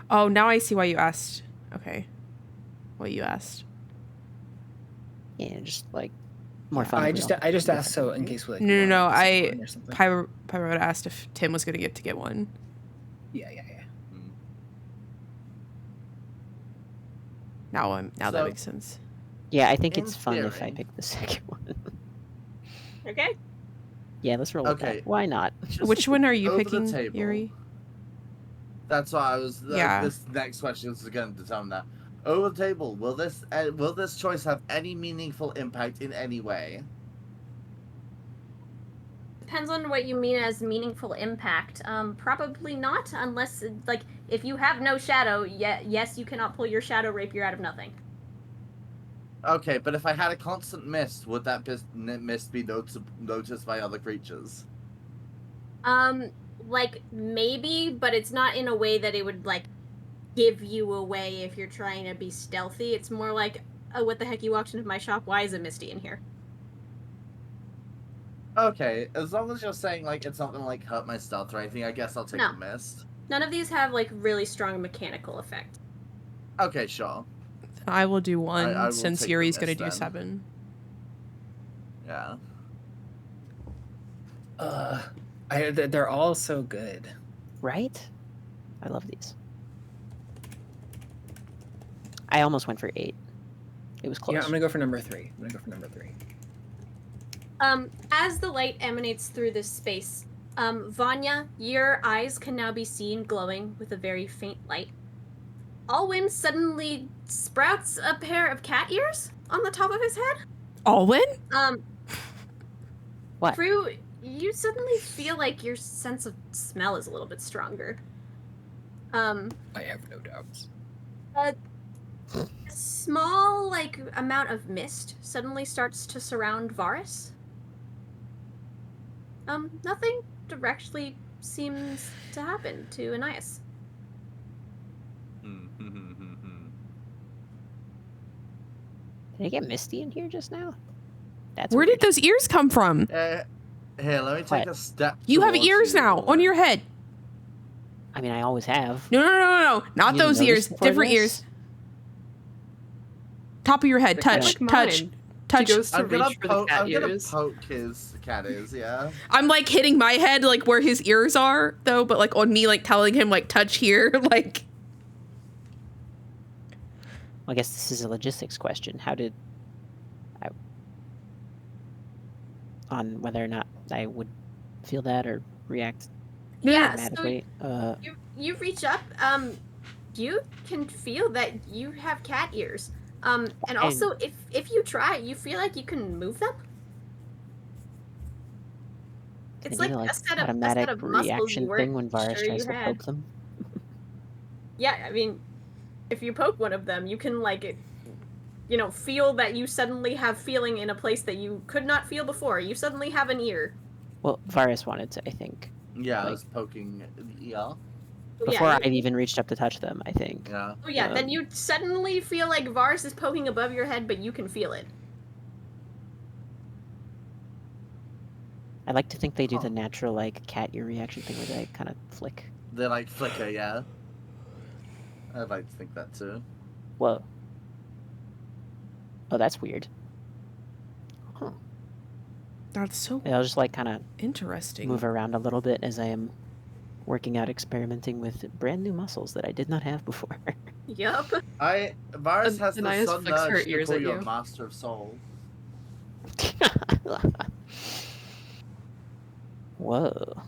Oh, now I see why you asked. Okay, what you asked. Yeah, just like more Yeah, fun. I if we just all I just do asked so in different- case we like. No, no, wanted I- to pick one or something. Pyro asked if Tim was gonna get one. Yeah. Now that So- makes sense. Yeah, I think In it's fun if I theory- pick the second one. Okay. Yeah, let's roll with Okay. that. Why not? Just Which one are you over the picking, table. Yuri? That's why I was. Yeah. This next question is going to determine that. Over the table, will this choice have any meaningful impact in any way? Depends on what you mean as meaningful impact. Probably not, unless like if you have no shadow. Yes, you cannot pull your shadow rapier out of nothing. Okay, but if I had a constant mist, would that mist be noticed by other creatures? Like maybe, but it's not in a way that it would like give you away if you're trying to be stealthy. It's more like, oh, what the heck? You walked into my shop. Why is it misty in here? Okay, as long as you're saying like it's not gonna like hurt my stealth or anything, I guess I'll take No. the mist. None of these have like really strong mechanical effect. Okay, sure. I will do 1 I will since take the Yuri's gonna mist do then. 7. Yeah. They're all so good. Right? I love these. I almost went for 8. It was close. Yeah, I'm gonna go for number 3. As the light emanates through this space, Vanya, your eyes can now be seen glowing with a very faint light. Alwyn suddenly sprouts a pair of cat ears on the top of his head. Alwyn? What? Kruu, you suddenly feel like your sense of smell is a little bit stronger. I have no doubts. A small, like, amount of mist suddenly starts to surround Varas. Nothing directly seems to happen to Anais. Did I get misty in here just now? That's Where weird. did those ears come from? Here, let me take What? a step. You have towards ears you. now on your head. I mean, I always have. No. Not You didn't those notice ears. before Different this? ears. Top of your head. They're Touch. like Touch. mine. Touch. She goes to I'm gonna reach for the poke. cat I'm gonna ears. poke his cat ears. Yeah. I'm like hitting my head like where his ears are though, but like on me like telling him like touch here like. Well, I guess this is a logistics question. How did I... On whether or not I would feel that or react Yeah, so automatically. you reach up, you can feel that you have cat ears. And also, if you try, you feel like you can move them. It's like a set automatic of muscles reaction you thing weren't when Varas sure tries you to had. poke them. Yeah, I mean, if you poke one of them, you can feel that you suddenly have feeling in a place that you could not feel before. You suddenly have an ear. Well, Varas wanted to, I think. Yeah, I was poking. Yeah. Before I've even reached up to touch them, I think. Yeah. Oh yeah, then you suddenly feel like Varas is poking above your head, but you can feel it. I like to think they do the natural, like, cat ear reaction thing where they kind of flick. They, like, flicker, yeah. I'd like to think that, too. Whoa. Oh, that's weird. Huh. That's so I'll just, like, kind of interesting. move around a little bit as I am working out, experimenting with brand new muscles that I did not have before. Yup. Varas has the sun flicks her nudge to ears call at you a you. master of souls. Whoa.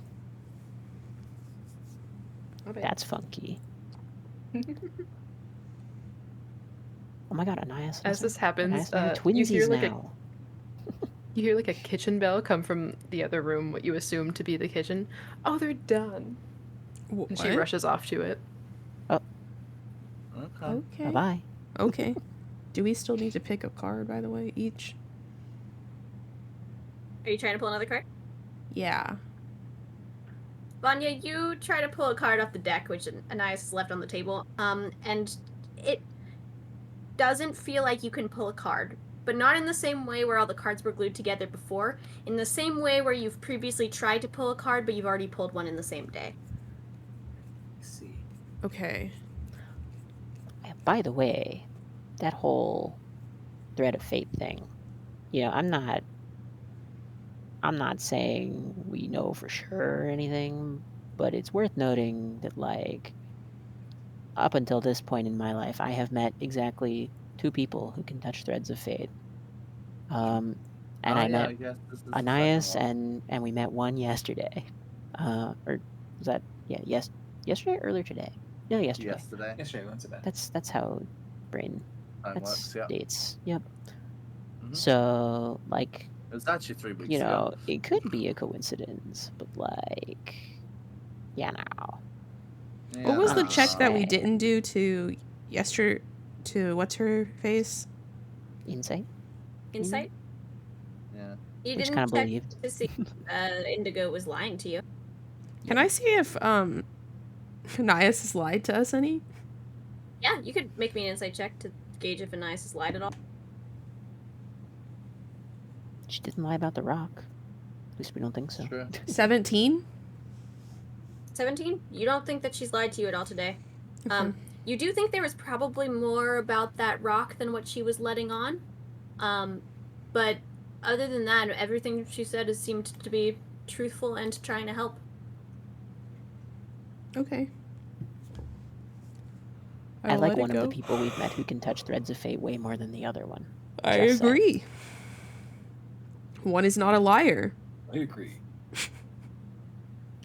Okay. That's funky. Oh my god, Anais. As this happens, Anais and I are you hear twinsies like now. you hear like a kitchen bell come from the other room, what you assume to be the kitchen. Oh, they're done. And she rushes off to it. Oh. Okay. Bye-bye. Okay. Do we still need to pick a card, by the way, each? Are you trying to pull another card? Yeah. Vanya, you try to pull a card off the deck, which Anais has left on the table, and it doesn't feel like you can pull a card, but not in the same way where all the cards were glued together before, in the same way where you've previously tried to pull a card, but you've already pulled one in the same day. Let's see. Okay. By the way, that whole thread of fate thing, I'm not saying we know for sure or anything, but it's worth noting that, like, up until this point in my life, I have met exactly 2 people who can touch threads of fate. And I met Anais, and we met one yesterday. Or was that yesterday or earlier today? No, yesterday. Yesterday went to bed. That's how brain works, yeah. dates. Yep. Mhm. So, like, It was actually 3 weeks ago. it could be a coincidence, but, like, What was the check that we didn't do to what's her face? Insight? Insight? Yeah. You Which didn't kind of check believed. to see Indigo was lying to you. Can I see if Anais has lied to us any? Yeah, you could make me an insight check to gauge if Anais has lied at all. She didn't lie about the rock. At least we don't think so. True. 17? 17? You don't think that she's lied to you at all today. You do think there was probably more about that rock than what she was letting on. But other than that, everything she said has seemed to be truthful and trying to help. Okay. I like one of the people we've met who can touch threads of fate way more than the other one. I agree. One is not a liar. I agree.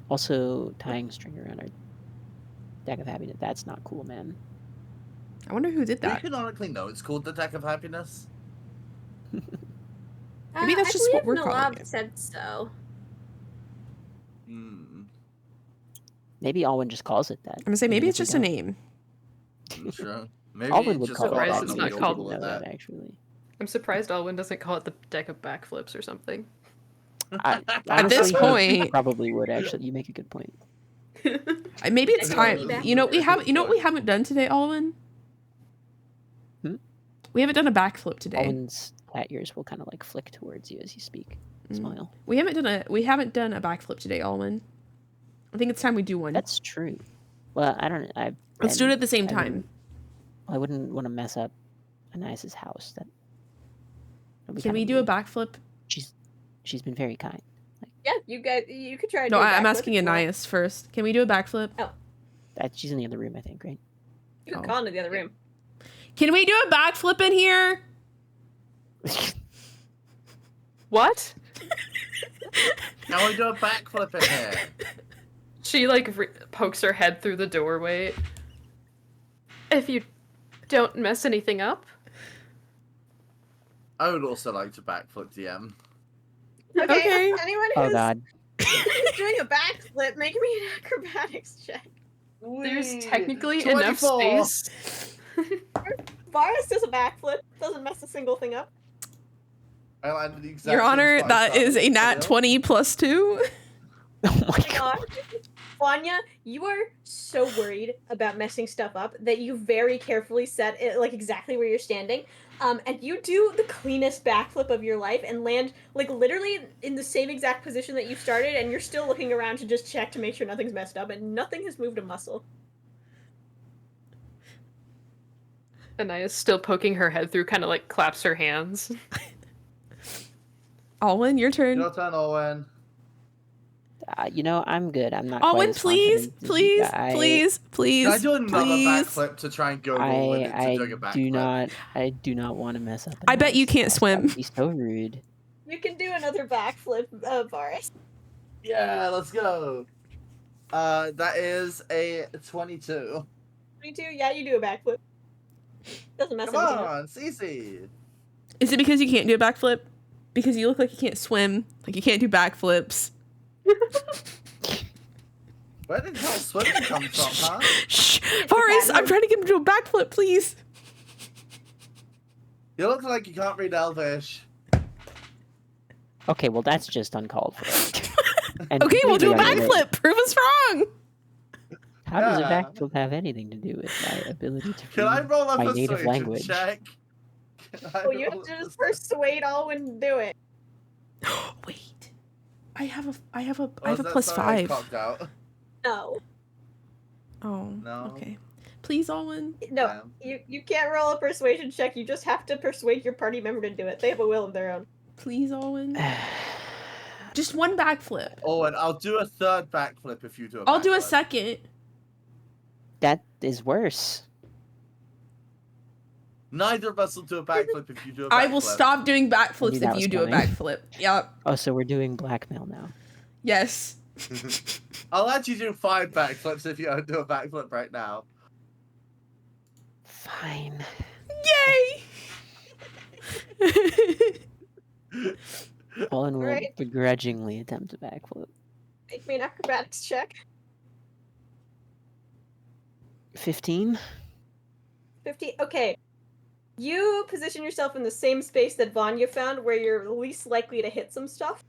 Also, tying string around our deck of happiness. That's not cool, man. I wonder who did that. We canonically know it's called the Deck of Happiness. Maybe that's just what we're calling it. Said so. Maybe Alwyn just calls it that. I'm gonna say maybe it's just a name. Sure. Maybe Alwyn would call surprised it it's that. not called that, actually. I'm surprised Alwyn doesn't call it the deck of backflips or something. At this point, probably would actually. You make a good point. Maybe it's time. You know what we haven't done today, Alwyn? We haven't done a backflip today. Alwyn's cat ears will kind of like flick towards you as you speak. Smile. We haven't done a backflip today, Alwyn. I think it's time we do one. That's true. Well, I don't. Let's do it at the same time. I wouldn't want to mess up Anais' house. Can we do a backflip? She's been very kind. Yeah, you could try. No, I'm asking Anais first. Can we do a backflip? Oh, she's in the other room, I think, right? You can call into the other room. Can we do a backflip in here? What? Can we do a backflip in here? She pokes her head through the doorway. If you don't mess anything up. I would also like to backflip DM. Okay. Anyone Oh who's god. doing a backflip, make me an acrobatics check. There's technically 24. enough space. Varus does a backflip, doesn't mess a single thing up. I landed the exact Your same Honor, spot that I is a started. nat 20 plus 2. Oh my Oh my god. god. Vanya, you are so worried about messing stuff up that you very carefully set it like exactly where you're standing. And you do the cleanest backflip of your life and land like literally in the same exact position that you started, and you're still looking around to just check to make sure nothing's messed up, and nothing has moved a muscle. Anaya's still poking her head through, kind of like claps her hands. Alwyn, your turn. Your turn, Owen. You know, I'm good. I'm not quite Alwyn, as please, confident as you please, guys. please, please, Can I do another please. backflip to try and go roll with it to I do a backflip? do not want to mess up. I bet you Anaya's can't house. swim. That would be so rude. You can do another backflip, Varus. Yeah, let's go. That is a 22. 22, yeah, you do a backflip. Doesn't mess Come anything up. on, Cece. Is it because you can't do a backflip? Because you look like you can't swim, like you can't do backflips. Where did hell swimming come from, huh? Shh, Varus, I'm trying to get him to do a backflip, please. You look like you can't read Elvish. Okay, well that's just uncalled for. And Okay, we'll do a completely unrelated. backflip. Prove us wrong. How does a Yeah. backflip have anything to do with my ability to Can I read roll a my native persuasion language? check? Can I Oh, you roll have to a just persuasion- persuade Alwyn to do it. Wait, I have a Or is that plus something I 5. cocked out? No. Oh, No. okay. Please, Alwyn. No, Damn. you can't roll a persuasion check. You just have to persuade your party member to do it. They have a will of their own. Please, Alwyn. Just one backflip. Oh, and I'll do a third backflip if you do a I'll do a backflip. second. That is worse. Neither of us will do a backflip if you do a backflip. I will stop doing backflips knew that if was you do a coming. backflip. Yep. Oh, so we're doing blackmail now. Yes. I'll let you do 5 backflips if you don't do a backflip right now. Fine. Yay! Olin will Alright. begrudgingly attempt a backflip. Make me an acrobatics check. 15? 50. Okay. You position yourself in the same space that Vanya found where you're least likely to hit some stuff.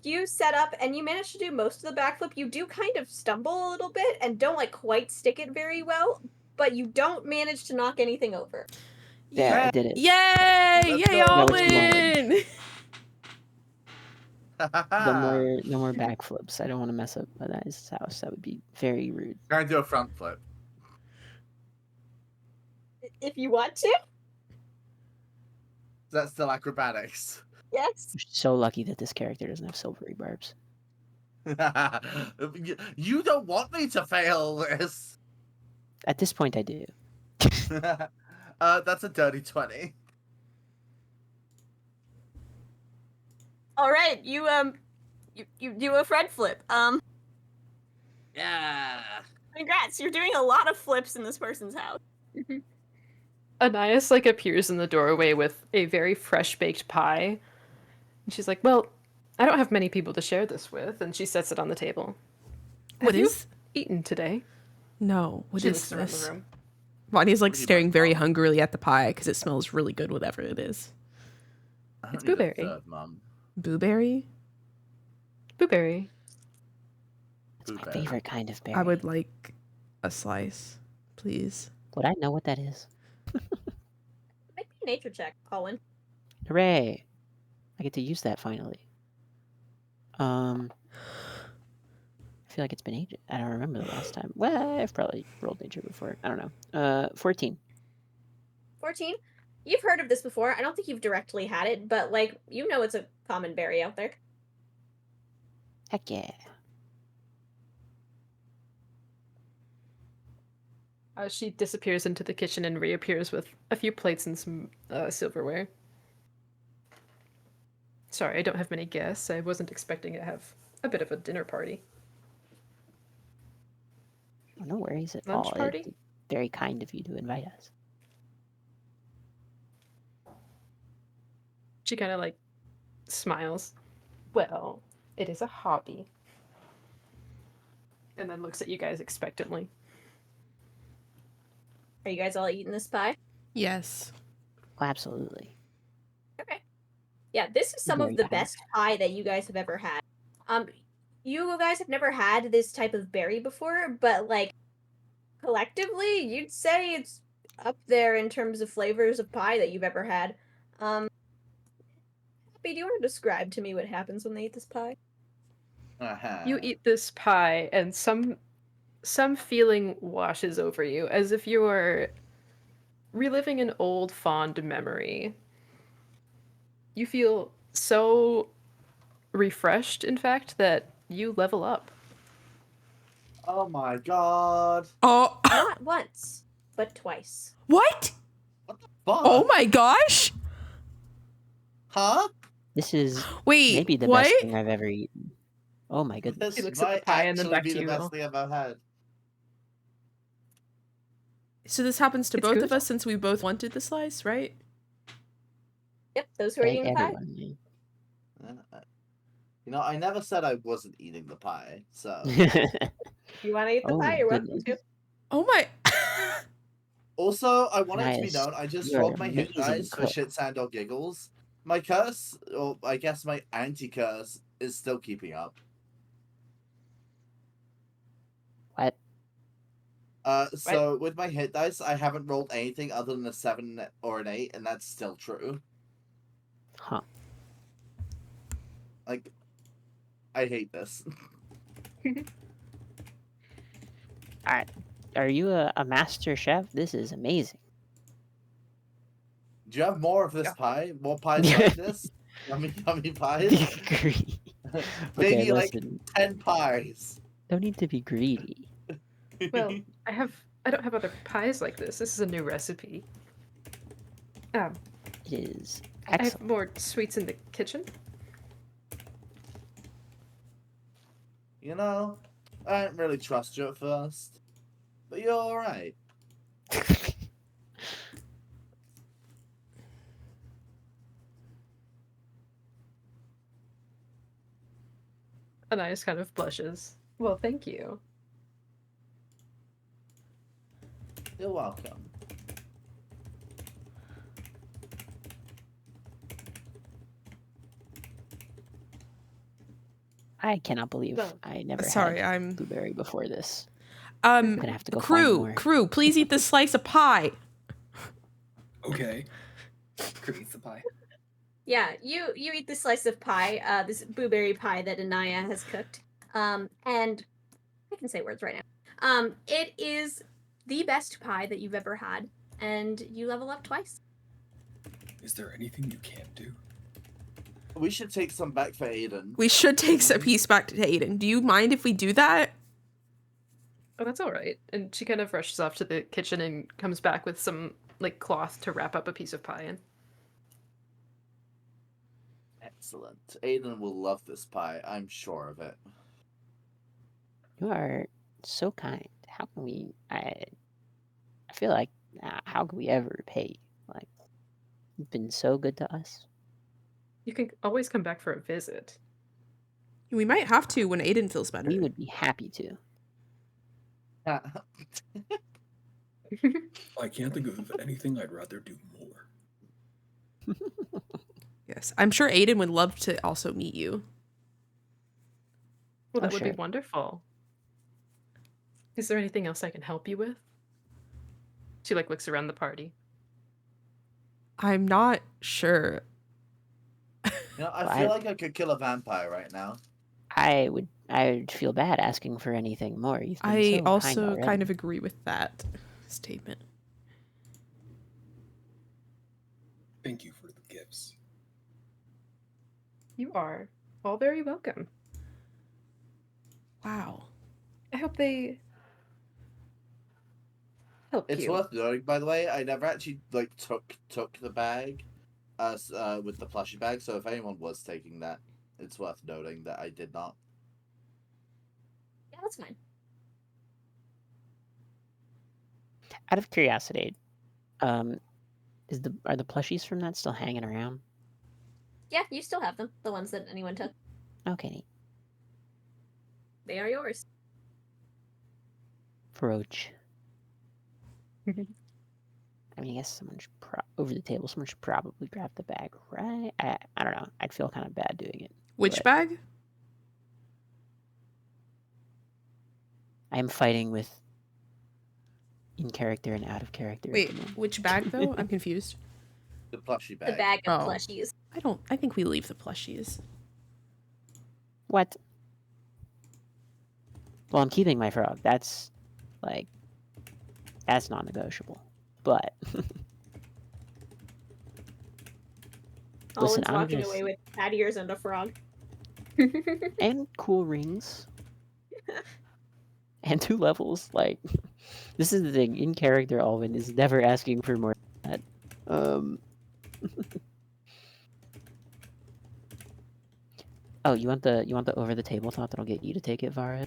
You set up and you manage to do most of the backflip. You do kind of stumble a little bit and don't like quite stick it very well, but you don't manage to knock anything over. Yeah, I did it. Yay! Let's Yay, go. Alwyn! No more backflips. I don't want to mess up my guy's house. That would be very rude. Can I do a front flip? If you want to, That's still acrobatics. yes. I'm so lucky that this character doesn't have silvery barbs. You don't want me to fail this. At this point, I do. That's a dirty 20. All right, you do a Fred flip. Yeah. Congrats, you're doing a lot of flips in this person's house. Anais like appears in the doorway with a very fresh baked pie. And she's like, "Well, I don't have many people to share this with," and she sets it on the table. What Have you is? eaten today? No, what She is looks around this? the room. Vanya's like What do you staring like, very Mom? hungrily at the pie because it smells really good, whatever it is. I don't It's need a blueberry. third, Mum. Blueberry? Blueberry. That's my Blueberry. favorite kind of berry. I would like a slice, please. Would I know what that is? Make me a nature check, Colin. Hooray! I get to use that finally. I feel like it's been ages. I don't remember the last time. Well, I've probably rolled nature before. I don't know. 14. 14. You've heard of this before. I don't think you've directly had it, but like you know it's a common berry out there. Heck yeah. She disappears into the kitchen and reappears with a few plates and some silverware. Sorry, I don't have many guests. I wasn't expecting to have a bit of a dinner party. Oh, no worries at Lunch all. party? It's very kind of you to invite us. She kind of like smiles. Well, it is a hobby. And then looks at you guys expectantly. Are you guys all eating this pie? Yes. Oh, absolutely. Okay. Yeah, this is some of Very the packed. best pie that you guys have ever had. You guys have never had this type of berry before, but like collectively, you'd say it's up there in terms of flavors of pie that you've ever had. Happy, do you want to describe to me what happens when they eat this pie? You eat this pie, and some feeling washes over you, as if you are reliving an old fond memory. You feel so refreshed, in fact, that you level up. Oh my god. Oh. Not once, but twice. What? What the fuck? Oh my gosh. Huh? This is Wait, maybe the what? best thing I've ever eaten. Oh my goodness. This He looks at the might pie and then actually back be to the you, best Will. thing I've ever had. So this happens to It's both good. of us since we both wanted the slice, right? Yep, those who are eating the pie. Everyone. You know, I never said I wasn't eating the pie, so. You want to eat the Oh pie? my You're welcome goodness. to. Oh my. Also, I want it to be Nice. known, I just You are rolled my hit amazing dice for cook. shits and or giggles. My curse, or I guess my anti-curse, is still keeping up. What? So with my hit dice, I haven't rolled anything other than a 7 or an 8, and that's still true. Huh. Like, I hate this. Are you a master chef? This is amazing. Do you have more of this Yeah. pie? More pies like this? Yummy, yummy pies? Greedy. Maybe Okay, like listen. 10 pies. Don't need to be greedy. Well, I don't have other pies like this. This is a new recipe. It is I have excellent. more sweets in the kitchen. You know, I didn't really trust you at first, but you're alright. Anais kind of blushes. Well, thank you. You're welcome. I cannot believe Well, I never Sorry, had I'm blueberry before this. I'm gonna have to go find more. Kruu, please eat this slice of pie. Okay. Kruu eats the pie. Yeah, you eat this slice of pie, this blueberry pie that Anaya has cooked. And I can say words right now. It is the best pie that you've ever had, and you level up twice. Is there anything you can't do? We should take some back for Aiden. We should take a piece back to Aiden. Do you mind if we do that? Oh, that's all right. And she kind of rushes off to the kitchen and comes back with some like cloth to wrap up a piece of pie in. Excellent. Aiden will love this pie, I'm sure of it. You are so kind. How can we? I feel like how can we ever repay you? Like you've been so good to us. You can always come back for a visit. We might have to when Aiden feels better. We would be happy to. I can't think of anything I'd rather do more. Yes, I'm sure Aiden would love to also meet you. Well, that Oh, would be sure. wonderful. Is there anything else I can help you with? She like looks around the party. I'm not sure. You know, I feel like I could kill a vampire right now. I would feel bad asking for anything more. You've been I so kind also already. kind of agree with that statement. Thank you for the gifts. You are all very welcome. Wow. I hope they help It's you. worth noting, by the way, I never actually like took the bag, with the plushie bag. So if anyone was taking that, it's worth noting that I did not. Yeah, that's fine. Out of curiosity, are the plushies from that still hanging around? Yeah, you still have them. The ones that anyone took. Okay, neat. They are yours. Roach. I mean, I guess someone should over the table. Someone should probably grab the bag, right? I don't know. I'd feel kind of bad doing it. Which but bag? I'm fighting with in character and out of character. at Wait, the moment. which bag though? I'm confused. The plushie bag. The bag of Oh. plushies. I think we leave the plushies. What? Well, I'm keeping my frog. That's non-negotiable. But Alwyn's I'm walking gonna away with cat ears and a frog. and cool rings. And 2 levels. Like, this is the thing. In character, Alwyn is never asking for more than that. Oh, you want the over the table thought that'll get you to take it, Vara?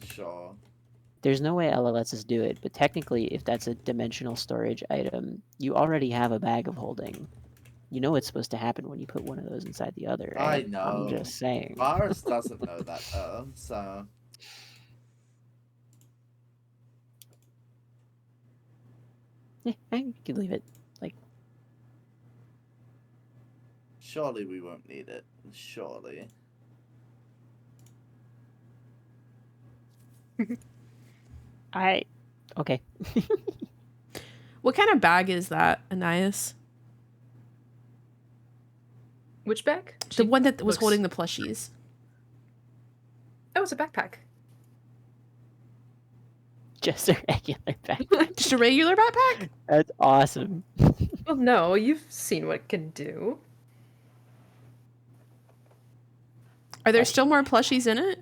Sure. There's no way Ella lets us do it, but technically, if that's a dimensional storage item, you already have a bag of holding. You know what's supposed to happen when you put one of those inside the other, right? I know. I'm just saying. Varas doesn't know that though, so. Yeah, I could leave it. Like, Surely we won't need it. Surely. okay. What kind of bag is that, Anais? Which bag? The one that was looks- holding the plushies. Oh, it's a backpack. Just a regular bag. Just a regular backpack? That's awesome. Well, no, you've seen what it can do. Are there still more plushies in it?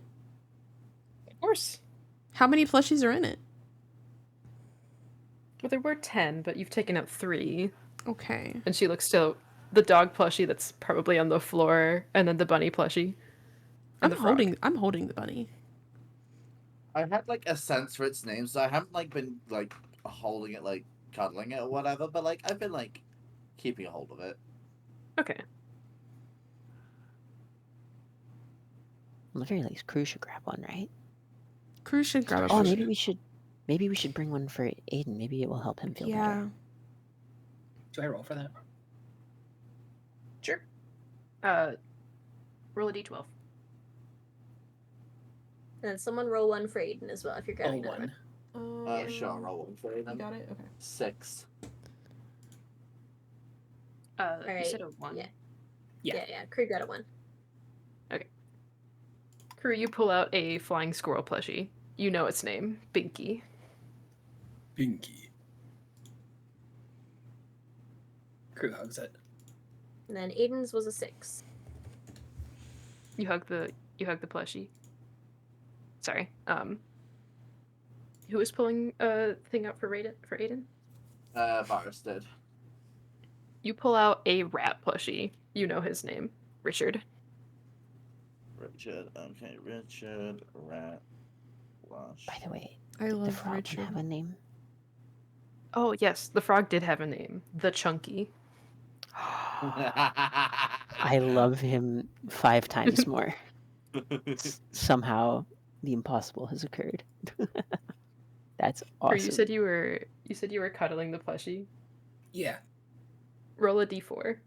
Of course. How many plushies are in it? Well, there were 10, but you've taken out 3. Okay. And she looks to the dog plushie that's probably on the floor, and then the bunny plushie. And I'm holding the bunny. I had like a sense for its name, so I haven't like been like holding it, like cuddling it or whatever, but like I've been like keeping a hold of it. Okay. Well, at the very least, Kruu should grab one, right? Kruu should grab a Oh, plushie. maybe we should bring one for Aiden. Maybe it will help him feel Yeah. better. Do I roll for that? Sure. Roll a d12. And someone roll one for Aiden as well if you're grabbing that one. Sure, roll one for You them. got it? Okay. 6. You Alright, said a 1. yeah. Yeah. Yeah, Kruu got a 1. Kruu, you pull out a flying squirrel plushie. You know its name, Binky. Binky. Kruu hugs it. And then Aiden's was a 6. You hug the plushie. Sorry. Who was pulling a thing out for Aiden? Varas did. You pull out a rat plushie. You know his name, Richard. Richard, okay, Richard, rat, wash. By the way, I did the love frog Richard. have a name? Oh yes, the frog did have a name, the Chunky. I love him 5 times more. Somehow, the impossible has occurred. That's Or awesome. you said you were cuddling the plushie. Yeah. Roll a d4.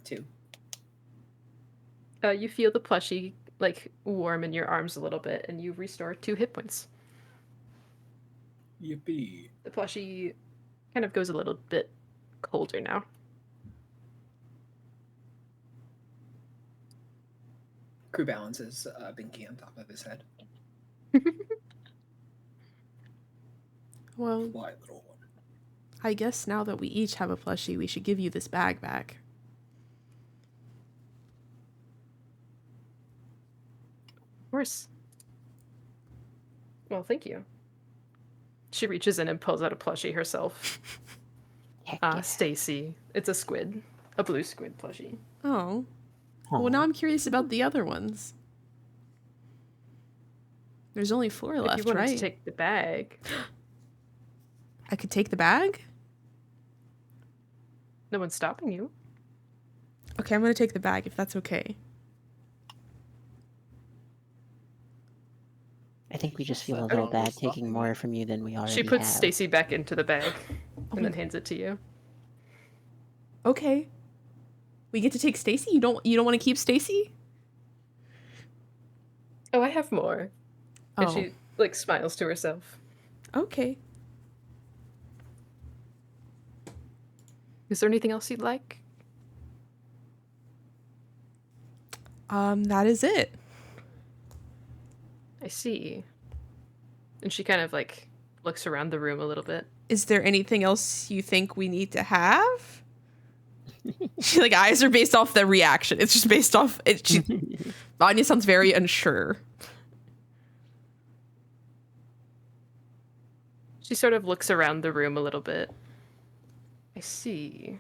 2. You feel the plushie like warm in your arms a little bit, and you restore 2 hit points. Yippee. The plushie kind of goes a little bit colder now. Kruu balances Binky on top of his head. Well, Why, little one? I guess now that we each have a plushie, we should give you this bag back. Of course. Well, thank you. She reaches in and pulls out a plushie herself. Heck yeah. Stacy. It's a squid. A blue squid plushie. Oh. Aw. Well, now I'm curious about the other ones. There's only 4 If left, you wanted right? to take the bag. I could take the bag? No one's stopping you. Okay, I'm gonna take the bag if that's okay. I think we just feel a little bad taking more from you than we already have. She puts Stacy back into the bag and then hands it to you. Okay. We get to take Stacy? You don't want to keep Stacy? Oh, I have more. Oh. And she, like, smiles to herself. Okay. Is there anything else you'd like? That is it. I see. And she kind of, like, looks around the room a little bit. Is there anything else you think we need to have? She, like, eyes are based off the reaction. It's just based off... Vanya sounds very unsure. She sort of looks around the room a little bit. I see.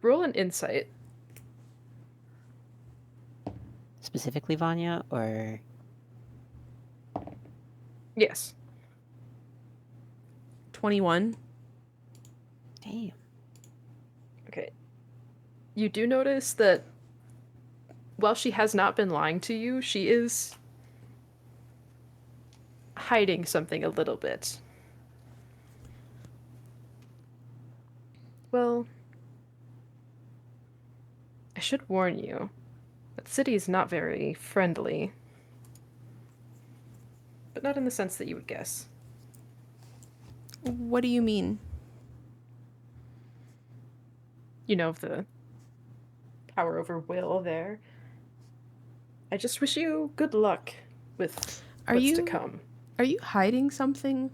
Roll an insight. Specifically Vanya, or... Yes. 21. Damn. Okay. You do notice that while she has not been lying to you, she is hiding something a little bit. Well, I should warn you, that city is not very friendly. But not in the sense that you would guess. What do you mean? You know, the power over will there. I just wish you good luck with what's to come. Are you hiding something?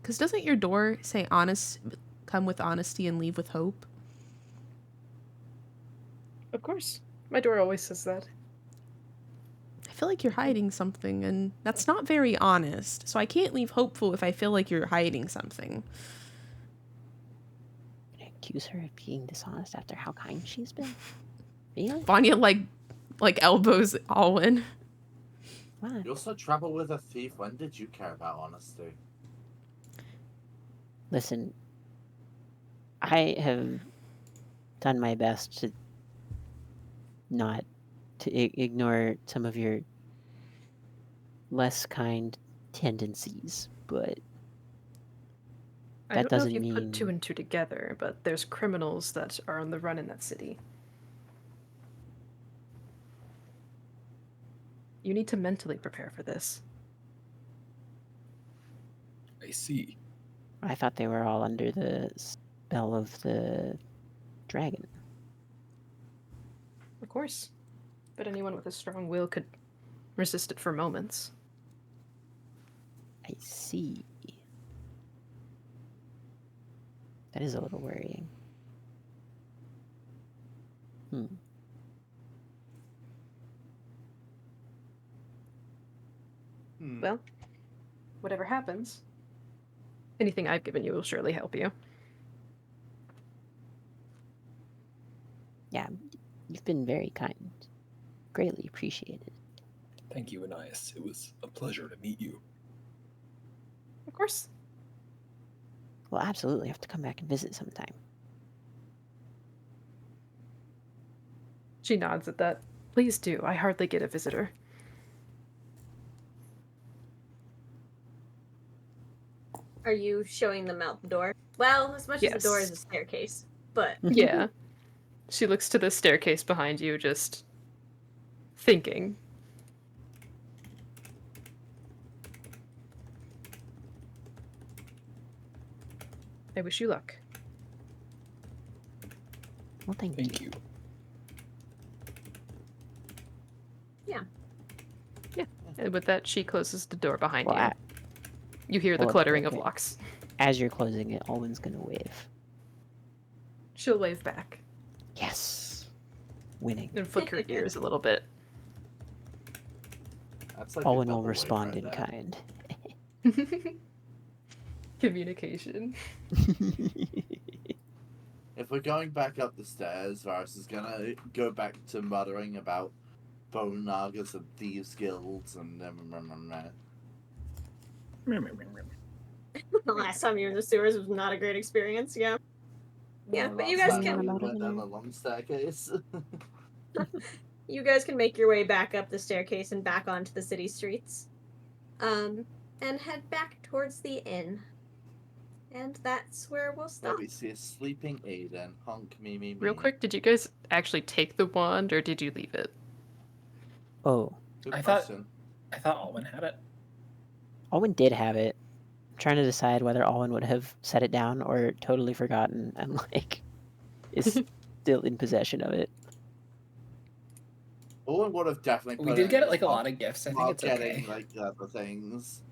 Because doesn't your door say honest, come with honesty and leave with hope? Of course. My door always says that. I feel like you're hiding something, and that's not very honest. So I can't leave hopeful if I feel like you're hiding something. Can I accuse her of being dishonest after how kind she's been? Really? Vanya, like elbows Alwyn. What? You also travel with a thief. When did you care about honesty? Listen, I have done my best to not ignore some of your less kind tendencies, but that doesn't mean... I don't know if you put two and two together, but there's criminals that are on the run in that city. You need to mentally prepare for this. I see. I thought they were all under the spell of the dragon. Of course. But anyone with a strong will could resist it for moments. I see. That is a little worrying. Well, whatever happens, anything I've given you will surely help you. Yeah, you've been very kind. Greatly appreciated. Thank you, Anais. It was a pleasure to meet you. Of course. Well, absolutely. I have to come back and visit sometime. She nods at that. Please do. I hardly get a visitor. Are you showing them out the door? Well, as much as the door is a staircase, but... Yeah. She looks to the staircase behind you, just thinking. I wish you luck. Well, thank you. Yeah. Yeah. And with that, she closes the door behind you. You hear the cluttering of locks. As you're closing it, Alwyn's gonna wave. She'll wave back. Yes. Winning. And flick her ears a little bit. That's like Alwyn will respond in kind. Communication. If we're going back up the stairs, Varas is gonna go back to muttering about bone nagas and thieves guilds and The last time you were in the sewers was not a great experience. Yeah. Yeah, but you last guys time can. we went down a long staircase. You guys can make your way back up the staircase and back onto the city streets, and head back towards the inn. And that's where we'll Where stop. we see a sleeping Aiden. Honk me. Real quick, did you guys actually take the wand or did you leave it? Oh, Good I question. thought Alwyn had it. Alwyn did have it. I'm trying to decide whether Alwyn would have set it down or totally forgotten and like is still in possession of it. Owen would have definitely. We put did it get in like his a lot pocket of gifts. I while think it's getting okay. like the other things.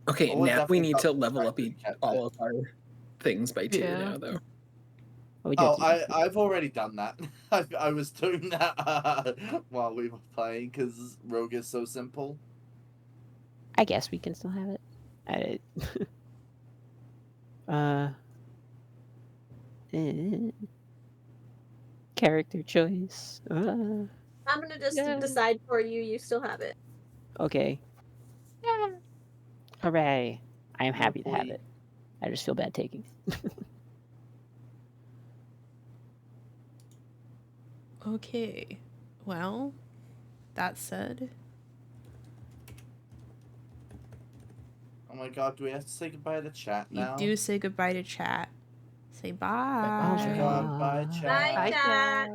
Okay, Owen now we definitely need to got level up distracted, kept all it. of our things by 2 Yeah. now, though. Well, we did Oh, keep it. I've already done that. I was doing that while we were playing because Rogue is so simple. I guess we can still have it. Character choice. I'm gonna just Yeah. decide for you. You still have it. Okay. Hooray! I am happy to have Boy. it. I just feel bad taking it. Okay. Well, that said, Oh my god, do we have to say goodbye to chat now? you do say goodbye to chat. Say bye. Oh, God, bye, chat. Bye, chat. chat.